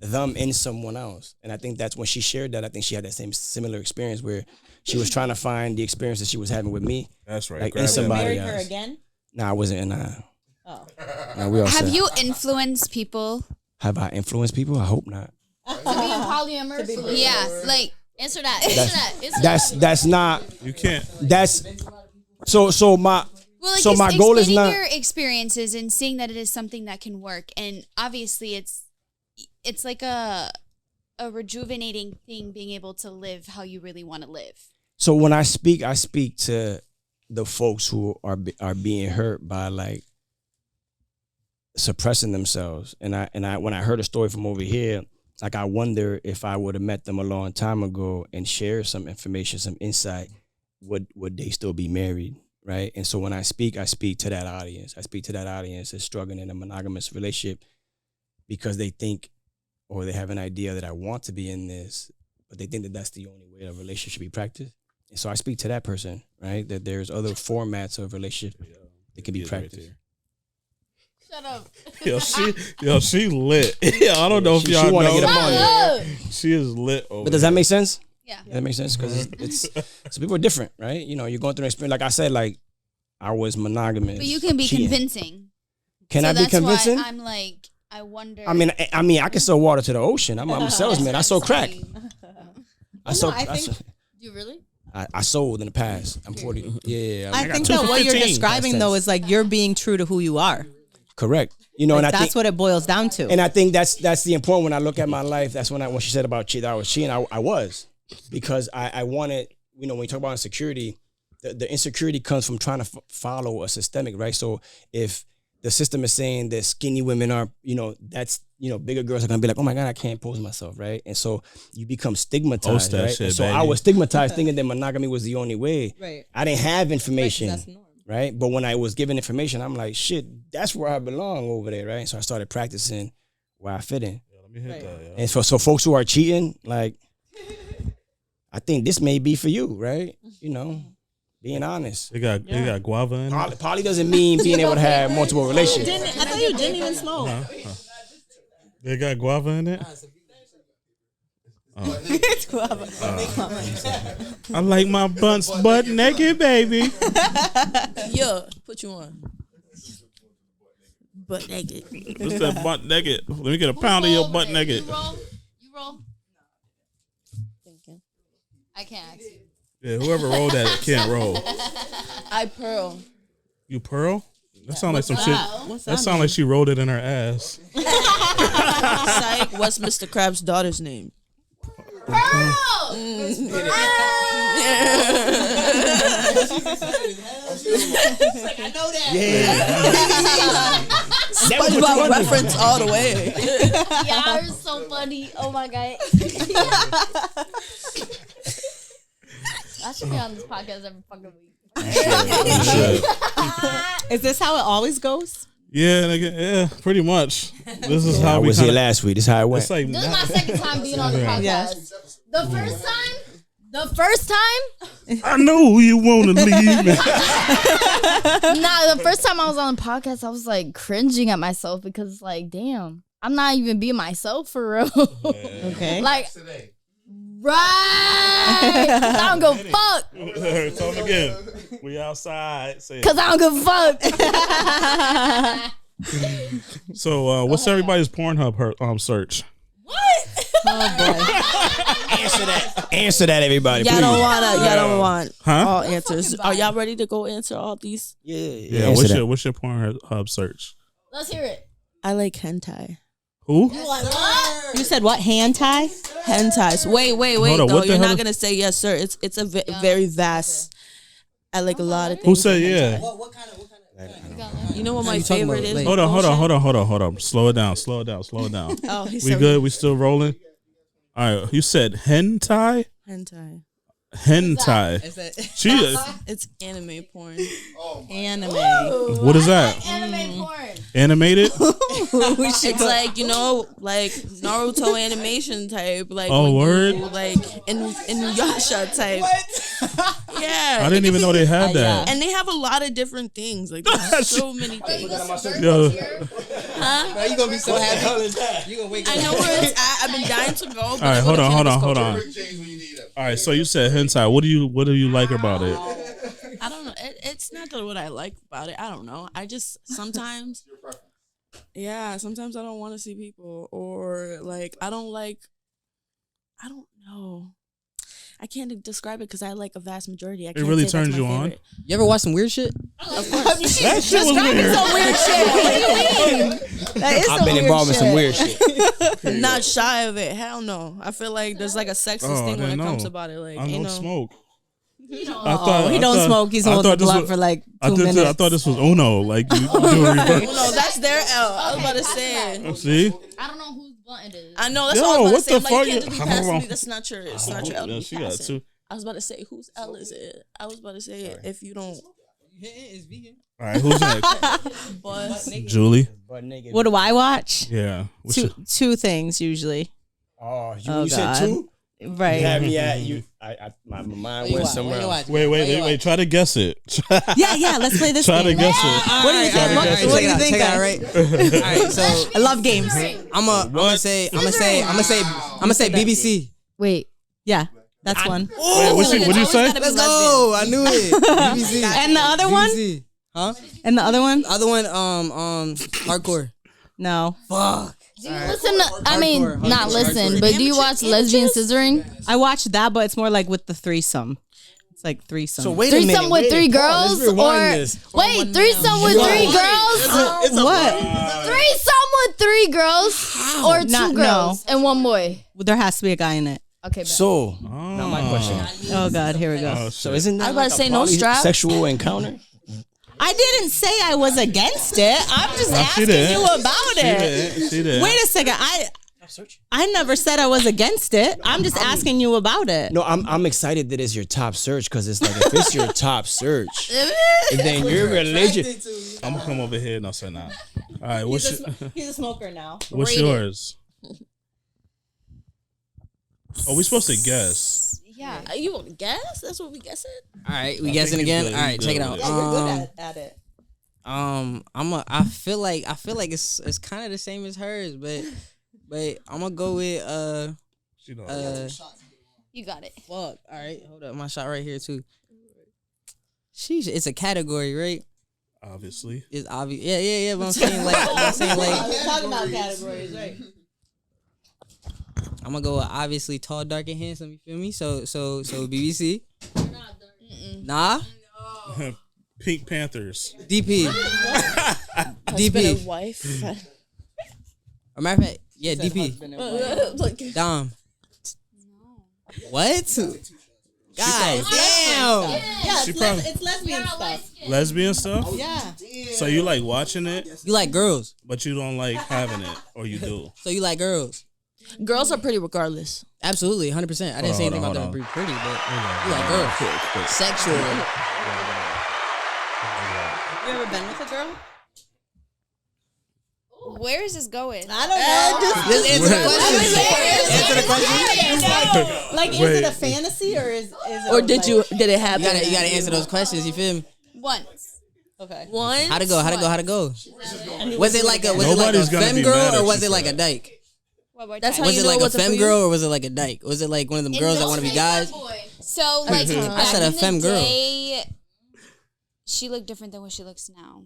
them in someone else. And I think that's when she shared that. I think she had that similar experience where she was trying to find the experience that she was having with me. That's right. Like Did in you somebody marry else. her again? Nah, I wasn't. Oh. Nah, we all Have set. you influenced people? Have I influenced people? I hope not. To be polyamorous. Yeah, like Answer that. Answer that. That's not. You can't. That's so my. well, like So just my goal is explaining not- your experiences and seeing that it is something that can work, and obviously it's like a rejuvenating thing, being able to live how you really want to live. So when I speak to the folks who are being hurt by like suppressing themselves, and I when I heard a story from over here, like I wonder if I would have met them a long time ago and shared some information, some insight, would they still be married, right? And so when I speak to that audience. I speak to that audience that's struggling in a monogamous relationship because they think or they have an idea that I want to be in this, but they think that that's the only way a relationship should be practiced. And so I speak to that person, right? That there's other formats of relationship that can be practiced. Shut up. She lit. I don't know if y'all wanna know. get up on it. She is lit over But does that make sense? Yeah. That makes sense because it's so people are different, right? You know, you're going through an experience. Like I said, like I was monogamous. But you can be cheating. convincing. Can so I be that's convincing? Why I'm like, I wonder. I mean, I can sell water to the ocean. I'm a salesman. I sold crack. I sold. You really? I sold in the past. I'm 40. Yeah. I think that what you're describing though is like you're being true to who you are. Correct. You know, like and I that's think what it boils down to. And I think that's the important. When I look at my life, that's when she said about cheating, I was cheating. I was because I wanted. You know, when you talk about insecurity, the insecurity comes from trying to follow a systemic, right? So if the system is saying that skinny women are, you know, that's, you know, bigger girls are gonna be like, oh my God, I can't pose myself, right? And so you become stigmatized, right? Shit, so baby. I was stigmatized thinking that monogamy was the only way. Right. I didn't have information. Right, 'cause that's normal. Right. But when I was given information, I'm like, shit, that's where I belong over there, right? So I started practicing where I fit in. Let me hit that, And so folks who are cheating, like, I think this may be for you, right? You know, being honest. They got guava in it. Poly doesn't mean being able to have multiple relationships. I thought you didn't even smoke. They got guava in it. It's guava. I like my bunts butt naked, baby. Yeah, put you on. Butt naked. What's that butt naked? Let me get a pound of your butt naked. You roll. Thinking. I can't ask you. Yeah, whoever rolled that can't roll. I pearl. You pearl? That sounds like some shit. What's That sounds like she rolled it in her ass. Psych, what's Mr. Krabs' daughter's name? Pearl! I know that. SpongeBob reference all the way. Y'all are so funny. Oh my God. I should be on this podcast every fucking week. Is this how it always goes? Yeah, nigga, yeah, pretty much. This is how I we was here last week. This is how it went. It's like This is my second time being on the podcast. Yes. The first time, I know you want to leave me. the first time I was on the podcast, I was like cringing at myself because like, damn, I'm not even being myself for real. Okay. Like, right? 'Cause I don't give a fuck. Tell them again. We outside. Say it. Cause I don't give a fuck. So, what's everybody's Pornhub search? Answer that, everybody. Y'all please. don't want Huh? all answers. Are y'all ready to go answer all these? Yeah. Answer What's your Pornhub search? Let's hear it. I like hentai. Who? You said what? Hand tie? Hentais. Wait. Hold on, Though what the you're hell not is- gonna say yes, sir. It's a very vast. I like a lot of things. Who said yeah? You know what my you talking favorite about, is? like- Hold on. Slow it down. Oh, he We said good? We still rolling? All right. You said hentai? hentai. Hentai. She is. It's anime porn. Anime. What is that? Anime porn. Animated? It's like, you know, like Naruto animation type, like Oh, when word? you, like in Yasha type. Yeah, I didn't even know they had that. and they have a lot of different things. Like there's so many things. Yo, Now you gonna be so happy. You gonna wake up. I know where it's at. I've been dying to go. But all right, hold on. Quick change when you need them. All right, so you said hentai. What do you like about it? I don't know. It's not that what I like about it. I don't know. I just sometimes. Yeah, sometimes I don't want to see people, or like I don't know. I can't describe it because I like a vast majority. It really turns you on. You ever watch some weird shit? Of course. That shit was weird. Some weird shit. What do you mean? That is I've been involved in some weird shit. Not shy of it. Hell no. I feel like there's like a sexist thing when it comes about it. Like, I don't smoke. He don't smoke. He's holding the blunt for like 2 minutes. I thought this was Uno. Like you do a reverse. No, that's their L. I was about to say. See? I don't know whose blunt it is. I know. That's what I was about to say. I'm like, you can't just be passing fuck? me. That's not your. It's not your L. Yeah, she got two. I was about to say, whose L is it? I was about to say, if you don't. It's vegan. All right, who's next? Julie. What do I watch? Yeah. Two things usually. You said two? Right. You had me at you. My mind went somewhere else. Wait. Try to guess it. Yeah. Let's play this. Try game. to guess it. What do you think? What do you think? Check it out, right? All right, so I love games. I'm gonna say BBC. Wait. Yeah, that's one. Wait, what did you say? Let's go. I knew it. BBC. And the other one? BBC. Huh? And the other one? Other one, hardcore. No. Fuck. Do you listen to, I mean, not listen, but do you watch lesbian scissoring? I watch that, but it's more like with the threesome. It's like threesome. So wait a minute. Threesome with three girls? Or wait, threesome with three girls? What? Threesome with three girls? Or two girls and one boy? There has to be a guy in it. Okay, bet. So, now my question. Oh, God, here we go. So isn't that I was about to say no strap? sexual encounter? I didn't say I was against it. I'm just asking you about it. She did. Wait a second. I never said I was against it. I'm just asking you about it. No, I'm excited that it's your top search because it's like if it's your top search, then you're religious. I'm gonna come over here. No, sir, not. All right, He's a smoker now. What's yours? Oh, we supposed to guess. Yeah. You want to guess? That's what we guessing? All right, we guessing again. All right, check it out. Yeah, you're good at it. I feel like it's kind of the same as hers, but I'm gonna go with You got it. Fuck. All right, hold up, my shot right here too. Sheesh, it's a category, right? Obviously. It's obvious. Yeah. But I'm saying like, we're talking about categories, right? I'm gonna go with obviously tall, dark, and handsome. You feel me? So BBC. You're not dark. Nah. No. Pink Panthers. DP. DP. Wife. A matter of fact, yeah, DP. Dom. What? God damn. Yeah, it's lesbian stuff. Lesbian stuff? Yeah. So you like watching it? You like girls, but you don't like having it, or you do? So you like girls? Girls are pretty regardless. Absolutely, 100%. I didn't say anything about them being pretty, but you like girls. Sexual. You ever been with a girl? Where is this going? I don't know. Just answer the question. Answer the question. Like, is it a fantasy or is it? Or did it happen? You gotta answer those questions. You feel me? Once. Okay. One. How'd it go? Was it like a femme girl or was it like a dyke? That's how was you it know like a what's femme girl or was it like a dyke? Was it like one of them girls that want to be guys? So like I said a femme girl. She looked different than what she looks now.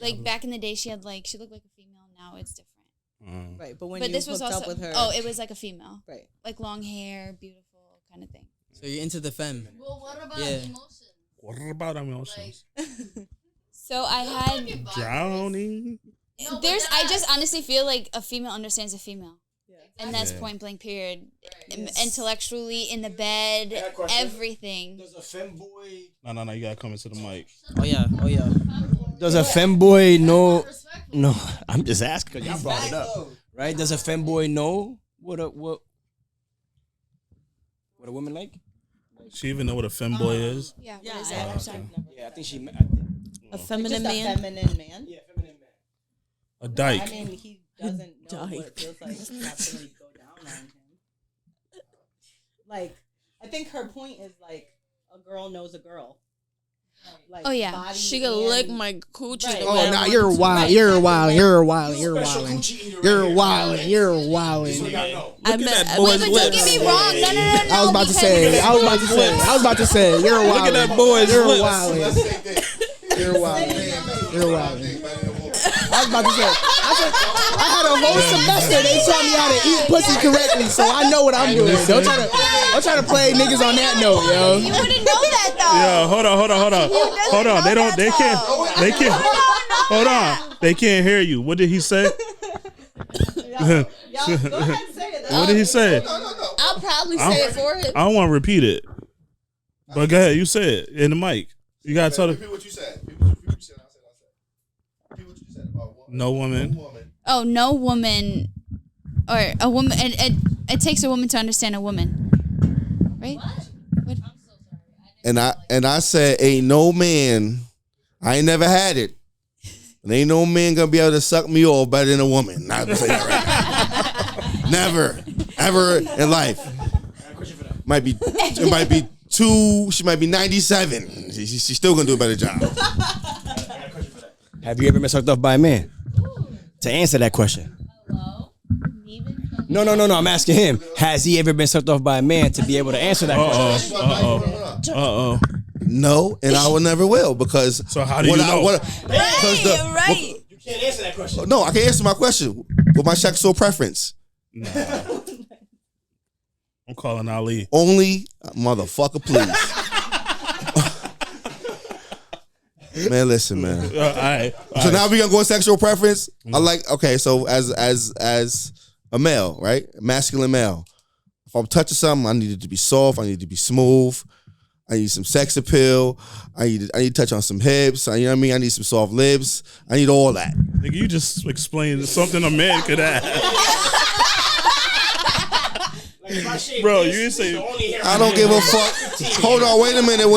Like back in the day, she looked like a female. Now it's different. Right, but when but you this was hooked also up with her, it was like a female. Right, like long hair, beautiful kind of thing. So you're into the femme. Well, what about emotions? What about emotions? So I had drowning. I just honestly feel like a female understands a female. And that's point blank period. Right. Intellectually, in the bed, everything. Does a femboy... No, you gotta come into the mic. Oh yeah. Does a femboy know... No, I'm just asking because y'all brought it up. Right? Does a femboy know what a woman like? She even know what a femboy is? Yeah, what is that? I'm sorry. Yeah, I think she... A feminine man? A feminine man? Yeah, feminine man. A dyke. I mean, he doesn't know what it feels like to have somebody go down on him. Like, I think her point is like a girl knows a girl. Oh yeah, she could lick my coochie. Right. Oh, nah, you're wild. You're wild. You're wild. You're wild. You're wild. You're wild. Look at that boy's But lips. don't get me wrong. No. I was about to say. You're wild. Look at that boy's You're lips. wild. You're wild. You're wild. I was about to say. I had a whole semester. They taught me how to eat pussy correctly, so I know what I'm doing. Don't try to play niggas on that note, yo. You wouldn't know that though. Yeah, hold on. They can't. Hold on. They can't hear you. What did he say? Y'all, go ahead and say it. What did he say? I'll probably say it for him. I don't want to repeat it. But go ahead. You say it in the mic. You gotta tell them. Repeat what you said. Repeat what you said. Repeat what you said about woman. No woman. Oh, no woman, or a woman. It takes a woman to understand a woman, right? What? And I said, ain't no man. I ain't never had it. And ain't no man gonna be able to suck me off better than a woman. Not gonna say that right. Never, ever in life. It might be 2. She might be 97. She's still gonna do a better job. Have you ever been sucked off by a man? To answer that question. No. I'm asking him. Has he ever been sucked off by a man to be able to answer that question? Uh-oh. No, and I will never will because. So how do you know? Right. You can't answer that question. No, I can answer my question with my sexual preference. Nah. I'm calling Ali. Only motherfucker, please. Man, listen, man. All right. So now we gonna go with sexual preference. I like. Okay, so as a male, right, masculine male. If I'm touching something, I need it to be soft. I need it to be smooth. I need some sex appeal. I need to touch on some hips. You know what I mean? I need some soft lips. I need all that. Nigga, you just explained something a man could have. Bro, you didn't say. I don't give a fuck. Hold on, wait a minute.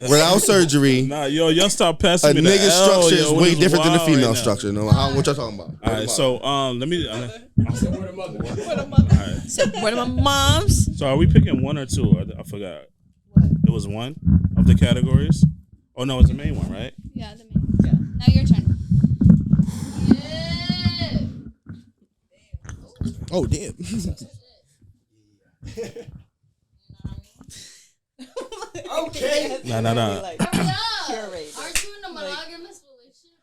Without surgery. Nah, y'all stop passing a me the nigga's L, structure is way different than the female right structure. No, what y'all talking about? All right, so let me. Where are my moms? So are we picking one or two? I forgot. It was one of the categories. Oh no, it's the main one, right? Yeah, the main. Yeah. Now your turn. Oh damn. Okay. No. Aren't you in a monogamous relationship?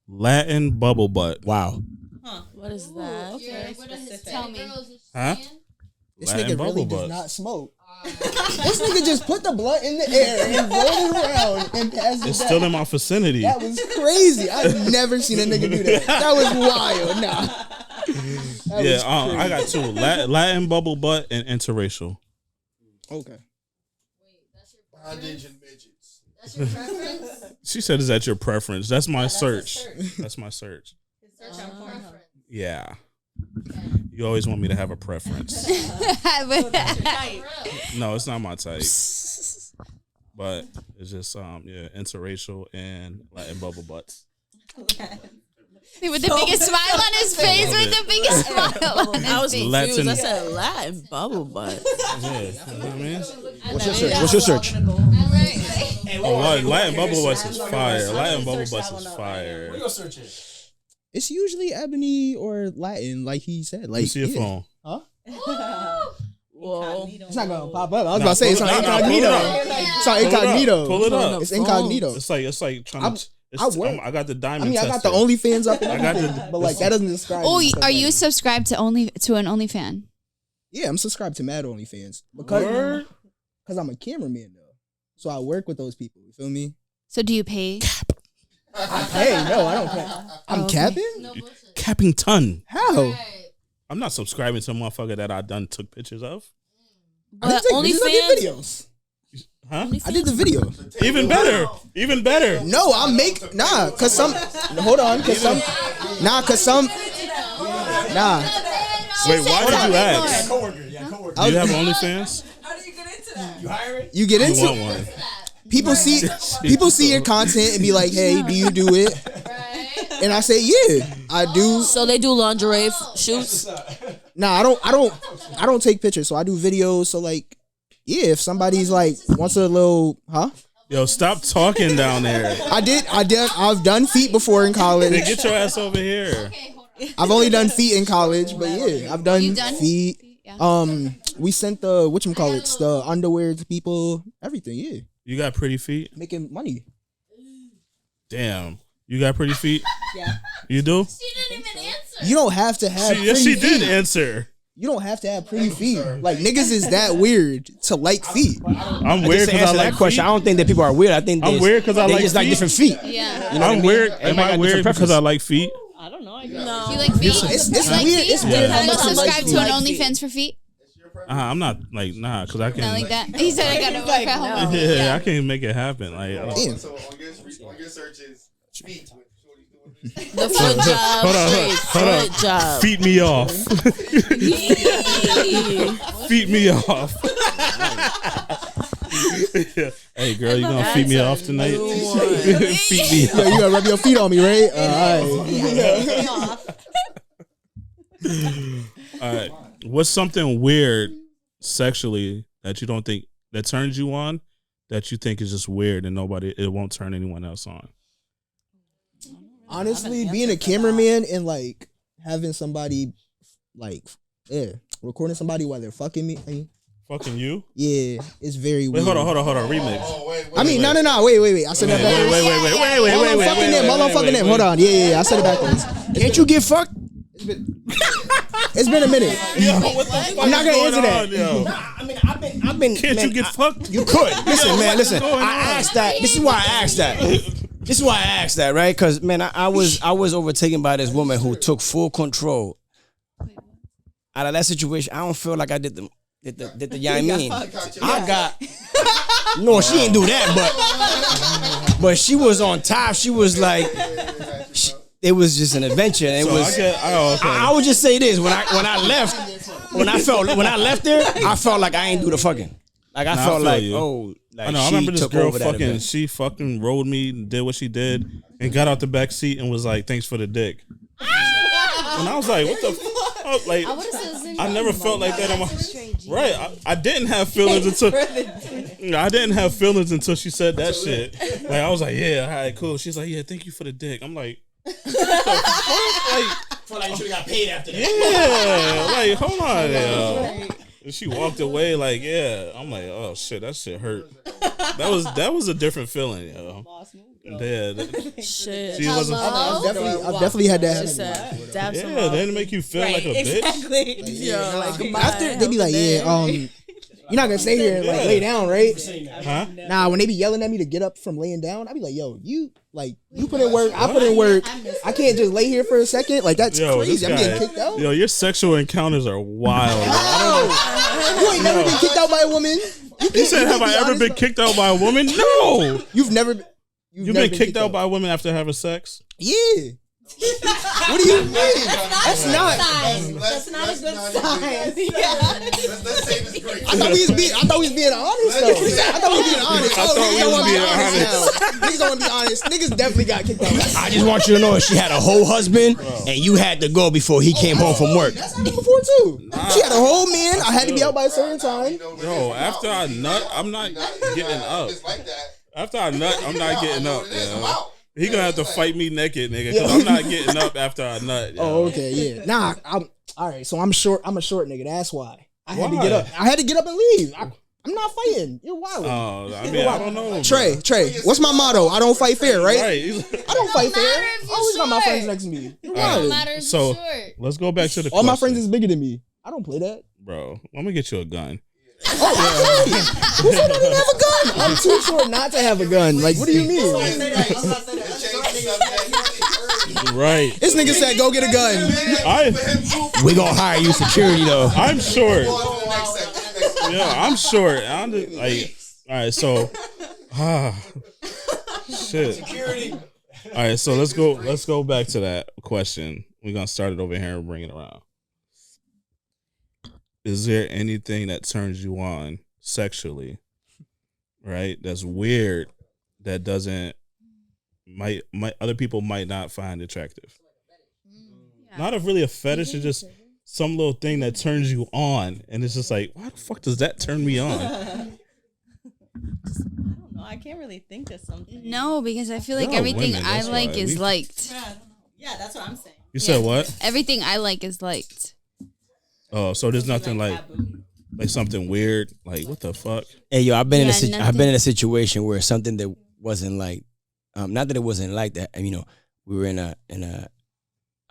Latin bubble butt. Wow. What is that? Okay. Tell me. Huh? This Latin nigga bubble really butt. does not smoke. This nigga just put the blunt in the air and rolled it around and passed it It's back. still in my vicinity. That was crazy. I've never seen a nigga do that. That was wild. Nah. Yeah, I got two: Latin bubble butt and interracial. Okay. Bondage and midgets. That's your preference? She said, "Is that your preference?" That's my search. That's my search. Search on preference. Yeah. You always want me to have a preference. No, it's not my type. But it's just interracial and Latin bubble butts. With the biggest smile on his face. With the biggest smile on his I was face. confused. I said Latin bubble butt. Yeah, you know what I mean? What's your search? Oh, Latin bubble butts is fire. Latin bubble butts is fire. What your search is? It's usually ebony or Latin, like he said. Like, You see your phone. Huh? Whoa. It's not gonna pop up. I was about to say it's on incognito. It's on Pull incognito. it up. It's incognito. It's like trying to. I got the I diamond. mean, I got the tester. OnlyFans up and I got everything, but like that doesn't describe. Oh, me, are you subscribed to an OnlyFan? Yeah, I'm subscribed to Mad OnlyFans because I'm a cameraman though, so I work with those people. You feel me? So do you pay? Hey, no, I don't pay. I'm capping. No bullshit. Capping ton. How? Right. I'm not subscribing to a motherfucker that I done took pictures of. I didn't take pictures, I did videos. Huh? I did the video. Even better. Even better. No, I make cause some. Hold on, cause some. Nah. Wait, why did you ask? Coworker. Do you have OnlyFans? How do you get into that? You hiring? You get You into want one? people see your content and be like, hey, do you do it? And I say, yeah, I do. So they do lingerie shoots. Nah, I don't take pictures, so I do videos. So like, Yeah, if somebody's like wants a little, Yo, stop talking down there. I've done feet before in college. Hey, get your ass over here. I've only done feet in college, but yeah, I've done feet. Yeah. We sent the the underwear to people, everything. Yeah, you got pretty feet. Making money. Damn, you got pretty feet. Yeah, you do. She didn't even answer. You don't have to have. She did feet. answer. You don't have to have pretty feet. Like niggas is that weird to like feet. I'm weird because I like that question. Feet. I don't think that people are weird. I think I'm weird because I like just feet. like different feet. Yeah, you know I'm weird. Am I weird because I like feet? I don't know. No. You like feet? It's like weird. Feet? It's weird. How much subscribe like to an OnlyFans for feet? I'm not like because I can. Not like that. He said I got to work at home. Yeah, I can't make it happen. Like, So on your searches, feet. The foot job. Hold on. Feet me off. Feet me off. Hey girl, you gonna feed me off tonight? Feed me off. Yo, you gonna rub your feet on me, right? All right. All right. What's something weird sexually that you don't think that turns you on that you think is just weird and it won't turn anyone else on? Honestly, being a cameraman and like having somebody like recording somebody while they're fucking me. Fucking you? Yeah, it's very weird. Hold on. Remix. I mean, no. Wait. I said that backwards. Wait. Fucking them. Hold on, fucking them. Hold on. Yeah. I said it backwards. Can't you get fucked? It's been a minute. Yo, what the fuck I'm not gonna answer that. Nah, I've been. Can't you get fucked? You could. Listen. I asked that. This is why I asked that, right? Because man, I was overtaken by this woman who took full control. Out of that situation, I don't feel like I did the you know what I mean? I got no, she didn't do that, but she was on top. She was like, it was just an adventure. It was. I would just say this: when I left there, I felt like I ain't do the fucking. Like I felt like I know. I remember this girl fucking. She fucking rode me, did what she did, and got out the back seat and was like, "Thanks for the dick." And I was like, "What the fuck?" Like, I never felt like that. I didn't have feelings until she said that shit. Like I was like, "Yeah, all right, cool." She's like, "Yeah, thank you for the dick." I'm like, "What the fuck?" I feel like you should have got paid after that. Yeah, like hold on, yo. And she walked away like, yeah. I'm like, oh shit, that shit hurt. That was a different feeling, yo. Yeah, shit. She wasn't. I've definitely had that happen. Yeah, they didn't make you feel like a bitch. Exactly. After they be like, you're not gonna stay here and like lay down, right? Huh? Nah, when they be yelling at me to get up from laying down, I be like, yo, you put in work, I put in work. I can't just lay here for a second. Like that's crazy. I'm getting kicked out. Yo, your sexual encounters are wild. You ain't never been kicked out by a woman. You said, have I ever been kicked out by a woman? No. You've been kicked out by a woman after having sex? Yeah. What do you mean? That's not a good sign. Let's say this great. I thought we was being honest though. I thought we was being honest. Niggas don't want to be honest. Niggas definitely got kicked out. I just want you to know she had a whole husband and you had to go before he came home from work. That's before too. She had a whole man. I had to be out by a certain time. Yo, after I nut, I'm not getting up. After I nut, I'm not getting up. He gonna have to fight me naked, nigga, because I'm not getting up after I nut. Yo. Oh, okay, yeah. Nah, all right. So I'm short. I'm a short nigga. That's why I had to get up. I had to get up and leave. I'm not fighting. You're wild. Oh, I mean, I don't know. Trey, what's my motto? I don't fight fair, right? I don't fight fair. I always got my friends next to me. You're wild. So let's go back to the. All my friends is bigger than me. I don't play that, bro. I'm gonna get you a gun. Oh, yeah. Who said I didn't have a gun? I'm too short not to have a gun. Like, what do you mean? Right. This nigga said, go get a gun. We gonna hire you security though. I'm short. Yeah, I'm short. I'm just, like, all right. So, shit. Security. All right. So let's go back to that question. We're gonna start it over here and bring it around. Is there anything that turns you on sexually, right? That's weird, that might other people might not find attractive. Yeah. Not really a fetish, it's just some little thing that turns you on, and it's just like, why the fuck does that turn me on? I don't know. I can't really think of something. No, because I feel like everything women, I that's like why. is liked. Yeah, that's what I'm saying. You said what? Everything I like is liked. Oh, so there's nothing like something weird. Like, what the fuck? Hey, yo, I've been Yeah, in a situation where something that wasn't like, not that it wasn't like that. You know, we were in a.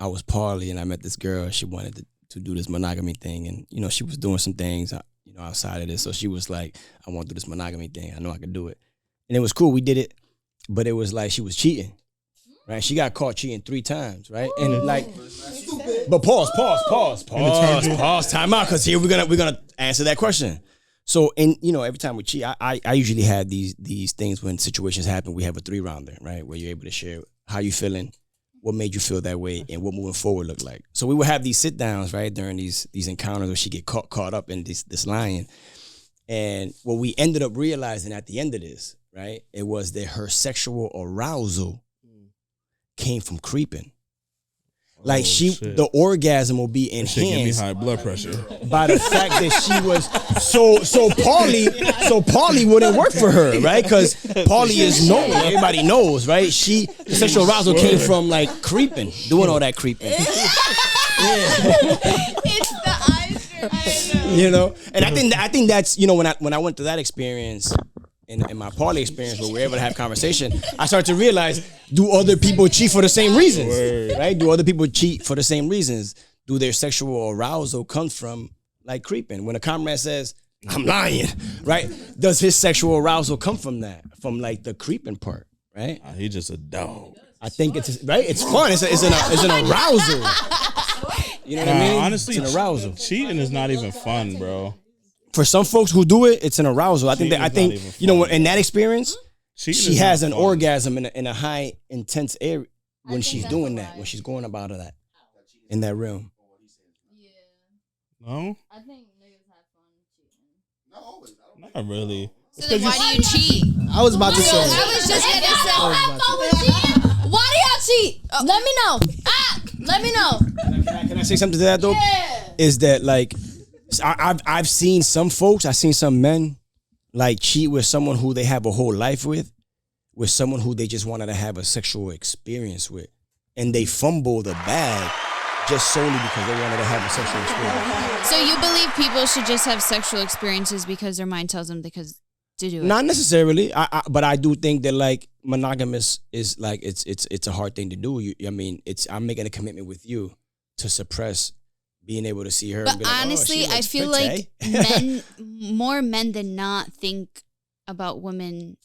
I was poly and I met this girl. She wanted to do this monogamy thing, and you know, she was doing some things, you know, outside of this. So she was like, "I want to do this monogamy thing. I know I can do it," and it was cool. We did it, but it was like she was cheating. Right, she got caught cheating 3 times, right? And like, but pause, time out, because here we're gonna answer that question. So, and you know, every time we cheat, I usually have these things when situations happen. We have a 3-rounder, right, where you're able to share how you feeling, what made you feel that way, and what moving forward look like. So we would have these sit downs, right, during these encounters where she get caught up in this lying, and what we ended up realizing at the end of this, right, it was that her sexual arousal came from creeping. Like the orgasm will be enhanced. Give me high blood pressure by the fact that she was so Pauly wouldn't work for her, right? Because Pauly is known, everybody knows, right? The sexual arousal came from like creeping, doing all that creeping. It's the eyes. You know, and I think that's, you know, when I went through that experience. In my party experience, where we're able to have conversation, I started to realize: do other people cheat for the same reasons? Right? Do other people cheat for the same reasons? Do their sexual arousal come from like creeping? When a comrade says, "I'm lying," right? Does his sexual arousal come from that? From like the creeping part, right? He just a dog. I think it's right. It's fun. It's an arousal. You know what I mean? Honestly, it's an arousal. Cheating is not even fun, bro. For some folks who do it, it's an arousal. I think you know, in that experience, she has an orgasm in a high intense area when she's doing that, when she's going about that in that realm. Yeah. No, I think niggas have fun cheating. No, not really. So then why do you cheat? I was about to say. I was just gonna say. Why do y'all cheat? Let me know. Let me know. Can I say something to that though? Yeah. Is that like I've seen some folks, I've seen some men like cheat with someone who they have a whole life with someone who they just wanted to have a sexual experience with, and they fumble the bag just solely because they wanted to have a sexual experience. So you believe people should just have sexual experiences because their mind tells them to do it? Not necessarily, but I do think that like monogamous is like it's a hard thing to do. I'm making a commitment with you to suppress being able to see her. But and be like, honestly, I feel pretty. like more men than not think about women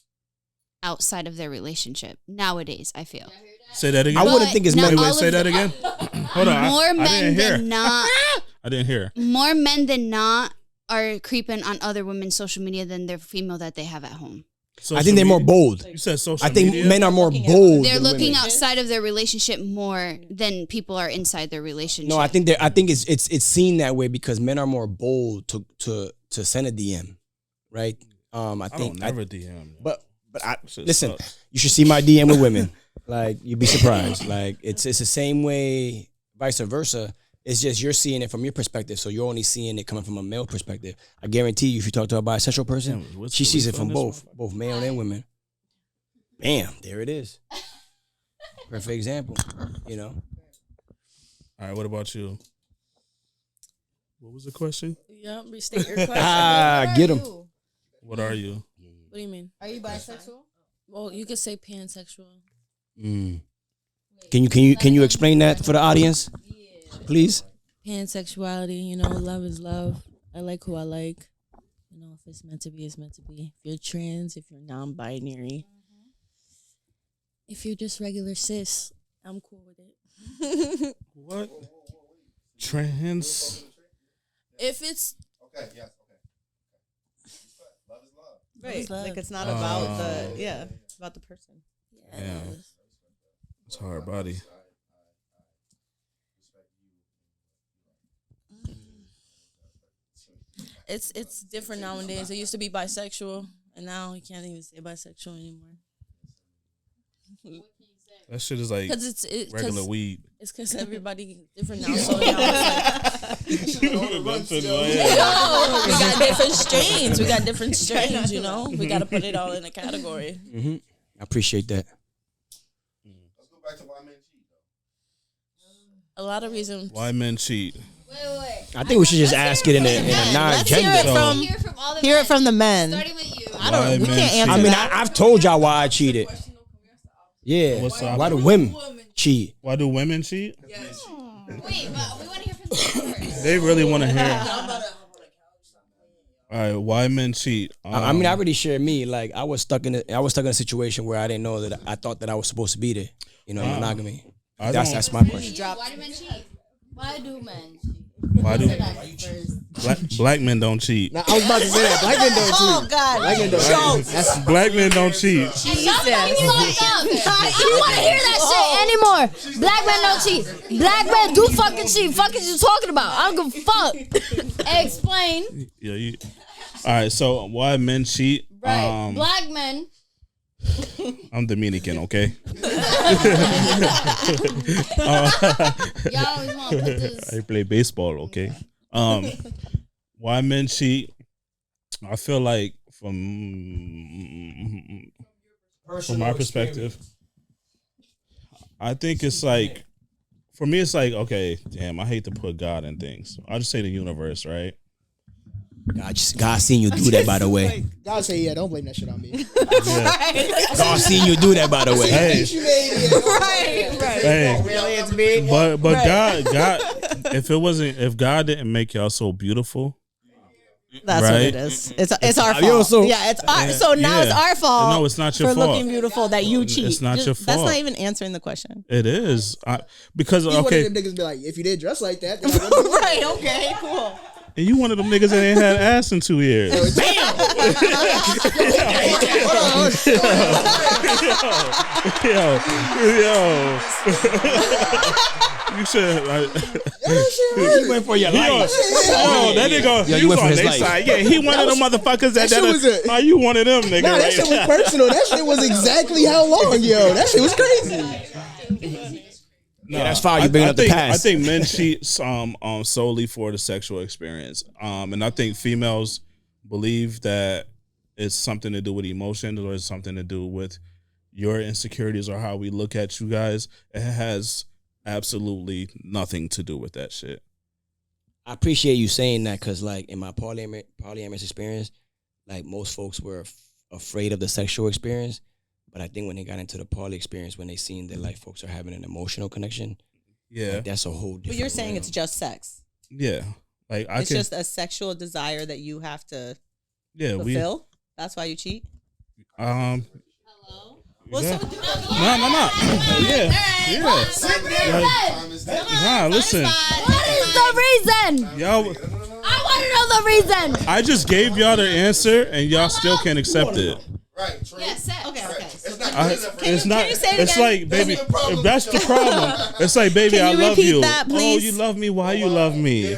outside of their relationship nowadays. I feel. Say that again. I wouldn't think it's men. Wait, say that again. Hold on. More men than not. I didn't hear. More men than not are creeping on other women's social media than their female that they have at home. I think they're more bold. You said social I think media? men are more bold. They're than looking women. outside of their relationship more than people are inside their relationship. No, I think it's seen that way because men are more bold to send a DM, right? I think don't never DM. But listen, you should see my DM with women. Like you'd be surprised. Like it's the same way, vice versa. It's just you're seeing it from your perspective, so you're only seeing it coming from a male perspective. I guarantee you, if you talk to a bisexual person, she sees it from both male and women. Bam, there it is. Perfect example, you know. All right, what about you? What was the question? Yeah, restate your question. Get him. What are you? What do you mean? Are you bisexual? Well, you could say pansexual. Can you explain that for the audience, please? Pansexuality, love is love. I like who I like. If it's meant to be, it's meant to be. If you're trans, if you're non-binary, if you're just regular cis, I'm cool with it. What? Trans? If it's okay, yes, okay. Love is love. Right, like it's not about it's about the person. Yeah, it's a hard body. It's different nowadays. It used to be bisexual, and now you can't even say bisexual anymore. That shit is like regular weed. It's because everybody different now. So now it's like, we got different strains. We got different strains, you know? We got to put it all in a category. Mm-hmm. I appreciate that. Let's go back to why men cheat. A lot of reasons. Why men cheat? Wait. I think we should just ask it in a non-gender. Hear it from the men. Starting with you. We can't answer I mean, that. I've told y'all why I cheated. Yeah. Why do women cheat? Why do women cheat? Yes. Wait, but we want to hear from the first. They really want to hear. All right, why men cheat? I mean, I already shared me. Like, I was stuck in a situation where I didn't know that I thought that I was supposed to be there. You know, monogamy. That's my question. Why do men cheat? Why do men? Why do black men don't cheat? Now, I was about to say that black men don't cheat. Oh God, black men don't cheat. Black men don't cheat. You don't want to hear that shit anymore. Black men don't cheat. Black men do fucking cheat. Fuck is you talking about? I don't give a fuck. Explain. Yeah. All right. So why men cheat? Right. Black men. I'm Dominican, okay? I play baseball, okay? Why men cheat? I feel like from my perspective, I think it's like, for me, it's like, okay, damn, I hate to put God in things. I'll just say the universe, right? God seen you do that, by the way. God say, yeah, don't blame that shit on me. Yeah. God seen you do that, by the way. Hey. Right. Hey. Really, it's me. But God, if God didn't make y'all so beautiful, that's right? what it is. It's our fault. So now it's our fault. No, it's not your for fault. Looking beautiful that you cheat. It's not your fault. That's not even answering the question. It is because One okay. of them niggas be like, if you did dress like that, then I wouldn't do it. Right. Okay. Cool. And you one of them niggas that ain't had ass in 2 years. Damn. Yo. You should You went for your life. That nigga, you he was went for on his their life. side. Yeah, he one of them motherfuckers that you one of them niggas. Nah, that shit was personal. That shit was exactly how long, yo. That shit was crazy. Yeah, that's fine. You bringing up the past. I think men cheat solely for the sexual experience. And I think females believe that it's something to do with emotions or it's something to do with your insecurities or how we look at you guys. It has absolutely nothing to do with that shit. I appreciate you saying that because, like, in my polyamorous experience, like, most folks were afraid of the sexual experience. But I think when they got into the poly experience, when they seen that like folks are having an emotional connection, like, that's a whole different. But you're saying realm. it's just sex. Yeah, like it's just a sexual desire that you have to fulfill. That's why you cheat. Hello. Well, yeah. so No. Yeah. Listen. What is the reason? Y'all. I want to know the reason. I just gave y'all the answer, and y'all still can't accept it. Right. True. Yes, okay. It's not. It's like, baby, if that's the problem. It's like, baby, I love you. That, oh, you love me. Why you love me?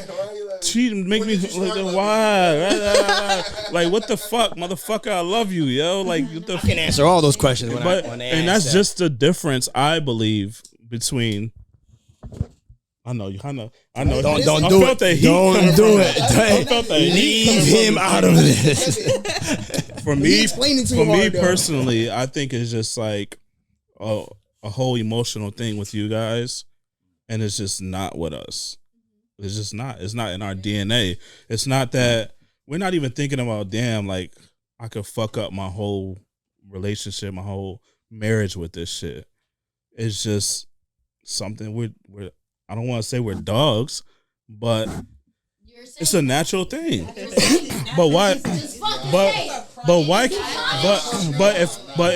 Cheat, make me like why? Like, what the fuck, motherfucker? I love you, yo. Like, what the I can answer all those questions. And that's just the difference, I believe, between. I know. Don't do it. Don't do it. Leave him out of this. For me personally, I think it's just like a whole emotional thing with you guys, and it's just not with us. It's just not. It's not in our DNA. It's not that we're not even thinking about, damn, like I could fuck up my whole relationship, my whole marriage with this shit. It's just something we're I don't want to say we're dogs, but it's a natural thing. But why? But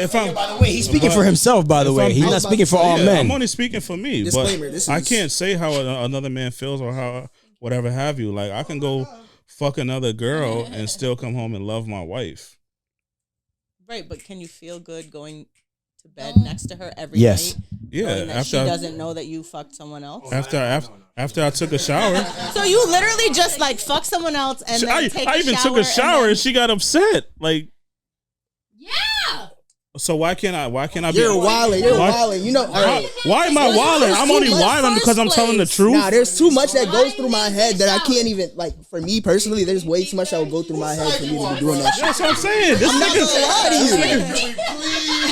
if I'm, by the way, he's speaking for himself. By the way, he's not speaking for all men. I'm only speaking for me. Disclaimer, but I can't say how another man feels or how whatever have you. Like, I can go fuck another girl and still come home and love my wife. Right, but can you feel good going to bed next to her every night? Yeah, after she doesn't know that you fucked someone else. After I took a shower. So you literally just like fuck someone else and then take a shower. I even took a shower and she got upset. Like, yeah. So why can't I? You're wilding. You're wilding. You know. Why am I wilding? I'm only wilding because I'm telling the truth. Nah, there's too much that goes through my head that I can't even like. For me personally, there's way too much that will go through my head for me to be doing that shit. That's what I'm saying. This I'm not gonna lie to you.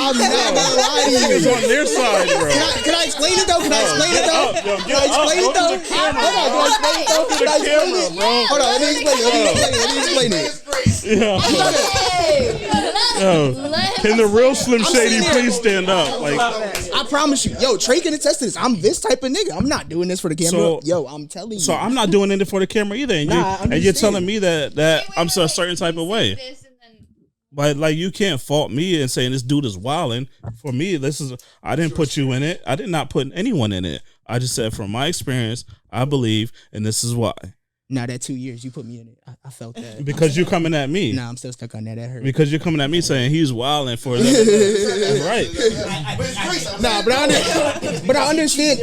I'm not gonna lie to you. Niggas on their side, bro. Can I explain it though? Can I explain it though? Can I explain it though? Hold on, can I explain it though? Hold on, let me explain it. Can the real Slim Shady please stand up? Like, I promise you, yo, Trey can attest to this. I'm this type of nigga. I'm not doing this for the camera. Yo, I'm telling you. So I'm not doing it for the camera either. And you're telling me that I'm a certain type of way. But like, you can't fault me and saying this dude is wilding. For me, I didn't put you in it. I did not put anyone in it. I just said from my experience, I believe, and this is why. Now that 2 years you put me in it, I felt that. Because you're coming at me. Nah, I'm still stuck on that. That hurt. Because you're coming at me saying he's wilding for that. Right. Nah, but I understand.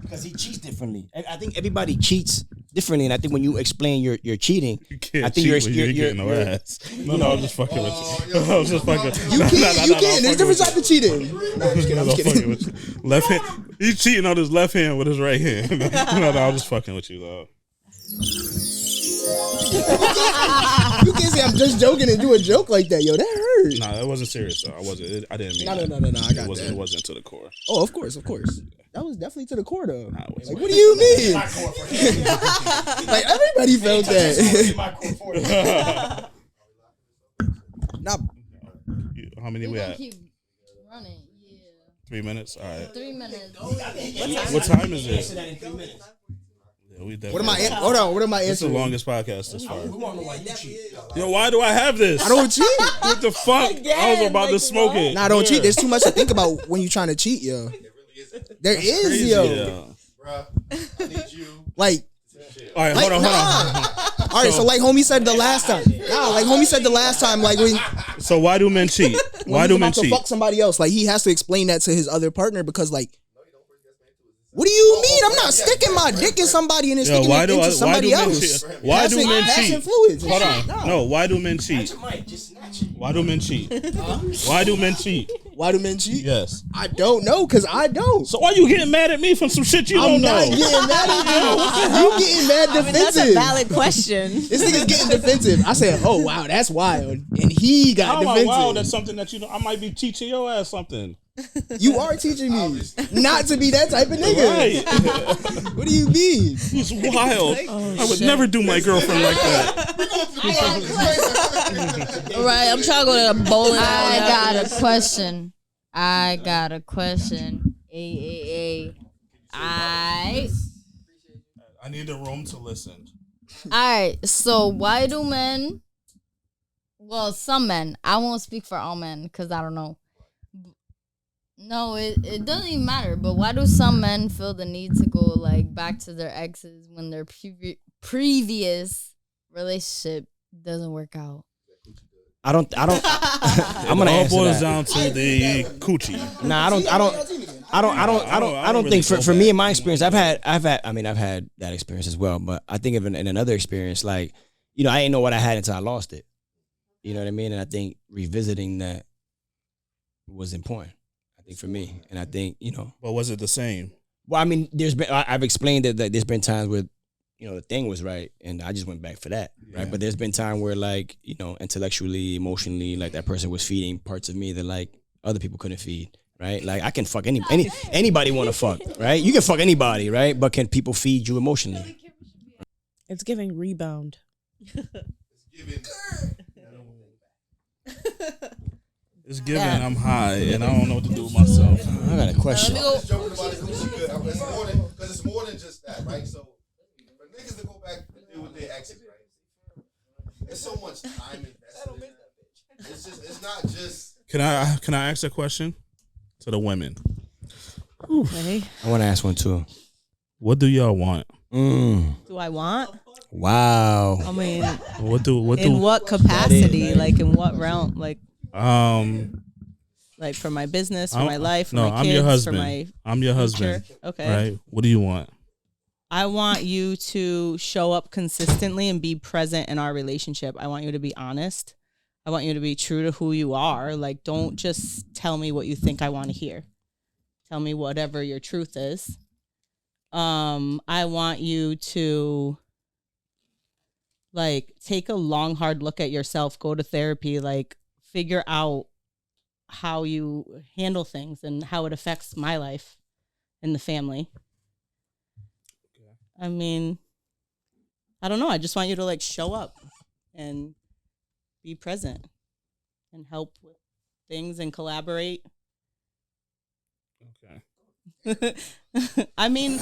Because he cheats differently. I think everybody cheats differently, and I think when you explain your cheating, you I think you're getting no ass. No, I was just fucking with you. I was just fucking. You can't. There's different types of cheating. No, I'm just kidding. I'm just kidding. Left hand. He's cheating on his left hand with his right hand. No, I was just fucking with you, though. You can't say I'm just joking and do a joke like that, yo. That hurt. Nah, that wasn't serious. Though. I didn't mean. No. I got that. It wasn't to the core. Oh, of course. That was definitely to the core, though. Nah, like, what do you mean? Like everybody felt that. Nah. How many we at? Keep running. Yeah. 3 minutes. All right. 3 minutes. What time is it? What am I? Hold on. What am I answering? This is the longest podcast this far. Yo, why do I have this? I don't cheat. What the fuck? I was about to smoke it. Nah, I don't cheat. There's too much to think about when you're trying to cheat, yo. There is, crazy, yo. Bruh, I need you. Like, all right, hold on. All right, so like homie said the last time. Like when. So why do men cheat? Why do men cheat? Fuck somebody else. Like he has to explain that to his other partner because like. What do you mean? I'm not sticking my dick in somebody and then sticking it into somebody else. Why do men cheat? Hold on. No, why do men cheat? Why do men cheat? Why do men cheat? Why do men cheat? Yes. I don't know, because I don't. So why you getting mad at me from some shit you don't know? I'm not getting mad at you. You getting mad defensive. That's a valid question. This nigga's getting defensive. I said, oh, wow, that's wild. And he got defensive. Wow, that's something that you know. I might be teaching your ass something. You are teaching me not to be that type of nigga. Right. What do you mean? He's wild. I would never do my girlfriend like that. All right, I'm trying to go to the bowling. I got a question. I need the room to listen. All right, so why do men? Well, some men. I won't speak for all men because I don't know. No, it doesn't even matter. But why do some men feel the need to go like back to their exes when their previous relationship doesn't work out? I'm gonna answer that. It all boils down to the coochie. Nah, I don't think for me in my experience, I've had that experience as well. But I think in another experience, like, you know, I didn't know what I had until I lost it. You know what I mean? And I think revisiting that was important. I think for me, and I think, you know. But was it the same? Well, I mean, I've explained that there's been times where, you know, the thing was right, and I just went back for that, right? But there's been time where, like, you know, intellectually, emotionally, like that person was feeding parts of me that like other people couldn't feed, right? Like I can fuck anybody want to fuck, right? You can fuck anybody, right? But can people feed you emotionally? It's giving rebound. It's giving I'm high and I don't know what to do with myself. I got a question. Because it's more than just that, right? So for niggas to go back and deal with their exes, right? There's so much time invested in that. It's not just. Can I ask a question to the women? Okay. I want to ask one too. What do y'all want? Do I want? Wow. I mean, in what capacity? Like in what realm? Like for my business, for my life, for my kids, I'm your husband. for my I'm your husband. future? Okay. Right. What do you want? I want you to show up consistently and be present in our relationship. I want you to be honest. I want you to be true to who you are. Like, don't just tell me what you think I want to hear. Tell me whatever your truth is. I want you to, like, take a long, hard look at yourself, go to therapy, like, figure out how you handle things and how it affects my life and the family. Okay. I mean, I don't know. I just want you to, like, show up and be present and help with things and collaborate. Okay. I mean,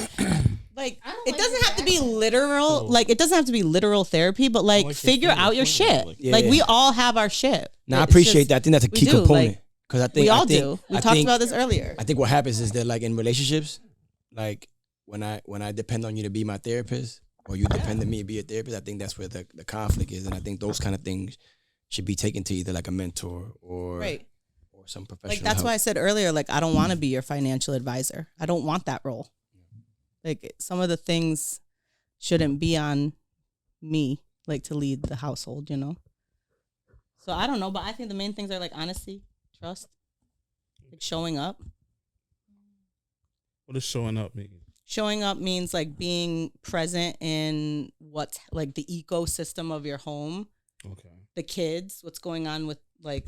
like, it doesn't have to be literal. Like, it doesn't have to be literal therapy, but, like, figure out your shit. Like, we all have our shit. Now, I appreciate that. I think that's a key component. Because I think we all do. We talked about this earlier. I think what happens is that, like, in relationships, like, when I depend on you to be my therapist, or you depend on me to be a therapist, I think that's where the conflict is. And I think those kind of things should be taken to either, like, a mentor or some professional Like, that's help. why I said earlier, like, I don't want to be your financial advisor. I don't want that role. Like, some of the things shouldn't be on me, like, to lead the household, you know? So I don't know, but I think the main things are, like, honesty, trust, like, showing up. What does showing up mean? Showing up means, like, being present in what's, like, the ecosystem of your home. Okay. The kids, what's going on with, like,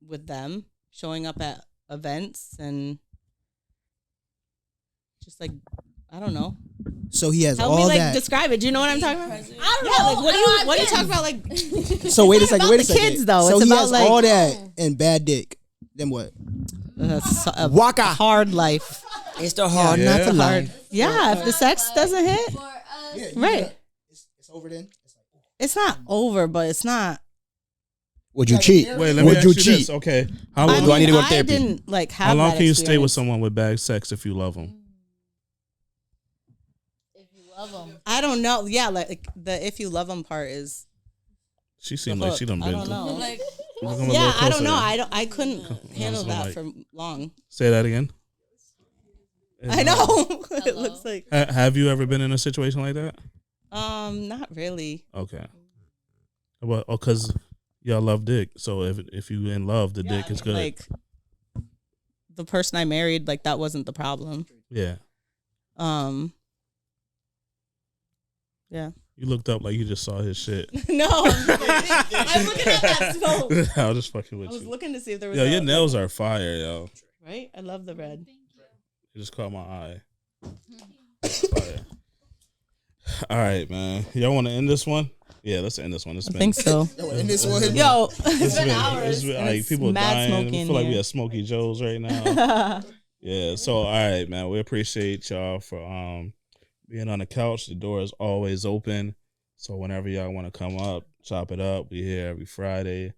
with them. Showing up at events and just, like, I don't know. So he has Help all me, like, that. describe it. Do you know what I'm talking about? I don't know. Like, what do you talk about? Like, So wait a second. Wait a second. Kids, though. So it's he about, has like, all that and bad dick. Then what? Waka. Hard life. It's the hard, not the hard. Yeah, if the sex doesn't hit, right? It's over then. It's not over, but it's not. Would you cheat? Wait, let me ask you this. Okay, how long do I need to go to therapy? I didn't, like, have How long that can you stay with experience. someone with bad sex if you love them? If you love them. I don't know. Yeah, like, the if you love them part is. She seemed like she done been. I don't know. Like, yeah, I don't know. I couldn't handle that like, for long. Say that again. I know. It looks like. Have you ever been in a situation like that? Not really. Okay. Well, because y'all love dick, so if you in love, the dick is good. Like, the person I married, like, that wasn't the problem. Yeah. Yeah. You looked up like you just saw his shit. No, I'm looking at that smoke. I was just fucking with you. I was looking to see if there was. Yo, your nails are fire, yo. Right? I love the red. You just caught my eye. Fire. All right, man. Y'all want to end this one? Yeah, let's end this one. I think so. In this one, yo, it's been hours. It's been, like, people dying. I feel like we have Smokey Joe's right now. Yeah. So, all right, man. We appreciate y'all for being on the couch. The door is always open. So whenever y'all want to come up, chop it up. We here every Friday.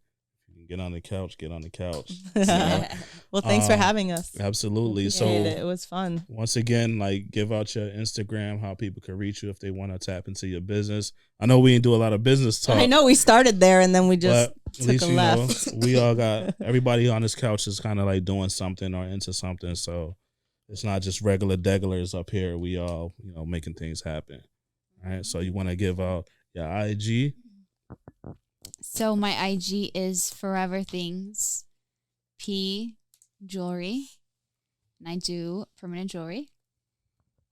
You can get on the couch. Get on the couch. So, well, thanks for having us. Absolutely. So it was fun. Once again, like, give out your Instagram, how people can reach you if they want to tap into your business. I know we didn't do a lot of business talk. I know we started there and then we just took a left. We all got everybody on this couch is kind of like doing something or into something. So it's not just regular degulars up here. We all, making things happen. All right. So you want to give out your IG? So my IG is Forever Things P Jewelry, and I do permanent jewelry.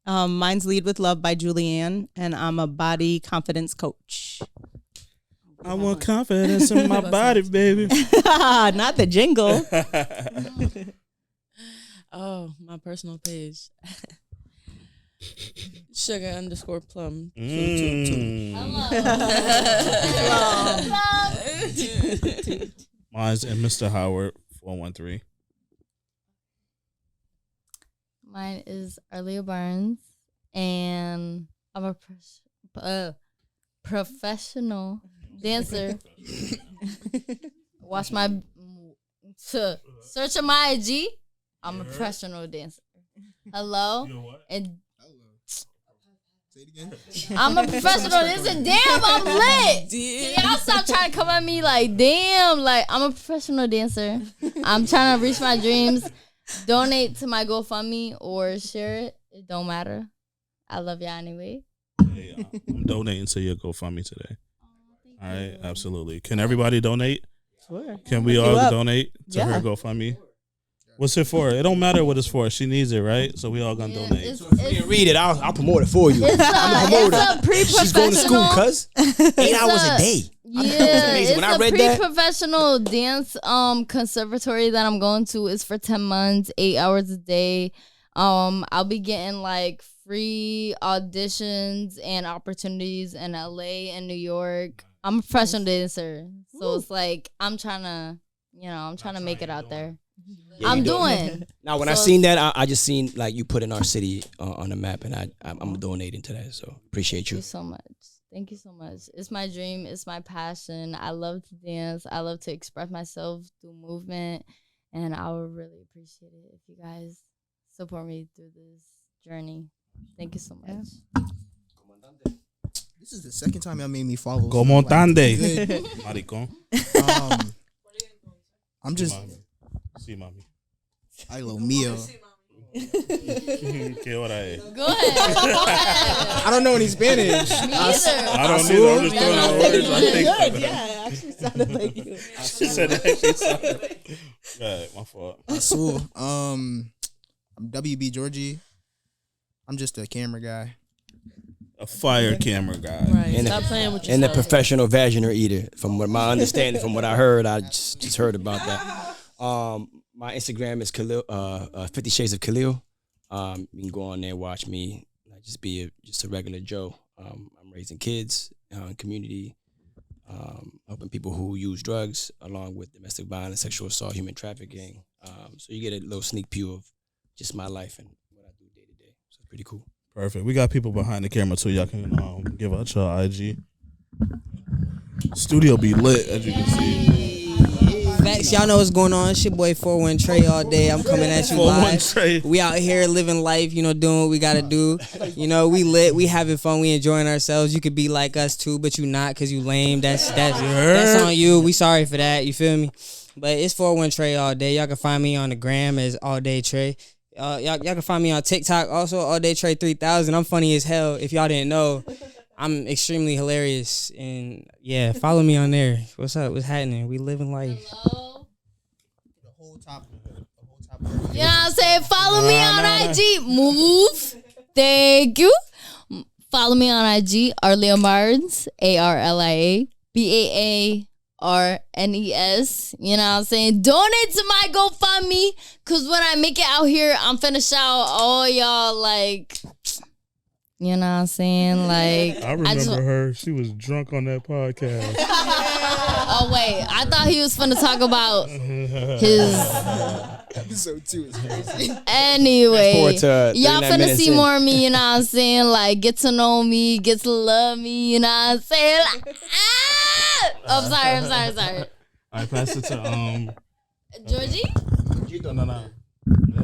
Mine's Lead with Love by Julianne, and I'm a body confidence coach. I want confidence in my body, baby. Not the jingle. Oh, my personal page. Sugar_plum. Mine's and MrHoward413. Mine is Arlia Barnes, and I'm a professional dancer. Watch my search on my IG. I'm a professional dancer. Hello, and say it again. I'm a professional dancer. Damn, I'm lit. Can y'all stop trying to come at me like, damn, like, I'm a professional dancer. I'm trying to reach my dreams. Donate to my GoFundMe or share it. It don't matter. I love y'all anyway. Hey, I'm donating to your GoFundMe today. All right, absolutely. Can everybody donate? Can we all donate to her GoFundMe? What's it for? It don't matter what it's for. She needs it, right? So we all gonna donate. If you read it, I'll promote it for you. I'm a promoter. She's going to school, cuz 8 hours a day. Yeah, it's a pre-professional dance conservatory that I'm going to. It's for 10 months, 8 hours a day. I'll be getting like free auditions and opportunities in LA and New York. I'm a professional dancer, so it's like I'm trying to make it out there. Yeah, I'm doing. Now, when I seen that, I just seen like you put in our city on the map, and I'm donating to that. So appreciate you. Thank you so much. Thank you so much. It's my dream. It's my passion. I love to dance. I love to express myself through movement, and I would really appreciate it if you guys support me through this journey. Thank you so much. This is the second time y'all made me follow. Comandante. Maricón. I'm just. Sí, mami. Ay, lo mío. ¿Qué hora es? Go ahead. I don't know any Spanish. Me either. I don't either. I'm just throwing out words. I think. Good. Yeah, it actually sounded like you. She said it actually sounded. Right, my fault. Azul. I'm WB Georgie. I'm just a camera guy. A fire camera guy. Right. And Stop playing with yourself. And the professional vaginal eater. From what my understanding, from what I heard, I just heard about that. My Instagram is Khalil, 50 Shades of Khalil. You can go on there, watch me. Just be just a regular Joe. I'm raising kids, community, helping people who use drugs, along with domestic violence, sexual assault, human trafficking. So you get a little sneak peek of just my life and what I do day to day. So it's pretty cool. Perfect. We got people behind the camera too. Y'all can give out your IG. Studio be lit, as you can see. Facts, y'all know what's going on. It's your boy 41 Trey all day. I'm coming at you live. Trey. We out here living life, doing what we gotta do. We lit, we having fun, we enjoying ourselves. You could be like us too, but you not because you lame. That's on you. We sorry for that. You feel me? But it's 41 Trey all day. Y'all can find me on the gram as All Day Trey. Y'all can find me on TikTok also All Day Trey 3000. I'm funny as hell. If y'all didn't know, I'm extremely hilarious, and yeah, follow me on there. What's up? What's happening? We living life. Hello? The whole top. You know what I'm saying? Follow me on IG. Move. Thank you. Follow me on IG. Arlia Barnes. ARLIA BAARNES. You know what I'm saying? Donate to my GoFundMe, because when I make it out here, I'm finna shout all y'all like. You know what I'm saying? Like, I remember her. She was drunk on that podcast. Oh, wait. I thought he was finna talk about his... Episode 2 is crazy. Anyway, y'all finna see more of me, you know what I'm saying? Like, get to know me, get to love me, you know what I'm saying? Like, I'm sorry. All right, pass it to, Georgie? No.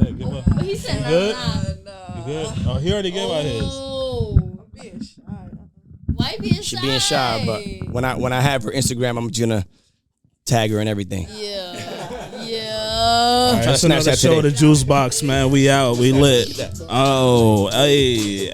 Yeah, give up. He said, you good? Nah. You good? Oh, he already gave out his. I'm being shy. Why being shy? She being shy, but when I have her Instagram, I'm gonna tag her and everything. Yeah. All right, that's another show, the Juicebox, man. We out. We lit. Oh, hey.